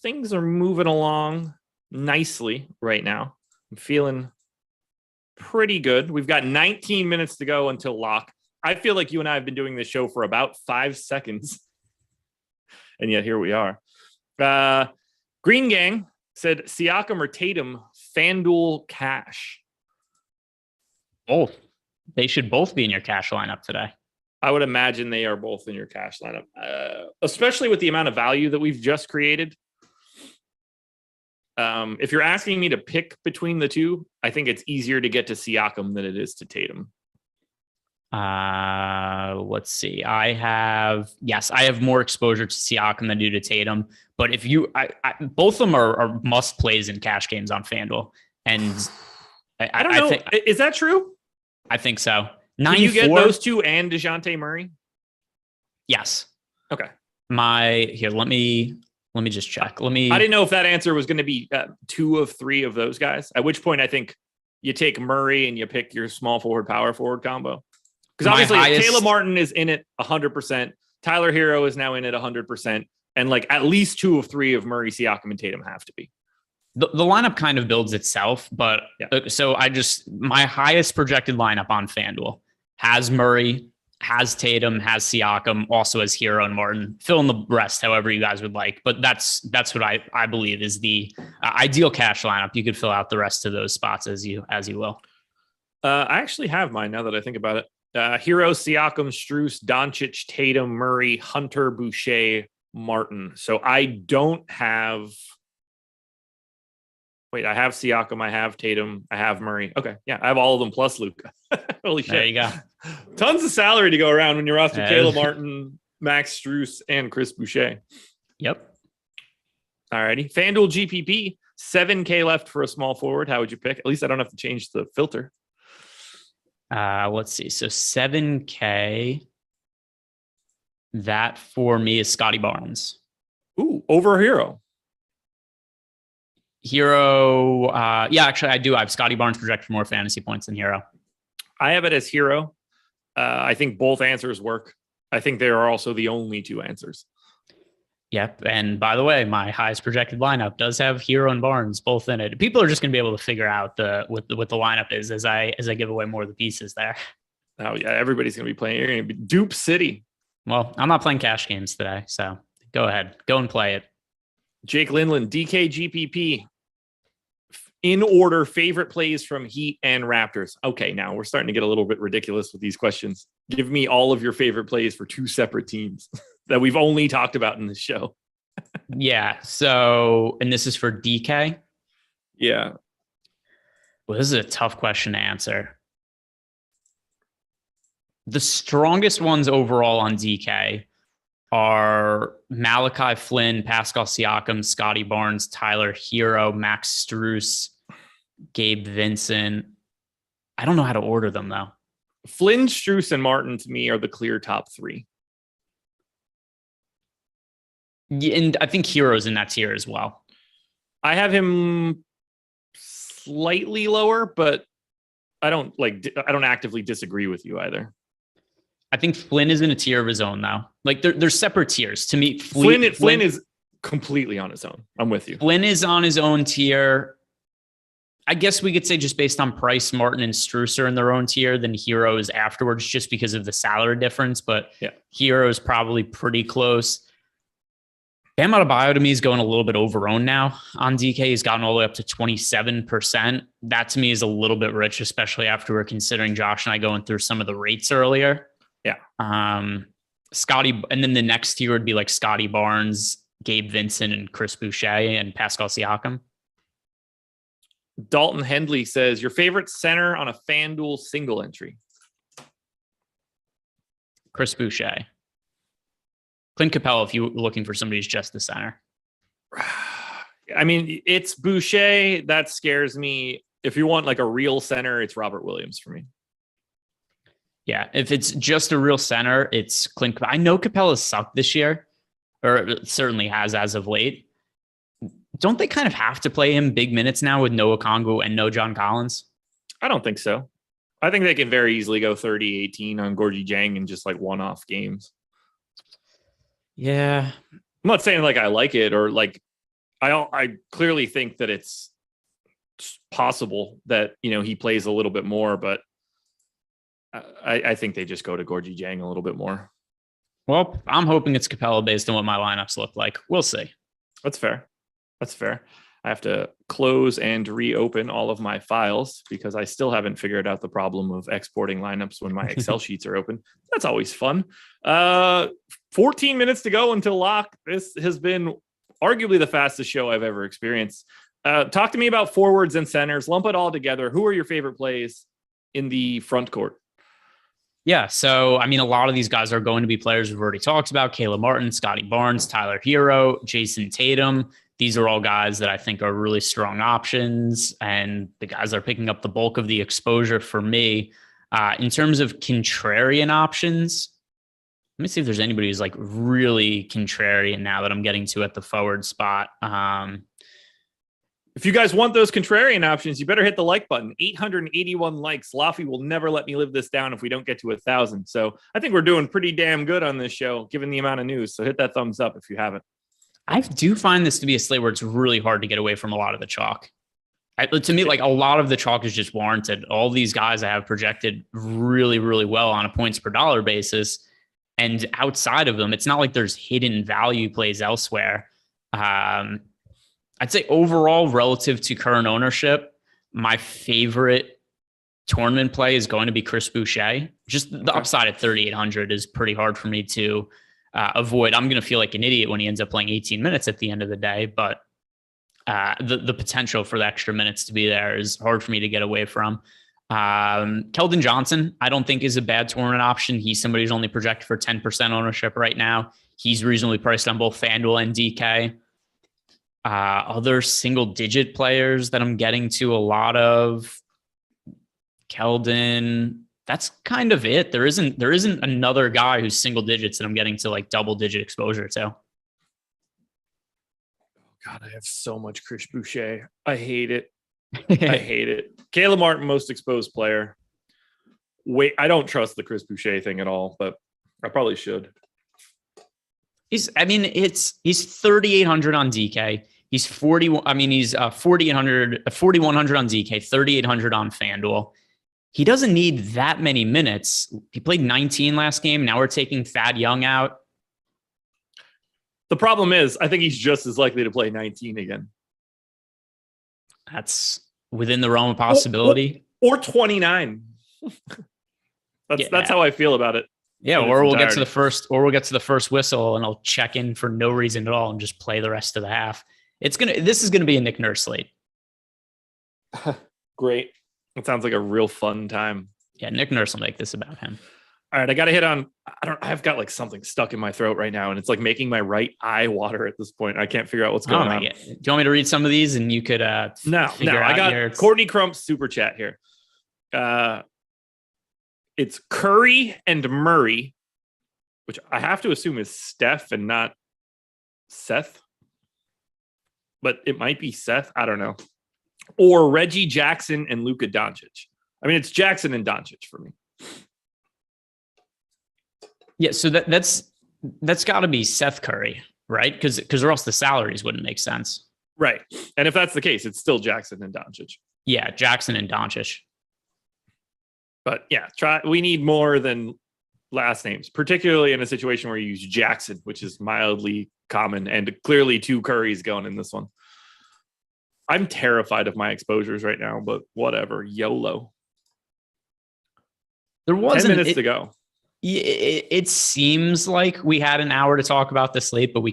Things are moving along nicely right now. I'm feeling pretty good. We've got 19 minutes to go until lock. I feel like you and I have been doing this show for about 5 seconds. And yet here we are. Green Gang said Siakam or Tatum, FanDuel cash. Both. They should both be in your cash lineup today. I would imagine they are both in your cash lineup, especially with the amount of value that we've just created. If you're asking me to pick between the two, I think it's easier to get to Siakam than it is to Tatum. Let's see. I have more exposure to Siakam than I do to Tatum. But if you, both of them are must plays in cash games on FanDuel. And I don't know. Is that true? I think so. Can you get those two and DeJounte Murray? Yes. Okay. Let me just check. I didn't know if that answer was going to be 2 of 3 of those guys, at which point I think you take Murray and you pick your small forward, power forward combo. Because obviously Caleb Martin is in it 100%. Tyler Hero is now in it 100%. And like at least 2 of 3 of Murray, Siakam, and Tatum have to be. The lineup kind of builds itself, but so my highest projected lineup on FanDuel has Murray, has Tatum, has Siakam, also has Hero and Martin. Fill in the rest however you guys would like, but that's what I believe is the ideal cash lineup. You could fill out the rest of those spots as you will. I actually have mine now that I think about it. Hero, Siakam, Strus, Doncic, Tatum, Murray, Hunter, Boucher, Martin. So I don't have. Wait, I have Siakam, I have Tatum, I have Murray. Okay, yeah, I have all of them plus Luka. Holy shit. There you go. Tons of salary to go around when you're roster Caleb Martin, Max Strus, and Chris Boucher. Yep. All righty. FanDuel GPP, $7K left for a small forward. How would you pick? At least I don't have to change the filter. Let's see. So $7K. That for me is Scotty Barnes. Ooh, over Hero. Hero, actually, I do. I have Scotty Barnes projected for more fantasy points than Hero. I have it as Hero. I think both answers work. I think they are also the only 2 answers. Yep. And by the way, my highest projected lineup does have Hero and Barnes both in it. People are just going to be able to figure out what the lineup is as I give away more of the pieces there. Oh yeah, everybody's going to be playing. You're going to be Dupe City. Well, I'm not playing cash games today, so go ahead, go and play it. Jake Lindland, DKGPP. In order, favorite plays from Heat and Raptors. Okay, now we're starting to get a little bit ridiculous with these questions. Give me all of your favorite plays for 2 separate teams that we've only talked about in this show. Yeah. So, and this is for DK. Yeah. Well, this is a tough question to answer. The strongest ones overall on DK are Malachi Flynn, Pascal Siakam, Scotty Barnes, Tyler Hero, Max Strus, Gabe Vincent. I don't know how to order them, though. Flynn, Strus, and Martin, to me, are the clear top three. Yeah, and I think Hero's in that tier as well. I have him slightly lower, but I don't actively disagree with you either. I think Flynn is in a tier of his own now. Like there's separate tiers. To me, Flynn is completely on his own. I'm with you. Flynn is on his own tier. I guess we could say just based on price, Martin and Strus are in their own tier, then Hero is afterwards just because of the salary difference. But yeah, Hero is probably pretty close. Bam Adebayo to me is going a little bit overowned now on DK. He's gotten all the way up to 27%. That to me is a little bit rich, especially after we're considering Josh and I going through some of the rates earlier. Yeah. Scotty, and then the next tier would be like Scotty Barnes, Gabe Vincent, and Chris Boucher and Pascal Siakam. Dalton Hendley says, your favorite center on a FanDuel single entry? Chris Boucher. Clint Capella, if you're looking for somebody who's just the center. I mean, it's Boucher. That scares me. If you want like a real center, it's Robert Williams for me. Yeah, if it's just a real center, it's Clint Capella. I know Capella's sucked this year, or it certainly has as of late. Don't they kind of have to play him big minutes now with no Okongwu and no John Collins? I don't think so. I think they can very easily go 30-18 on Gorgie Jang in just like one-off games. Yeah. I'm not saying like I like it or like I clearly think that it's possible that, you know, he plays a little bit more, but I think they just go to Gorgie Jang a little bit more. Well, I'm hoping it's Capella based on what my lineups look like. We'll see. That's fair. That's fair. I have to close and reopen all of my files because I still haven't figured out the problem of exporting lineups when my Excel sheets are open. That's always fun. 14 minutes to go until lock. This has been arguably the fastest show I've ever experienced. Talk to me about forwards and centers. Lump it all together. Who are your favorite plays in the front court? Yeah, so, I mean, a lot of these guys are going to be players we've already talked about. Caleb Martin, Scotty Barnes, Tyler Hero, Jason Tatum. These are all guys that I think are really strong options, and the guys are picking up the bulk of the exposure for me. In terms of contrarian options, let me see if there's anybody who's like really contrarian now that I'm getting to at the forward spot. If you guys want those contrarian options, you better hit the like button. 881 likes. Laffy will never let me live this down if we don't get to 1,000. So I think we're doing pretty damn good on this show, given the amount of news. So hit that thumbs up if you haven't. I do find this to be a slate where it's really hard to get away from a lot of the chalk. To me, like a lot of the chalk is just warranted. All these guys I have projected really, really well on a points per dollar basis. And outside of them, it's not like there's hidden value plays elsewhere. I'd say overall, relative to current ownership, my favorite tournament play is going to be Chris Boucher. Just the upside at 3,800 is pretty hard for me to avoid. I'm going to feel like an idiot when he ends up playing 18 minutes at the end of the day, but the potential for the extra minutes to be there is hard for me to get away from. Keldon Johnson, I don't think is a bad tournament option. He's somebody who's only projected for 10% ownership right now. He's reasonably priced on both FanDuel and DK. Other single digit players that I'm getting to a lot of, Keldon, that's kind of it. There isn't another guy who's single digits that I'm getting to like double digit exposure to. God, I have so much Chris Boucher. I hate it. I hate it. Caleb Martin, most exposed player. Wait, I don't trust the Chris Boucher thing at all, but I probably should. He's 3,800 on DK. He's 4,100 on DK, 3,800 on FanDuel. He doesn't need that many minutes. He played 19 last game. Now we're taking Thad Young out. The problem is, I think he's just as likely to play 19 again. That's within the realm of possibility. Or 29. That's how I feel about it. Yeah, or we'll get to the first whistle and I'll check in for no reason at all and just play the rest of the half. This is gonna be a Nick Nurse slate. Great. It sounds like a real fun time. Yeah, Nick Nurse will make this about him. All right, I got to hit on. I've got like something stuck in my throat right now, and it's like making my right eye water at this point. I can't figure out what's going on. Do you want me to read some of these and you could No. I got Courtney Crump's super chat here. It's Curry and Murray, which I have to assume is Steph and not Seth, but it might be Seth. I don't know. Or Reggie Jackson and Luka Doncic. I mean, it's Jackson and Doncic for me. Yeah, so that's got to be Seth Curry, right? Because or else the salaries wouldn't make sense. Right. And if that's the case, it's still Jackson and Doncic. Yeah, Jackson and Doncic. But yeah, we need more than last names, particularly in a situation where you use Jackson, which is mildly common, and clearly 2 Currys going in this one. I'm terrified of my exposures right now, but whatever. YOLO. There wasn't 10 minutes to go. It seems like we had an hour to talk about the slate, but we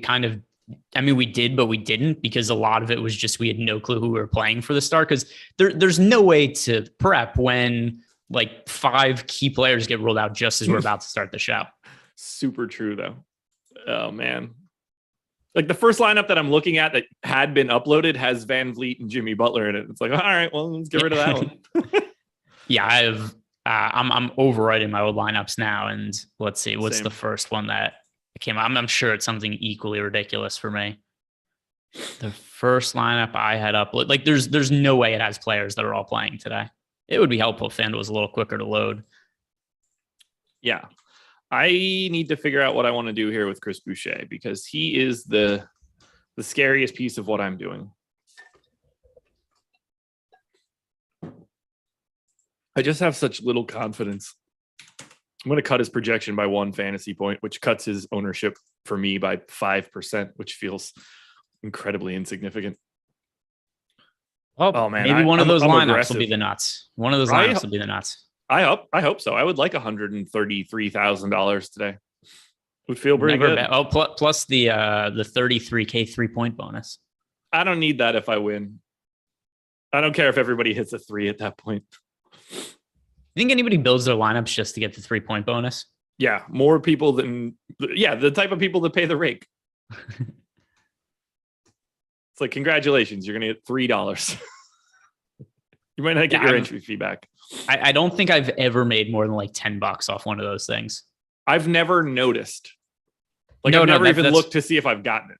we did, but we didn't, because a lot of it was just we had no clue who we were playing for the start, because there's no way to prep when like 5 key players get rolled out just as we're about to start the show. Super true, though. Oh, man. Like the first lineup that I'm looking at that had been uploaded has Van Vliet and Jimmy Butler in it. It's like, all right, well, let's get rid of that one. Yeah, I'm overwriting my old lineups now, and let's see what's Same. the first one that came out. I'm sure it's something equally ridiculous for me. The first lineup I had up, like there's no way it has players that are all playing today. It would be helpful if FanDuel was a little quicker to load. Yeah, I need to figure out what I want to do here with Chris Boucher, because he is the scariest piece of what I'm doing. I just have such little confidence. I'm going to cut his projection by 1 fantasy point, which cuts his ownership for me by 5%, which feels incredibly insignificant. Oh man, maybe one of those lineups will be the nuts. One of those lineups will be the nuts. I hope so. I would like $133,000 today. It would feel pretty good. Plus the 33K 3-point bonus. I don't need that if I win. I don't care if everybody hits a 3 at that point. You think anybody builds their lineups just to get the 3-point bonus? Yeah, more people than the type of people that pay the rake. It's like, congratulations, you're gonna get $3. You might not get your entry fee back. I don't think I've ever made more than like $10 off one of those things. I've never noticed. I've never even looked to see if I've gotten it.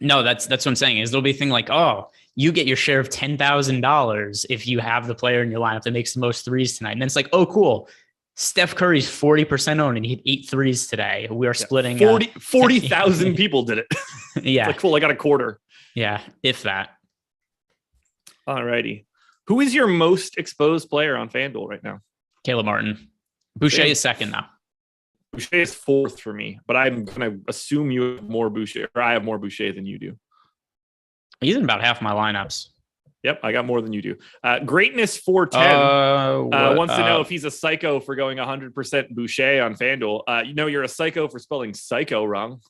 No, that's what I'm saying. Is there'll be a thing like, oh, you get your share of $10,000 if you have the player in your lineup that makes the most threes tonight. And then it's like, oh, cool. Steph Curry's 40% owned and he hit 8 threes today. We are splitting 40,000 people did it. Yeah. It's like, cool, I got a quarter. Yeah, if that. All righty. Who is your most exposed player on FanDuel right now? Caleb Martin. Boucher is second now. Boucher is 4th for me, but I'm going to assume you have more Boucher, or I have more Boucher than you do. He's in about half my lineups. Yep, I got more than you do. Greatness 410 wants to know if he's a psycho for going 100% Boucher on FanDuel. You're a psycho for spelling psycho wrong.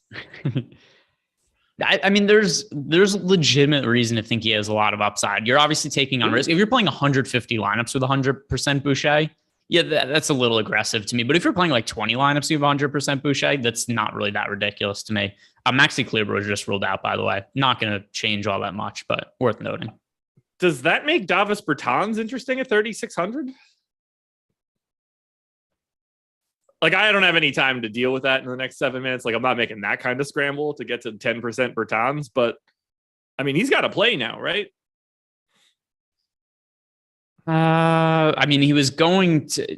I mean, there's legitimate reason to think he has a lot of upside. You're obviously taking on risk. If you're playing 150 lineups with 100% Boucher, yeah, that's a little aggressive to me. But if you're playing like 20 lineups with 100% Boucher, that's not really that ridiculous to me. Maxi Kleber was just ruled out, by the way. Not going to change all that much, but worth noting. Does that make Davis Bertans interesting at 3,600? Like, I don't have any time to deal with that in the next 7 minutes. Like, I'm not making that kind of scramble to get to 10% Bertans, but I mean, he's got to play now, right? I mean, he was going to,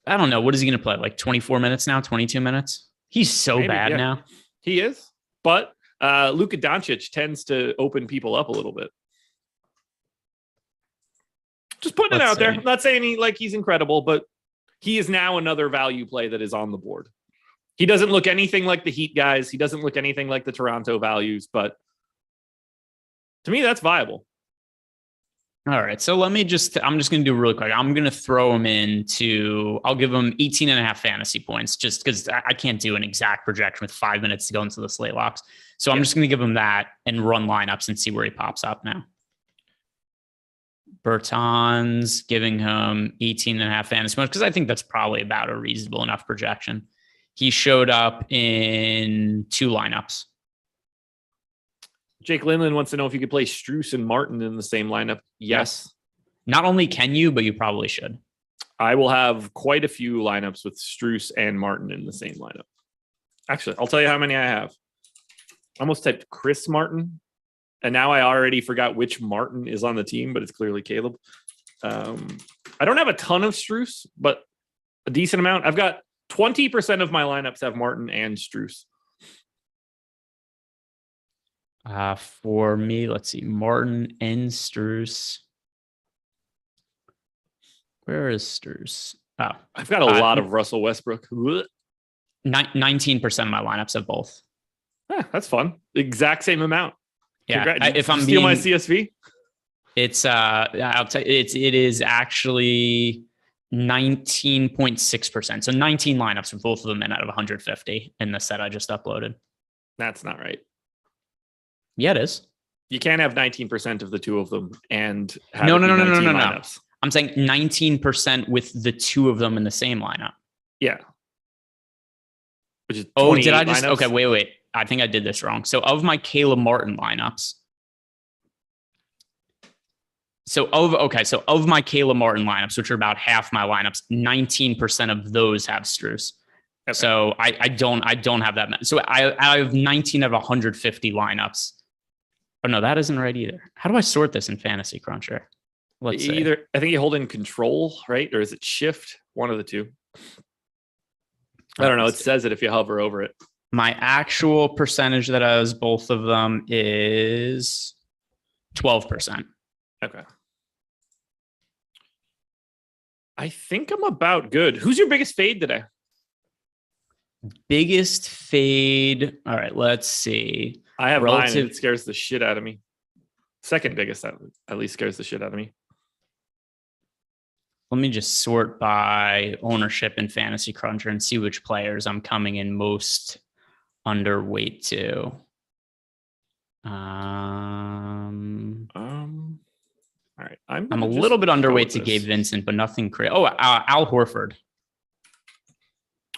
I don't know. What is he going to play? Like 24 minutes now, 22 minutes? He's so bad now. He is, but Luka Doncic tends to open people up a little bit. Just putting it out there. I'm not saying he's incredible, but he is now another value play that is on the board. He doesn't look anything like the Heat guys. He doesn't look anything like the Toronto values, but to me, that's viable. All right. So I'm just going to do really quick. I'm going to throw him I'll give him 18.5 fantasy points just because I can't do an exact projection with 5 minutes to go into the slate locks. So I'm just going to give him that and run lineups and see where he pops up now. Bertans, giving him 18.5 fantasy points because I think that's probably about a reasonable enough projection. He showed up in 2 lineups. Jake Lindland wants to know if you could play Strus and Martin in the same lineup. Yes. Not only can you, but you probably should. I will have quite a few lineups with Strus and Martin in the same lineup. Actually, I'll tell you how many I have. I almost typed Chris Martin, and now I already forgot which Martin is on the team, but it's clearly Caleb. I don't have a ton of Strus, but a decent amount. I've got 20% of my lineups have Martin and Strus. For me, let's see, Martin and Strus. Where is Strus? Oh, I've got a lot of Russell Westbrook. 19% of my lineups have both. That's fun. Exact same amount. Yeah. If I'm steal my CSV, it's I'll tell you, it is actually 19.6%. So 19 lineups with both of them in out of 150 in the set I just uploaded. That's not right. Yeah, it is. You can't have 19% of the 2 of them and have no. lineups. I'm saying 19% with the 2 of them in the same lineup. Yeah. Which is did I just? lineups? Okay, wait. I think I did this wrong. So of my Caleb Martin lineups. So of my Caleb Martin lineups, which are about half my lineups, 19% of those have Strus. Okay. So I don't have that many. So I have 19 of 150 lineups. Oh no, that isn't right either. How do I sort this in Fantasy Cruncher? Let's see. Either I think you hold in Control, right? Or is it Shift? One of the 2. I don't know. It says it if you hover over it. My actual percentage that has both of them is 12%. Okay. I think I'm about good. Who's your biggest fade today? Biggest fade. All right, let's see. I have mine. It scares the shit out of me. Second biggest, at least, scares the shit out of me. Let me just sort by ownership in Fantasy Cruncher and see which players I'm coming in most underweight to. All right. I'm a little bit underweight to Gabe Vincent, but nothing crazy. Oh, Al Horford.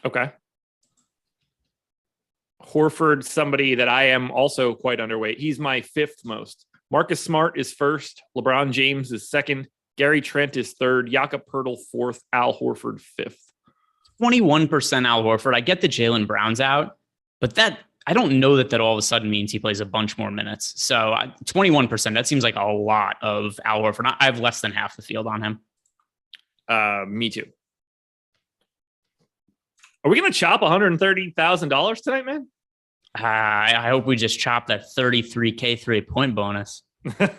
Okay. Horford, somebody that I am also quite underweight. He's my 5th most. Marcus Smart is 1st. LeBron James is 2nd. Gary Trent is 3rd. Jakob Poeltl 4th. Al Horford 5th. 21% Al Horford. I get the Jaylen Brown's out, but that I don't know that all of a sudden means he plays a bunch more minutes. So 21%, that seems like a lot of Al Horford. I have less than half the field on him. Me too. Are we going to chop $130,000 tonight, man? I hope we just chop that 33K 3-point bonus. Can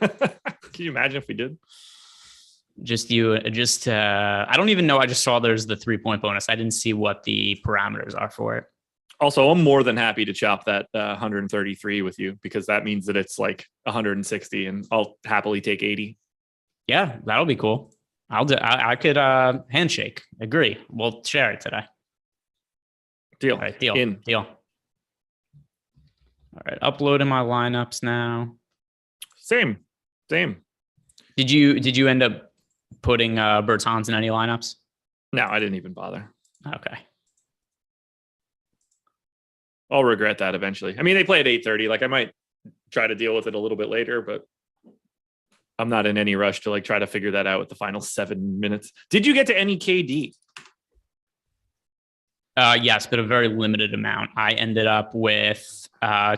you imagine if we did? I don't even know. I just saw there's the 3-point bonus. I didn't see what the parameters are for it. Also, I'm more than happy to chop that 133 with you because that means that it's like 160 and I'll happily take 80. Yeah, that'll be cool. I could handshake. Agree. We'll share it today. Deal. All right, deal. In. Deal. All right, uploading my lineups now. Same. Did you end up putting Bertans in any lineups? No, I didn't even bother. Okay. I'll regret that eventually. I mean, they play at 8:30. Like I might try to deal with it a little bit later, but I'm not in any rush to like try to figure that out with the final 7 minutes. Did you get to any KD? Yes, but a very limited amount. I ended up with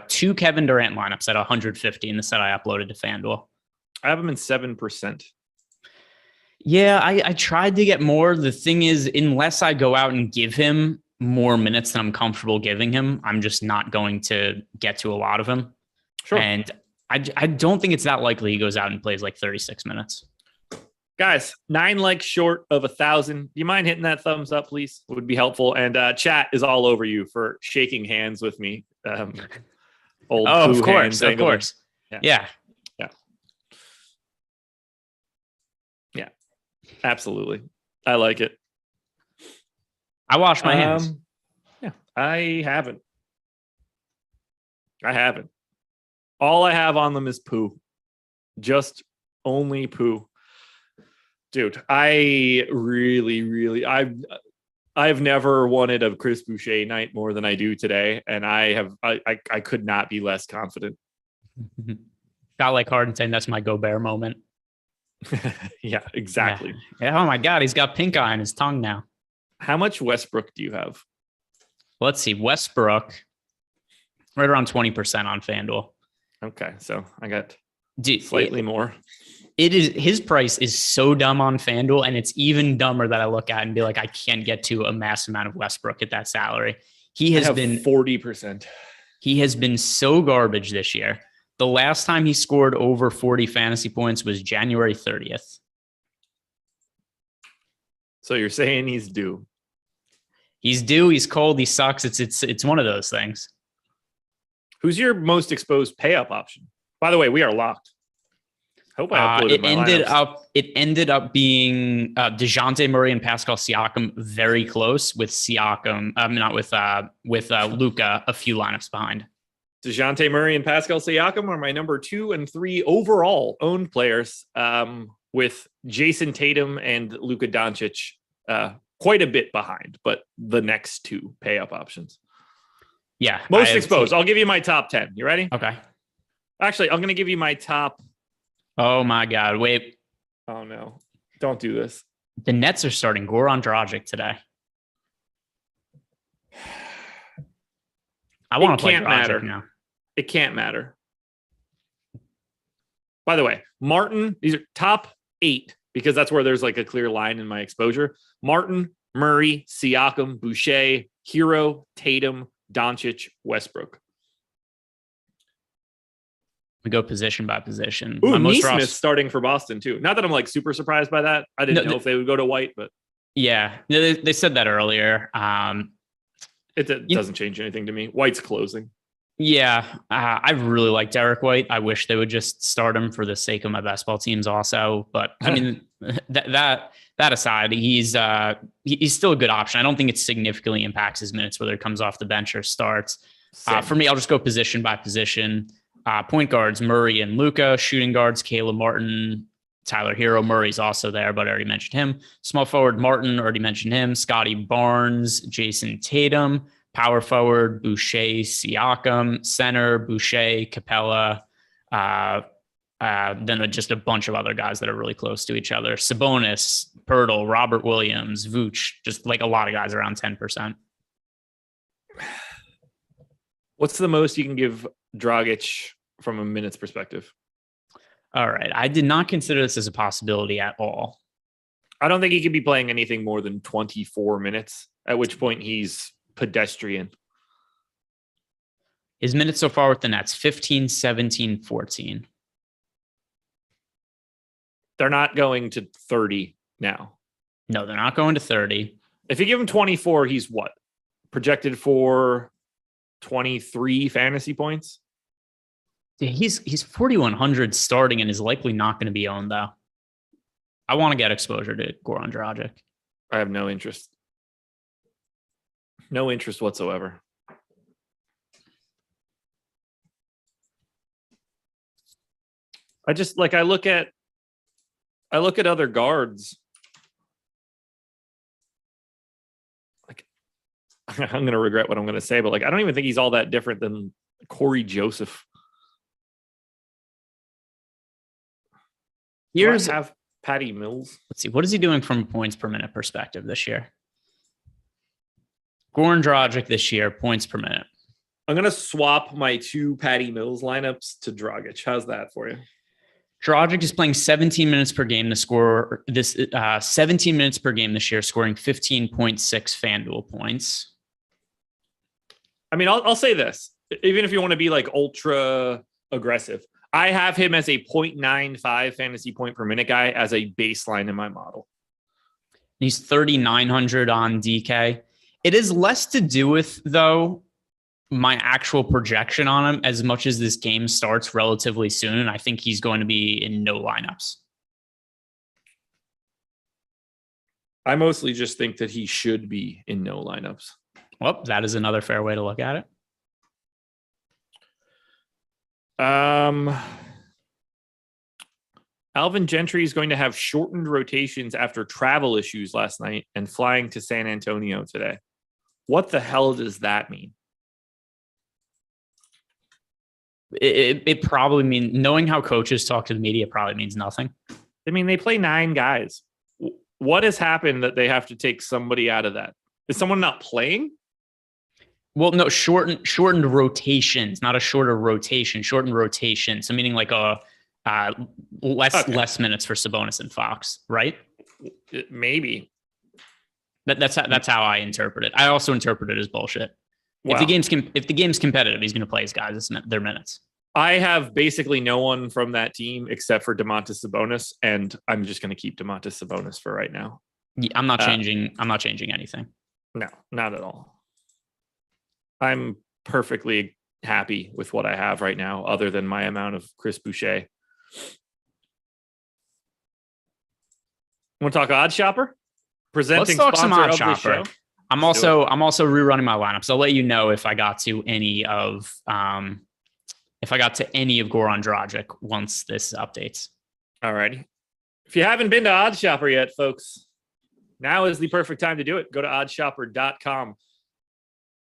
2 Kevin Durant lineups at 150 in the set I uploaded to FanDuel. I have them in 7%. Yeah, I tried to get more. The thing is, unless I go out and give him more minutes than I'm comfortable giving him, I'm just not going to get to a lot of him. Sure. And I don't think it's that likely he goes out and plays like 36 minutes. Guys, 9 likes short of 1,000. Do you mind hitting that thumbs up, please? It would be helpful. And chat is all over you for shaking hands with me. Of course. Yeah. Absolutely. I like it. I wash my hands. Yeah, I haven't. All I have on them is poo. Just only poo. Dude, I really, I've never wanted a Chris Boucher night more than I do today, and I could not be less confident. Got like Harden saying that's my Gobert moment. Yeah, exactly. Yeah. Oh my God, he's got pink eye on his tongue now. How much Westbrook do you have? Let's see, Westbrook, right around 20% on FanDuel. Okay, so I got slightly more. It is, his price is so dumb on FanDuel, and it's even dumber that I look at and be like, I can't get to a mass amount of Westbrook at that salary. He has been 40%. He has been so garbage this year. The last time he scored over 40 fantasy points was January 30th. So you're saying he's due? He's due. He's cold. He sucks. It's one of those things. Who's your most exposed pay up option? By the way, we are locked. Hope I uploaded my lineups. It ended up being DeJounte Murray and Pascal Siakam very close, with Siakam, not with Luka a few lineups behind. DeJounte Murray and Pascal Siakam are my number 2 and 3 overall owned players, with Jason Tatum and Luka Doncic quite a bit behind, but the next 2 pay up options. Yeah, most exposed. I'll give you my top 10. You ready? Okay. Actually, I'm going to give you my top. Oh my God! Wait. Oh no! Don't do this. The Nets are starting Goran Dragic today. I want to play Dragic now. It can't matter. By the way, Martin, these are top 8 because that's where there's like a clear line in my exposure. Martin, Murray, Siakam, Boucher, Hero, Tatum, Doncic, Westbrook. We go position by position. Ooh, Neesmith starting for Boston too. Not that I'm like super surprised by that. I didn't know if they would go to White, but yeah, they said that earlier. It doesn't change anything to me. White's closing. Yeah, I really like Derek White. I wish they would just start him for the sake of my basketball teams also. But I mean, that aside, he's still a good option. I don't think it significantly impacts his minutes, whether it comes off the bench or starts. For me, I'll just go position by position. Point guards, Murray and Luka. Shooting guards, Caleb Martin, Tyler Hero. Murray's also there, but I already mentioned him. Small forward, Martin, already mentioned him. Scotty Barnes, Jason Tatum. Power forward, Boucher, Siakam. Center, Boucher, Capella. Then just a bunch of other guys that are really close to each other. Sabonis, Pirtle, Robert Williams, Vooch. Just like a lot of guys around 10%. What's the most you can give Dragic from a minutes perspective? All right. I did not consider this as a possibility at all. I don't think he could be playing anything more than 24 minutes, at which point he's pedestrian. His minutes so far with the Nets, 15, 17, 14. They're not going to 30 now. No, they're not going to 30. If you give him 24, he's what? Projected for 23 fantasy points? He's 4,100 starting and is likely not going to be owned, though. I want to get exposure to Goran Dragic. I have no interest. No interest whatsoever. I just like I look at other guards. Like I'm going to regret what I'm going to say, but like I don't even think he's all that different than Corey Joseph. Here's have Patty Mills. Let's see. What is he doing from a points per minute perspective this year? Goran Dragic this year, points per minute. I'm going to swap my 2 Patty Mills lineups to Dragic. How's that for you? Dragic is playing 17 minutes per game to score this 17 minutes per game this year, scoring 15.6 FanDuel points. I mean, I'll say this, even if you want to be like ultra aggressive, I have him as a 0.95 fantasy point per minute guy as a baseline in my model. He's 3,900 on DK. It is less to do with, though, my actual projection on him as much as this game starts relatively soon. And I think he's going to be in no lineups. I mostly just think that he should be in no lineups. Well, that is another fair way to look at it. Alvin Gentry is going to have shortened rotations after travel issues last night and flying to San Antonio today. What the hell does that mean? It probably means, knowing how coaches talk to the media probably means nothing. I mean, they play 9 guys. What has happened that they have to take somebody out of that? Is someone not playing? Well, no, shortened rotations, not a shorter rotation, shortened rotation. So meaning like a less minutes for Sabonis and Fox, right? Maybe. That's how I interpret it. I also interpret it as bullshit. Wow. If the game's competitive, he's going to play his guys their minutes. I have basically no one from that team except for Domantas Sabonis, and I'm just going to keep Domantas Sabonis for right now. Yeah, I'm not changing anything. No, not at all. I'm perfectly happy with what I have right now, other than my amount of Chris Boucher. Want to talk Odd Shopper? Presenting Let's talk some Odd sponsor of Shopper. the show. I'm also rerunning my lineup, so I'll let you know if I got to any of Goran Dragic once this updates. All righty. If you haven't been to Odd Shopper yet, folks, now is the perfect time to do it. Go to oddshopper.com.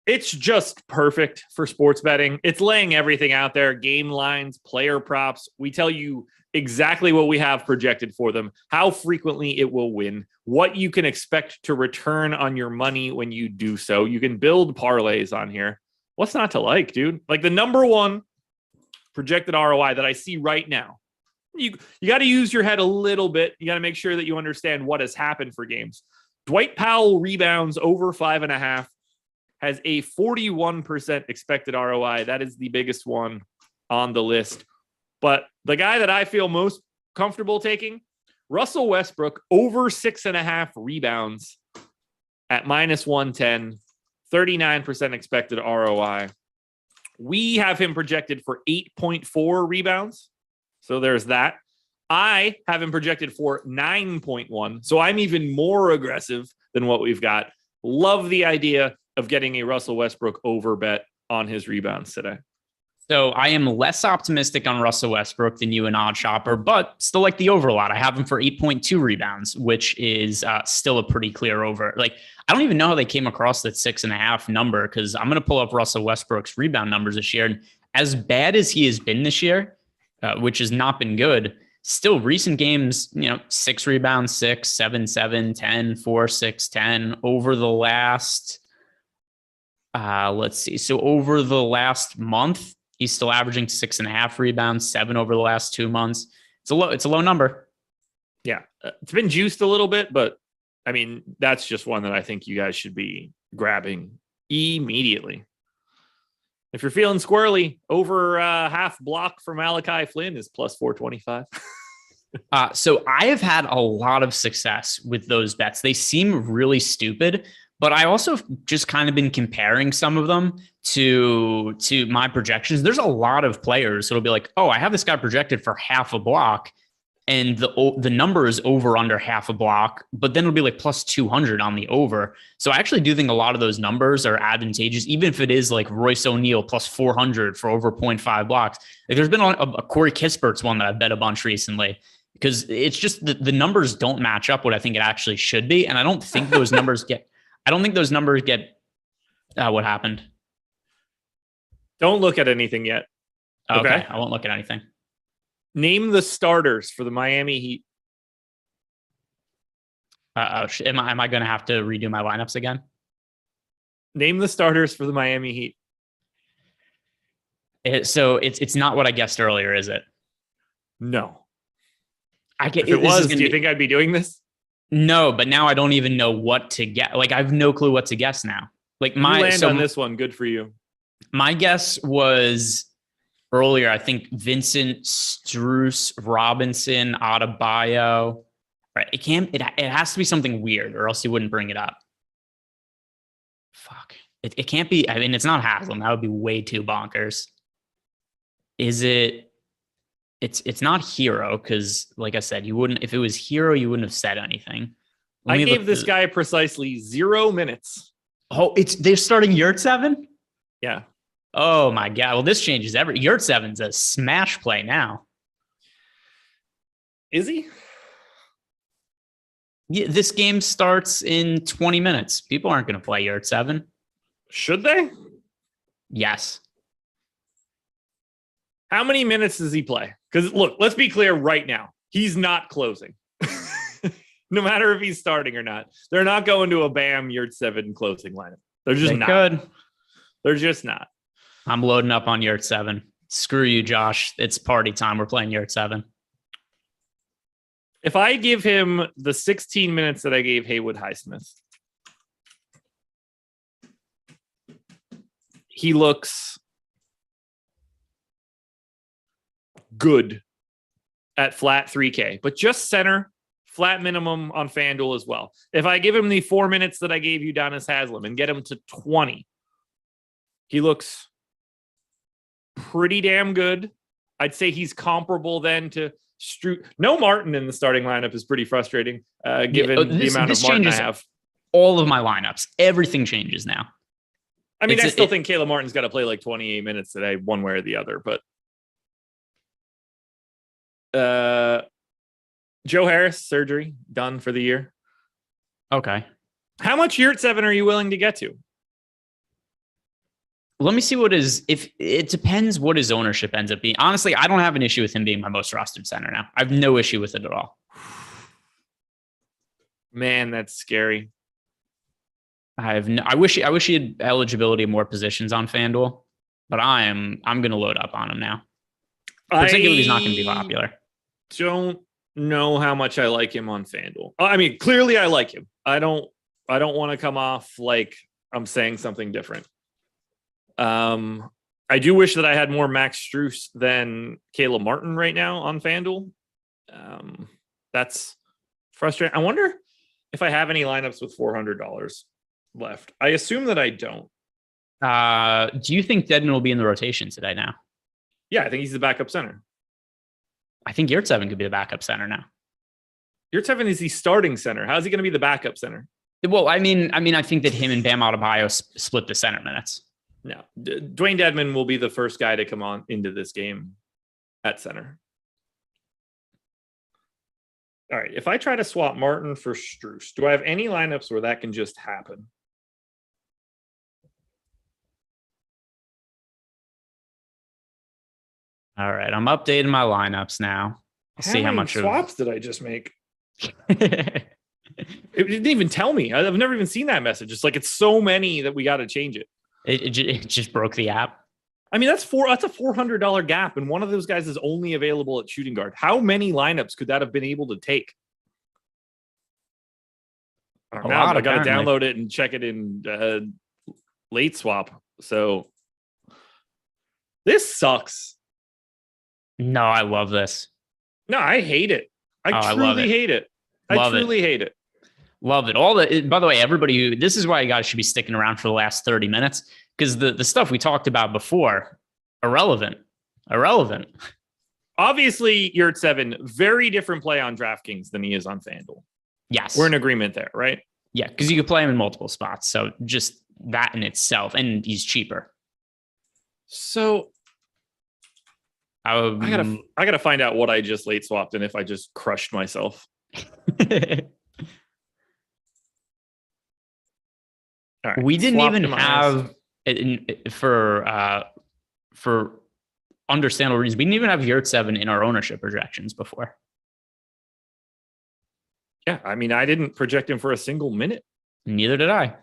It's just perfect for sports betting. It's laying everything out there, game lines, player props. We tell you exactly what we have projected for them, how frequently it will win, what you can expect to return on your money when you do so. You can build parlays on here. What's not to like, dude? Like the number one projected ROI that I see right now. You got to use your head a little bit. You got to make sure that you understand what has happened for games. Dwight Powell rebounds over 5.5. Has a 41% expected ROI. That is the biggest one on the list. But the guy that I feel most comfortable taking, Russell Westbrook, over 6.5 rebounds at -110, 39% expected ROI. We have him projected for 8.4 rebounds. So there's that. I have him projected for 9.1. So I'm even more aggressive than what we've got. Love the idea of getting a Russell Westbrook over bet on his rebounds today. So I am less optimistic on Russell Westbrook than you and Odd Shopper, but still like the over a lot. I have him for 8.2 rebounds, which is still a pretty clear over. Like, I don't even know how they came across that 6.5 number, because I'm going to pull up Russell Westbrook's rebound numbers this year. And as bad as he has been this year, which has not been good, still recent games, 6 rebounds, 6, 7, 7, 10, 4, 6, 10 over the last, let's see. So over the last month, he's still averaging 6.5 rebounds, 7 over the last 2 months. It's a low number. Yeah. It's been juiced a little bit, but I mean, that's just one that I think you guys should be grabbing immediately. If you're feeling squirrely, over half block from Malachi Flynn is plus 425. So I have had a lot of success with those bets. They seem really stupid, but I also just kind of been comparing some of them to my projections. There's a lot of players. So it'll be like, oh, I have this guy projected for half a block, and the number is over under half a block, but then it'll be like plus 200 on the over. So I actually do think a lot of those numbers are advantageous, even if it is like Royce O'Neal plus 400 for over 0.5 blocks. Like there's been a Corey Kispert's one that I've bet a bunch recently, because it's just the numbers don't match up what I think it actually should be. And I don't think those numbers get, what happened? Don't look at anything yet. Okay. I won't look at anything. Name the starters for the Miami Heat. Am I going to have to redo my lineups again? Name the starters for the Miami Heat. So it's not what I guessed earlier, is it? No. If it was, do you think I'd be doing this? No, but now I don't even know what to get. Like I have no clue what to guess now. Like on this one. Good for you. My guess was earlier, I think Vincent, Strus, Robinson, Adebayo. Right? It has to be something weird, or else he wouldn't bring it up. Fuck. It can't be. I mean, it's not Haslam. That would be way too bonkers. Is it? It's not Hero, because, like I said, you wouldn't. If it was Hero, you wouldn't have said anything. I gave this guy precisely 0 minutes. Oh, they're starting Yurtseven? Yeah. Oh my God. Well, this changes Yurtseven's a smash play now. Is he? Yeah, this game starts in 20 minutes. People aren't going to play Yurt 7. Should they? Yes. How many minutes does he play? Because look, let's be clear right now. He's not closing. No matter if he's starting or not. They're not going to a Bam Yurt 7 closing lineup. They're just not. Could. They're just not. I'm loading up on Yurt 7. Screw you, Josh. It's party time. We're playing Yurt 7. If I give him the 16 minutes that I gave Haywood Highsmith, he looks good at flat 3K, but just center, flat minimum on FanDuel as well. If I give him the 4 minutes that I gave you, Udonis Haslem, and get him to 20, he looks pretty damn good. I'd say he's comparable then to No Martin in the starting lineup is pretty frustrating, given the amount of Martin I have. All of my lineups, everything changes now. I mean, I still think Caleb Martin's got to play like 28 minutes today, one way or the other. But Joe Harris, surgery, done for the year. Okay. How much Yurt 7 are you willing to get to? Let me see if it depends what his ownership ends up being. Honestly, I don't have an issue with him being my most rostered center now. I have no issue with it at all. Man, that's scary. I wish he had eligibility of more positions on FanDuel, but I'm going to load up on him now. Particularly, he's not going to be popular. Don't know how much I like him on FanDuel. I mean, clearly I like him. I don't want to come off like I'm saying something different. I do wish that I had more Max Strus than Caleb Martin right now on FanDuel. That's frustrating. I wonder if I have any lineups with $400 left. I assume that I don't. Do you think Dedmon will be in the rotation today now? Yeah, I think he's the backup center. I think Yurt 7 could be the backup center now. Yurt 7 is the starting center. How's he going to be the backup center? Well, I mean, I think that him and Bam Adebayo split the center minutes. No, Dwayne Dedmon will be the first guy to come on into this game at center. All right. If I try to swap Martin for Strus, do I have any lineups where that can just happen? All right. I'm updating my lineups now. See how much swaps did I just make? It didn't even tell me. I've never even seen that message. It's like, it's so many that we got to change it. It just broke the app. I mean, that's a $400 gap, and one of those guys is only available at shooting guard. How many lineups could that have been able to take? Now I got to download it and check it in late swap. So this sucks. No, I love this. No, I hate it. I truly hate it. I truly hate it. Love it. By the way, everybody this is why you guys should be sticking around for the last 30 minutes, because the stuff we talked about before, irrelevant. Obviously, Yurt 7, very different play on DraftKings than he is on FanDuel. Yes. We're in agreement there, right? Yeah, because you could play him in multiple spots. So just that in itself, and he's cheaper. So I gotta find out what I just late swapped and if I just crushed myself. Right, we didn't even have for understandable reasons. We didn't even have Yurt 7 in our ownership projections before. Yeah, I mean, I didn't project him for a single minute. Neither did I.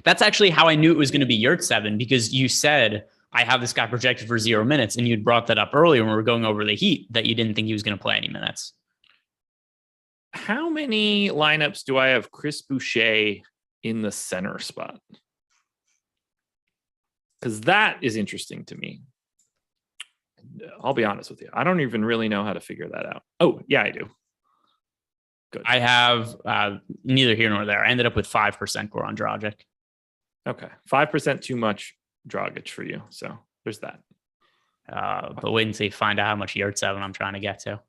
That's actually how I knew it was going to be Yurt 7, because you said I have this guy projected for 0 minutes, and you'd brought that up earlier when we were going over the Heat, that you didn't think he was going to play any minutes. How many lineups do I have Chris Boucher in the center spot? Because that is interesting to me. I'll be honest with you. I don't even really know how to figure that out. Oh, yeah, I do. Good. I have neither here nor there. I ended up with 5% Goran Dragic. Okay. 5% too much Dragic for you. So there's that. But wait until you find out how much Yurt 7 I'm trying to get to.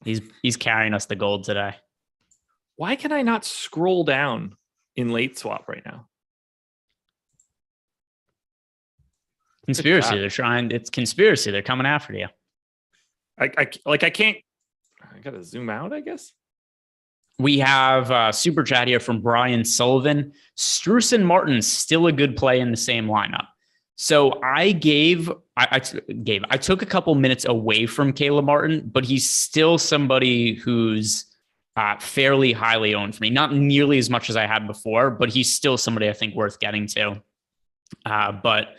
He's carrying us the gold today. Why can I not scroll down in late swap right now? Conspiracy. It's conspiracy. They're coming after you. I can't. I gotta zoom out, I guess. We have super chat here from Brian Sullivan. Strus and Martin still a good play in the same lineup. So I took a couple minutes away from Caleb Martin, but he's still somebody who's fairly highly owned for me. Not nearly as much as I had before, but he's still somebody I think worth getting to. But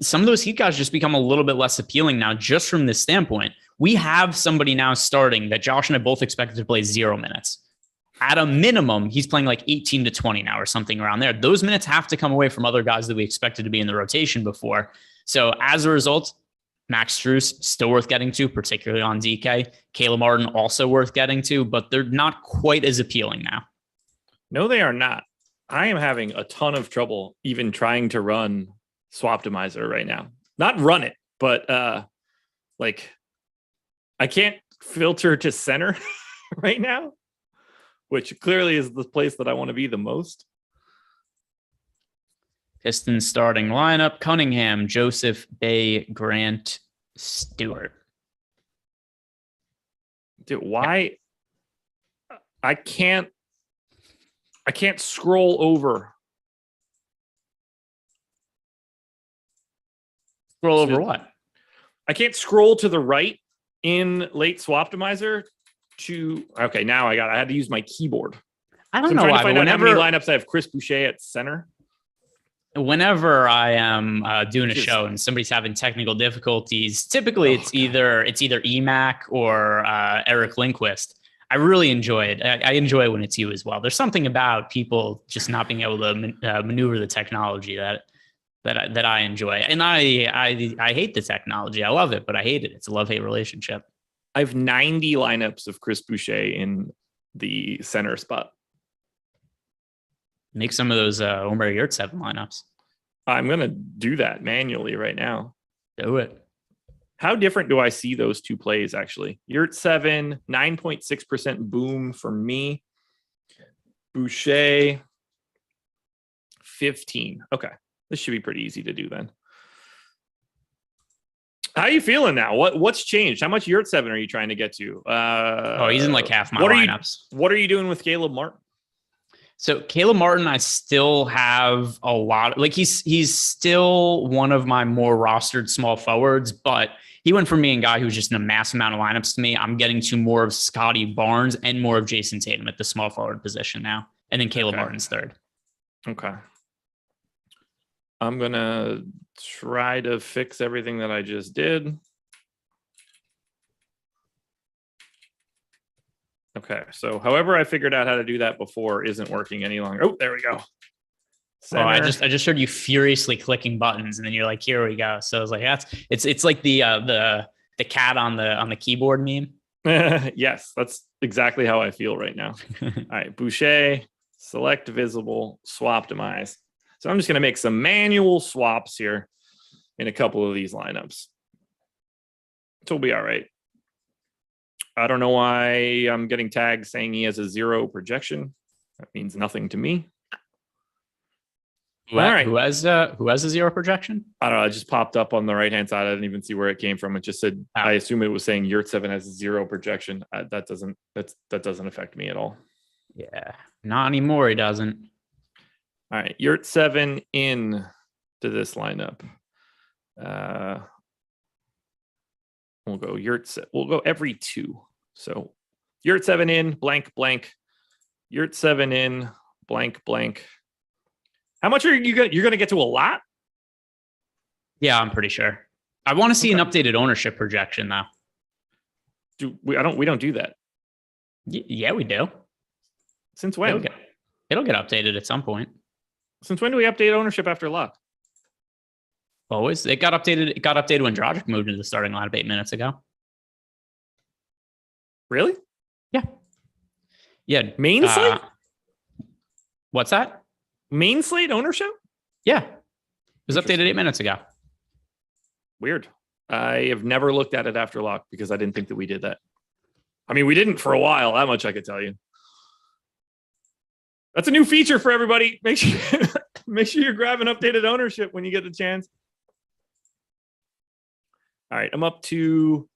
some of those Heat guys just become a little bit less appealing now, just from this standpoint. We have somebody now starting that Josh and I both expected to play 0 minutes. At a minimum, he's playing like 18 to 20 now or something around there. Those minutes have to come away from other guys that we expected to be in the rotation before. So as a result, Max Strus still worth getting to, particularly on DK. Caleb Martin also worth getting to, but they're not quite as appealing now. No, they are not. I am having a ton of trouble even trying to run Swaptimizer right now. Not run it, but I can't filter to center right now, which clearly is the place that I want to be the most. Pistons starting lineup: Cunningham, Joseph, Bay, Grant, Stewart. Dude, why? I can't scroll over. Scroll over what? I can't scroll to the right in late Swaptimizer to. Okay, now I had to use my keyboard. I don't know why, to find out how many lineups I have Chris Boucher at center. Whenever I am doing a show and somebody's having technical difficulties, typically it's either EMAC or Eric Lindquist. I really enjoy it. I enjoy it when it's you as well. There's something about people just not being able to maneuver the technology that I enjoy. And I hate the technology. I love it, but I hate it. It's a love-hate relationship. I have 90 lineups of Chris Boucher in the center spot. Make some of those Omer Yurtseven lineups. I'm going to do that manually right now. Do it. How different do I see those two plays, actually? Yurtseven, 9.6% boom for me. Boucher, 15. Okay. This should be pretty easy to do then. How are you feeling now? What's changed? How much Yurtseven are you trying to get to? He's in like half my lineups. What are you doing with Caleb Martin? So Caleb Martin, I still have a lot. Like he's still one of my more rostered small forwards, but he went from being a guy who's just in a mass amount of lineups to me. I'm getting to more of Scotty Barnes and more of Jason Tatum at the small forward position now. And then Caleb Martin's third. Okay. I'm going to try to fix everything that I just did. Okay, so however I figured out how to do that before isn't working any longer. Oh, there we go. Center. Oh, I just heard you furiously clicking buttons, and then you're like, "Here we go." So I was like, it's like the cat on the keyboard meme. Yes, that's exactly how I feel right now. All right, Boucher, select visible, Swaptimize. So I'm just going to make some manual swaps here in a couple of these lineups. It'll be all right. I don't know why I'm getting tagged saying he has a 0 projection. That means nothing to me. All right. Who has a 0 projection? I don't know. It just popped up on the right-hand side. I didn't even see where it came from. It just said, I assume it was saying Yurtseven has a 0 projection. That doesn't affect me at all. Yeah, not anymore. He doesn't. All right. Yurtseven in to this lineup. We'll go Yurtseven. We'll go every 2. So Yurtseven in, blank, blank. Yurtseven in, blank, blank. How much are you going to get to? A lot? Yeah, I'm pretty sure. I want to see an updated ownership projection though. We don't do that. Yeah, we do. Since when? It'll get updated at some point. Since when do we update ownership after luck? Always. It got updated when Dragic moved into the starting lineup 8 minutes ago. Really? Yeah. Yeah. Main slate? What's that? Main slate ownership? Yeah. It was updated 8 minutes ago. Weird. I have never looked at it after lock because I didn't think that we did that. I mean, we didn't for a while. That much I could tell you. That's a new feature for everybody. Make sure you're grabbing updated ownership when you get the chance. All right, I'm up to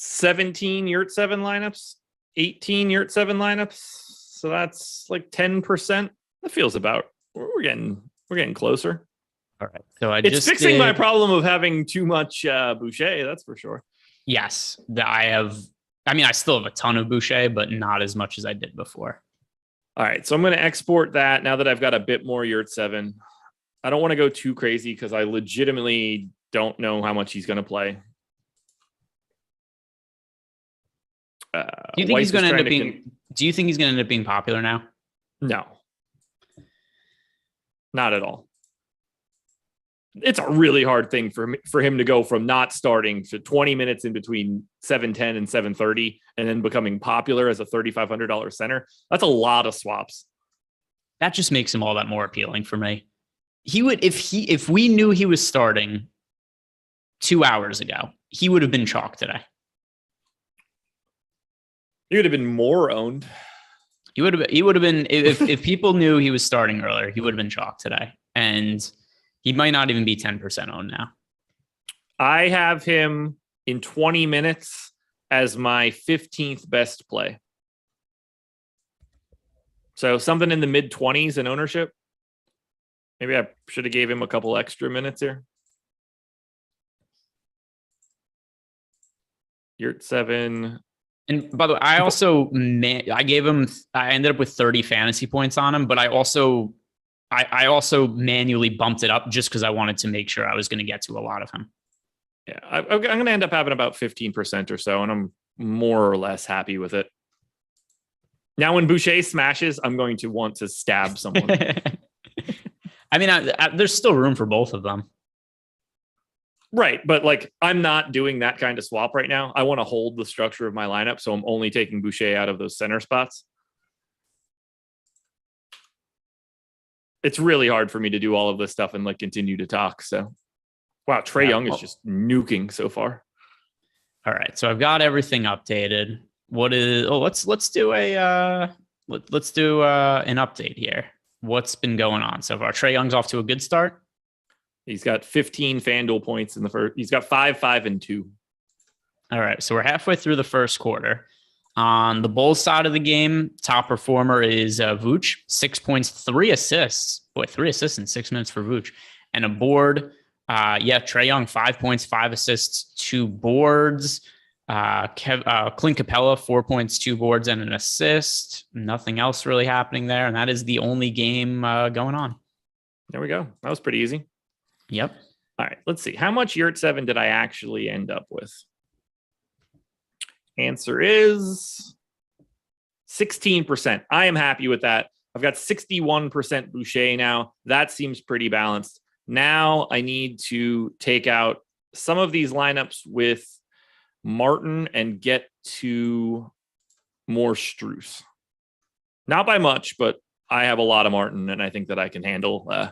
17 Yurt 7 lineups, 18 Yurt 7 lineups. So that's like 10%. That feels about, we're getting closer. All right. So it's fixing my problem of having too much Boucher. That's for sure. Yes. I still have a ton of Boucher, but not as much as I did before. All right. So I'm going to export that now that I've got a bit more Yurt 7. I don't want to go too crazy because I legitimately don't know how much he's going to play. Do you think he's going to end up being? Do you think he's going to end up being popular now? No, not at all. It's a really hard thing for him to go from not starting to 20 minutes in between 7:10 and 7:30, and then becoming popular as a $3,500 center. That's a lot of swaps. That just makes him all that more appealing for me. He would, if we knew he was starting 2 hours ago, he would have been chalk today. He would have been more owned. He would have been if people knew he was starting earlier, he would have been chalk today. And he might not even be 10% owned now. I have him in 20 minutes as my 15th best play. So something in the mid 20s in ownership. Maybe I should have gave him a couple extra minutes here. Yurt 7. And by the way, I ended up with 30 fantasy points on him, but I also manually bumped it up just because I wanted to make sure I was going to get to a lot of him. Yeah, I'm going to end up having about 15% or so, and I'm more or less happy with it. Now, when Boucher smashes, I'm going to want to stab someone. I mean, there's still room for both of them. Right. But like, I'm not doing that kind of swap right now. I want to hold the structure of my lineup. So I'm only taking Boucher out of those center spots. It's really hard for me to do all of this stuff and like continue to talk. So, wow, Trae Young is just nuking so far. All right. So I've got everything updated. Let's do an update here. What's been going on so far? Trae Young's off to a good start. He's got 15 FanDuel points in the first. He's got 5, 5, and 2. All right. So we're halfway through the first quarter. On the Bulls side of the game, top performer is Vooch, 6 points, 3 assists. Boy, 3 assists in 6 minutes for Vooch. And a board. Trae Young, 5 points, 5 assists, 2 boards. Clint Capella, 4 points, 2 boards, and an assist. Nothing else really happening there. And that is the only game going on. There we go. That was pretty easy. Yep. All right. Let's see. How much Yurt 7 did I actually end up with? Answer is 16%. I am happy with that. I've got 61% Boucher now. That seems pretty balanced. Now I need to take out some of these lineups with Martin and get to more Strus. Not by much, but I have a lot of Martin, and I think that I can handle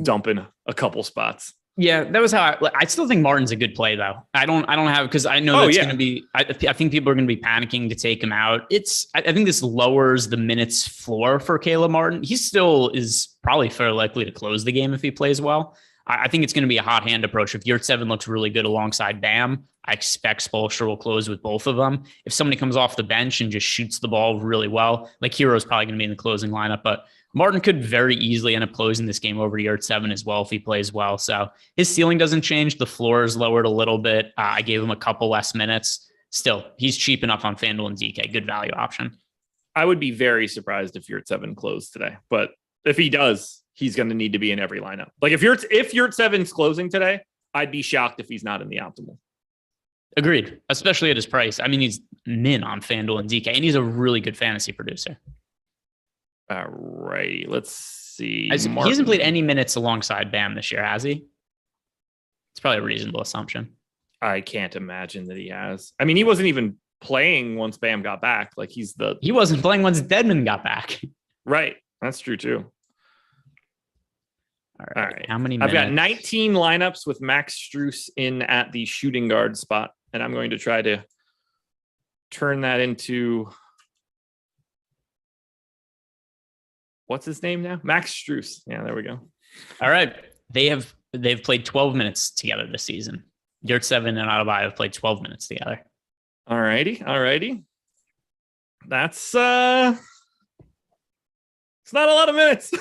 dumping a couple spots. Yeah, that was how I still think Martin's a good play though. I don't have, because I know that's going to be, I think people are going to be panicking to take him out. I think this lowers the minutes floor for Caleb Martin. He still is probably fairly likely to close the game if he plays well. I think it's going to be a hot hand approach. If Yurt 7 looks really good alongside Bam, I expect Spoelstra will close with both of them. If somebody comes off the bench and just shoots the ball really well, like Hero's probably going to be in the closing lineup, but Martin could very easily end up closing this game over to Yurt 7 as well if he plays well. So his ceiling doesn't change. The floor is lowered a little bit. I gave him a couple less minutes. Still, he's cheap enough on FanDuel and DK. Good value option. I would be very surprised if Yurt 7 closed today. But if he does, he's going to need to be in every lineup. Like if Yurt 7's closing today, I'd be shocked if he's not in the optimal. Agreed, especially at his price. I mean, he's min on FanDuel and DK, and he's a really good fantasy producer. All right, let's see. He hasn't played any minutes alongside Bam this year, has he? It's probably a reasonable assumption. I can't imagine that he has. I mean, he wasn't even playing once Bam got back. Like he wasn't playing once Dedmon got back. Right, that's true too. All right. How many minutes? I've got 19 lineups with Max Strus in at the shooting guard spot, and I'm going to try to turn that into, what's his name now? Max Strus. Yeah, there we go. All right. They've played 12 minutes together this season. Yurt 7 and Adebayo have played 12 minutes together. All righty. That's it's not a lot of minutes.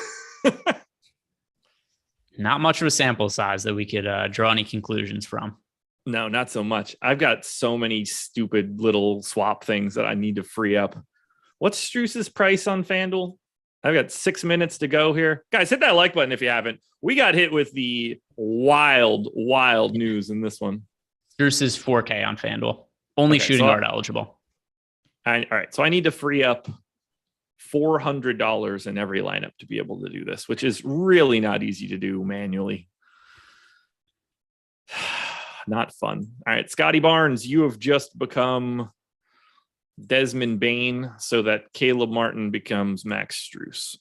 Not much of a sample size that we could draw any conclusions from. No, not so much. I've got so many stupid little swap things that I need to free up. What's Strus's price on FanDuel? I've got 6 minutes to go here. Guys, hit that like button if you haven't. We got hit with the wild news in this one. Strus is 4K on FanDuel. Only shooting guard eligible. All right. So I need to free up $400 in every lineup to be able to do this, which is really not easy to do manually. Not fun. All right, Scotty Barnes, you have just become Desmond Bain so that Caleb Martin becomes Max Strus.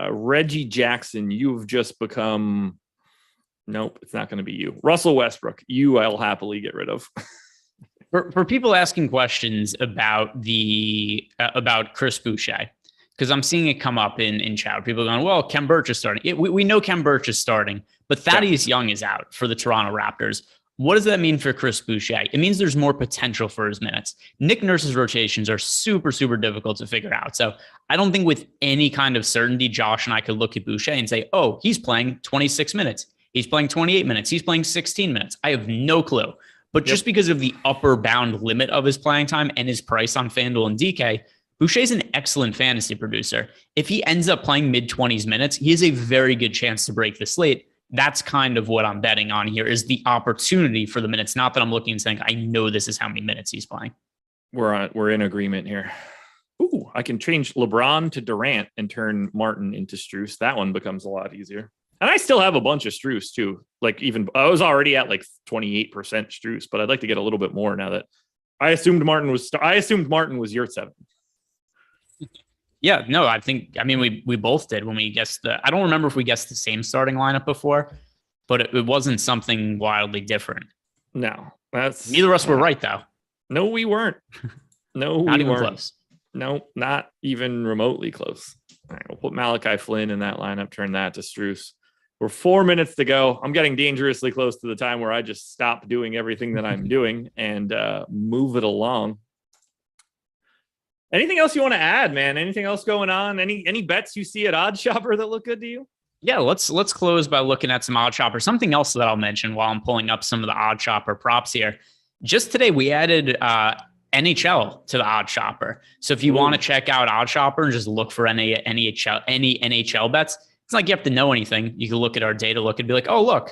Reggie Jackson, you've just become... Nope, it's not going to be you. Russell Westbrook, you I'll happily get rid of. For people asking questions about about Chris Boucher, because I'm seeing it come up in chat. People are going, well, Kem Birch is starting. We know Kem Birch is starting, but Thaddeus Young is out for the Toronto Raptors. What does that mean for Chris Boucher? It means there's more potential for his minutes. Nick Nurse's rotations are super, super difficult to figure out. So I don't think with any kind of certainty, Josh and I could look at Boucher and say, oh, he's playing 26 minutes. He's playing 28 minutes. He's playing 16 minutes. I have no clue. But just because of the upper bound limit of his playing time and his price on FanDuel and DK, Boucher's an excellent fantasy producer. If he ends up playing mid-20s minutes, he has a very good chance to break the slate. That's kind of what I'm betting on here, is the opportunity for the minutes. Not that I'm looking and saying, I know this is how many minutes he's playing. We're in agreement here. Ooh, I can change LeBron to Durant and turn Martin into Strus. That one becomes a lot easier. And I still have a bunch of Strus too. Like even I was already at like 28% Strus, but I'd like to get a little bit more now that I assumed Martin was your 7. Yeah, no, I mean, we both did when we guessed I don't remember if we guessed the same starting lineup before, but it wasn't something wildly different. No, neither of us were right though. No, we weren't. No, not we even weren't. Close. No, not even remotely close. All right, we'll put Malachi Flynn in that lineup, turn that to Strus. We're 4 minutes to go. I'm getting dangerously close to the time where I just stop doing everything that I'm doing and move it along. Anything else you want to add, man? Anything else going on? Any bets you see at Odd Shopper that look good to you? Yeah, let's close by looking at some Odd Shopper. Something else that I'll mention while I'm pulling up some of the Odd Shopper props here. Just today, we added NHL to the Odd Shopper. So if you want to check out Odd Shopper and just look for any NHL bets, it's not like you have to know anything. You can look at our data, look and be like, oh, look,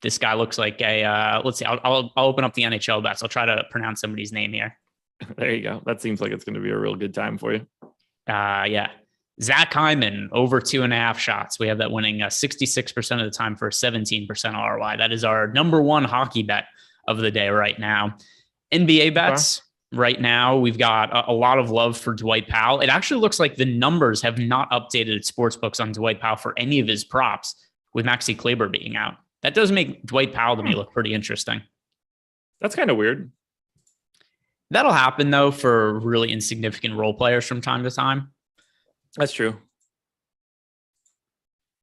this guy looks like a, let's see, I'll open up the NHL bets. I'll try to pronounce somebody's name here. There you go. That seems like it's going to be a real good time for you. Yeah. Zach Hyman, over 2.5 shots. We have that winning 66% of the time for 17% ROI. That is our number one hockey bet of the day right now. NBA bets. Right now, we've got a lot of love for Dwight Powell. It actually looks like the numbers have not updated at sportsbooks on Dwight Powell for any of his props, with Maxi Kleber being out. That does make Dwight Powell to me look pretty interesting. That's kind of weird. That'll happen, though, for really insignificant role players from time to time. That's true.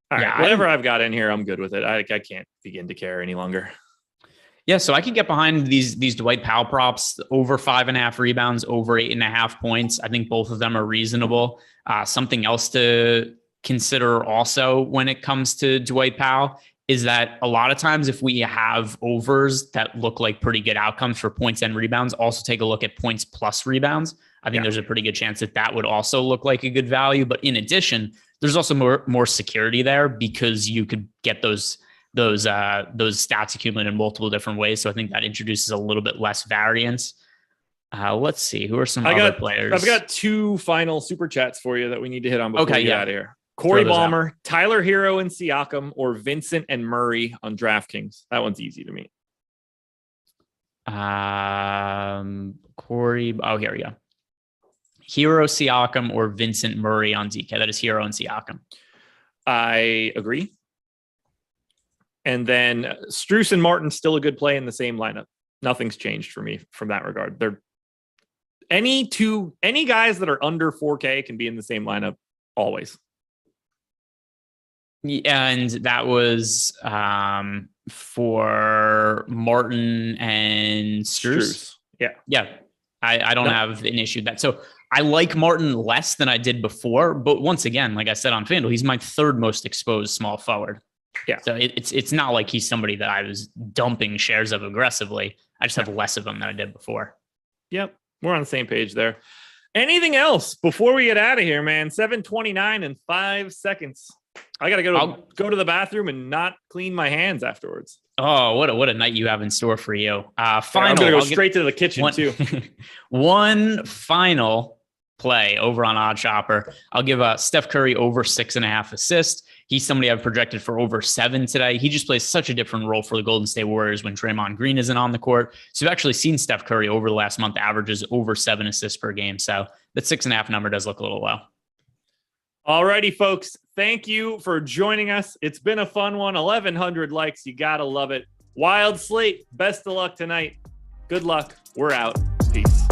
All right, whatever I've got in here, I'm good with it. I can't begin to care any longer. Yeah, so I could get behind these Dwight Powell props, over 5.5 rebounds, over 8.5 points. I think both of them are reasonable. Something else to consider also when it comes to Dwight Powell is that a lot of times if we have overs that look like pretty good outcomes for points and rebounds, also take a look at points plus rebounds. I think there's a pretty good chance that would also look like a good value. But in addition, there's also more security there because you could get those stats accumulated in multiple different ways. So I think that introduces a little bit less variance. Let's see. Who are some other players? I've got 2 final super chats for you that we need to hit on before we get out of here. Corey Ballmer, Tyler Hero and Siakam, or Vincent and Murray on DraftKings. That one's easy to me. Corey. Oh, here we go. Hero, Siakam, or Vincent Murray on DK. That is Hero and Siakam. I agree. And then Strus and Martin, still a good play in the same lineup. Nothing's changed for me from that regard. They're any guys that are under 4K can be in the same lineup always. And that was for Martin and Strus. Yeah. I don't have an issue with that. So I like Martin less than I did before, but once again, like I said on FanDuel, he's my third most exposed small forward. Yeah. So it's not like he's somebody that I was dumping shares of aggressively. I just have less of them than I did before. Yep. We're on the same page there. Anything else before we get out of here, man? 7:29 and 5 seconds. I got to go to the bathroom and not clean my hands afterwards. Oh, what a night you have in store for you. Final. I'm going to go straight to the kitchen too. One final play over on Odd Shopper. I'll give Steph Curry over 6.5 assists. He's somebody I've projected for over 7 today. He just plays such a different role for the Golden State Warriors when Draymond Green isn't on the court. So you've actually seen Steph Curry over the last month averages over 7 assists per game. So that 6.5 number does look a little low. All righty, folks. Thank you for joining us. It's been a fun one. 1,100 likes. You got to love it. Wild slate. Best of luck tonight. Good luck. We're out. Peace.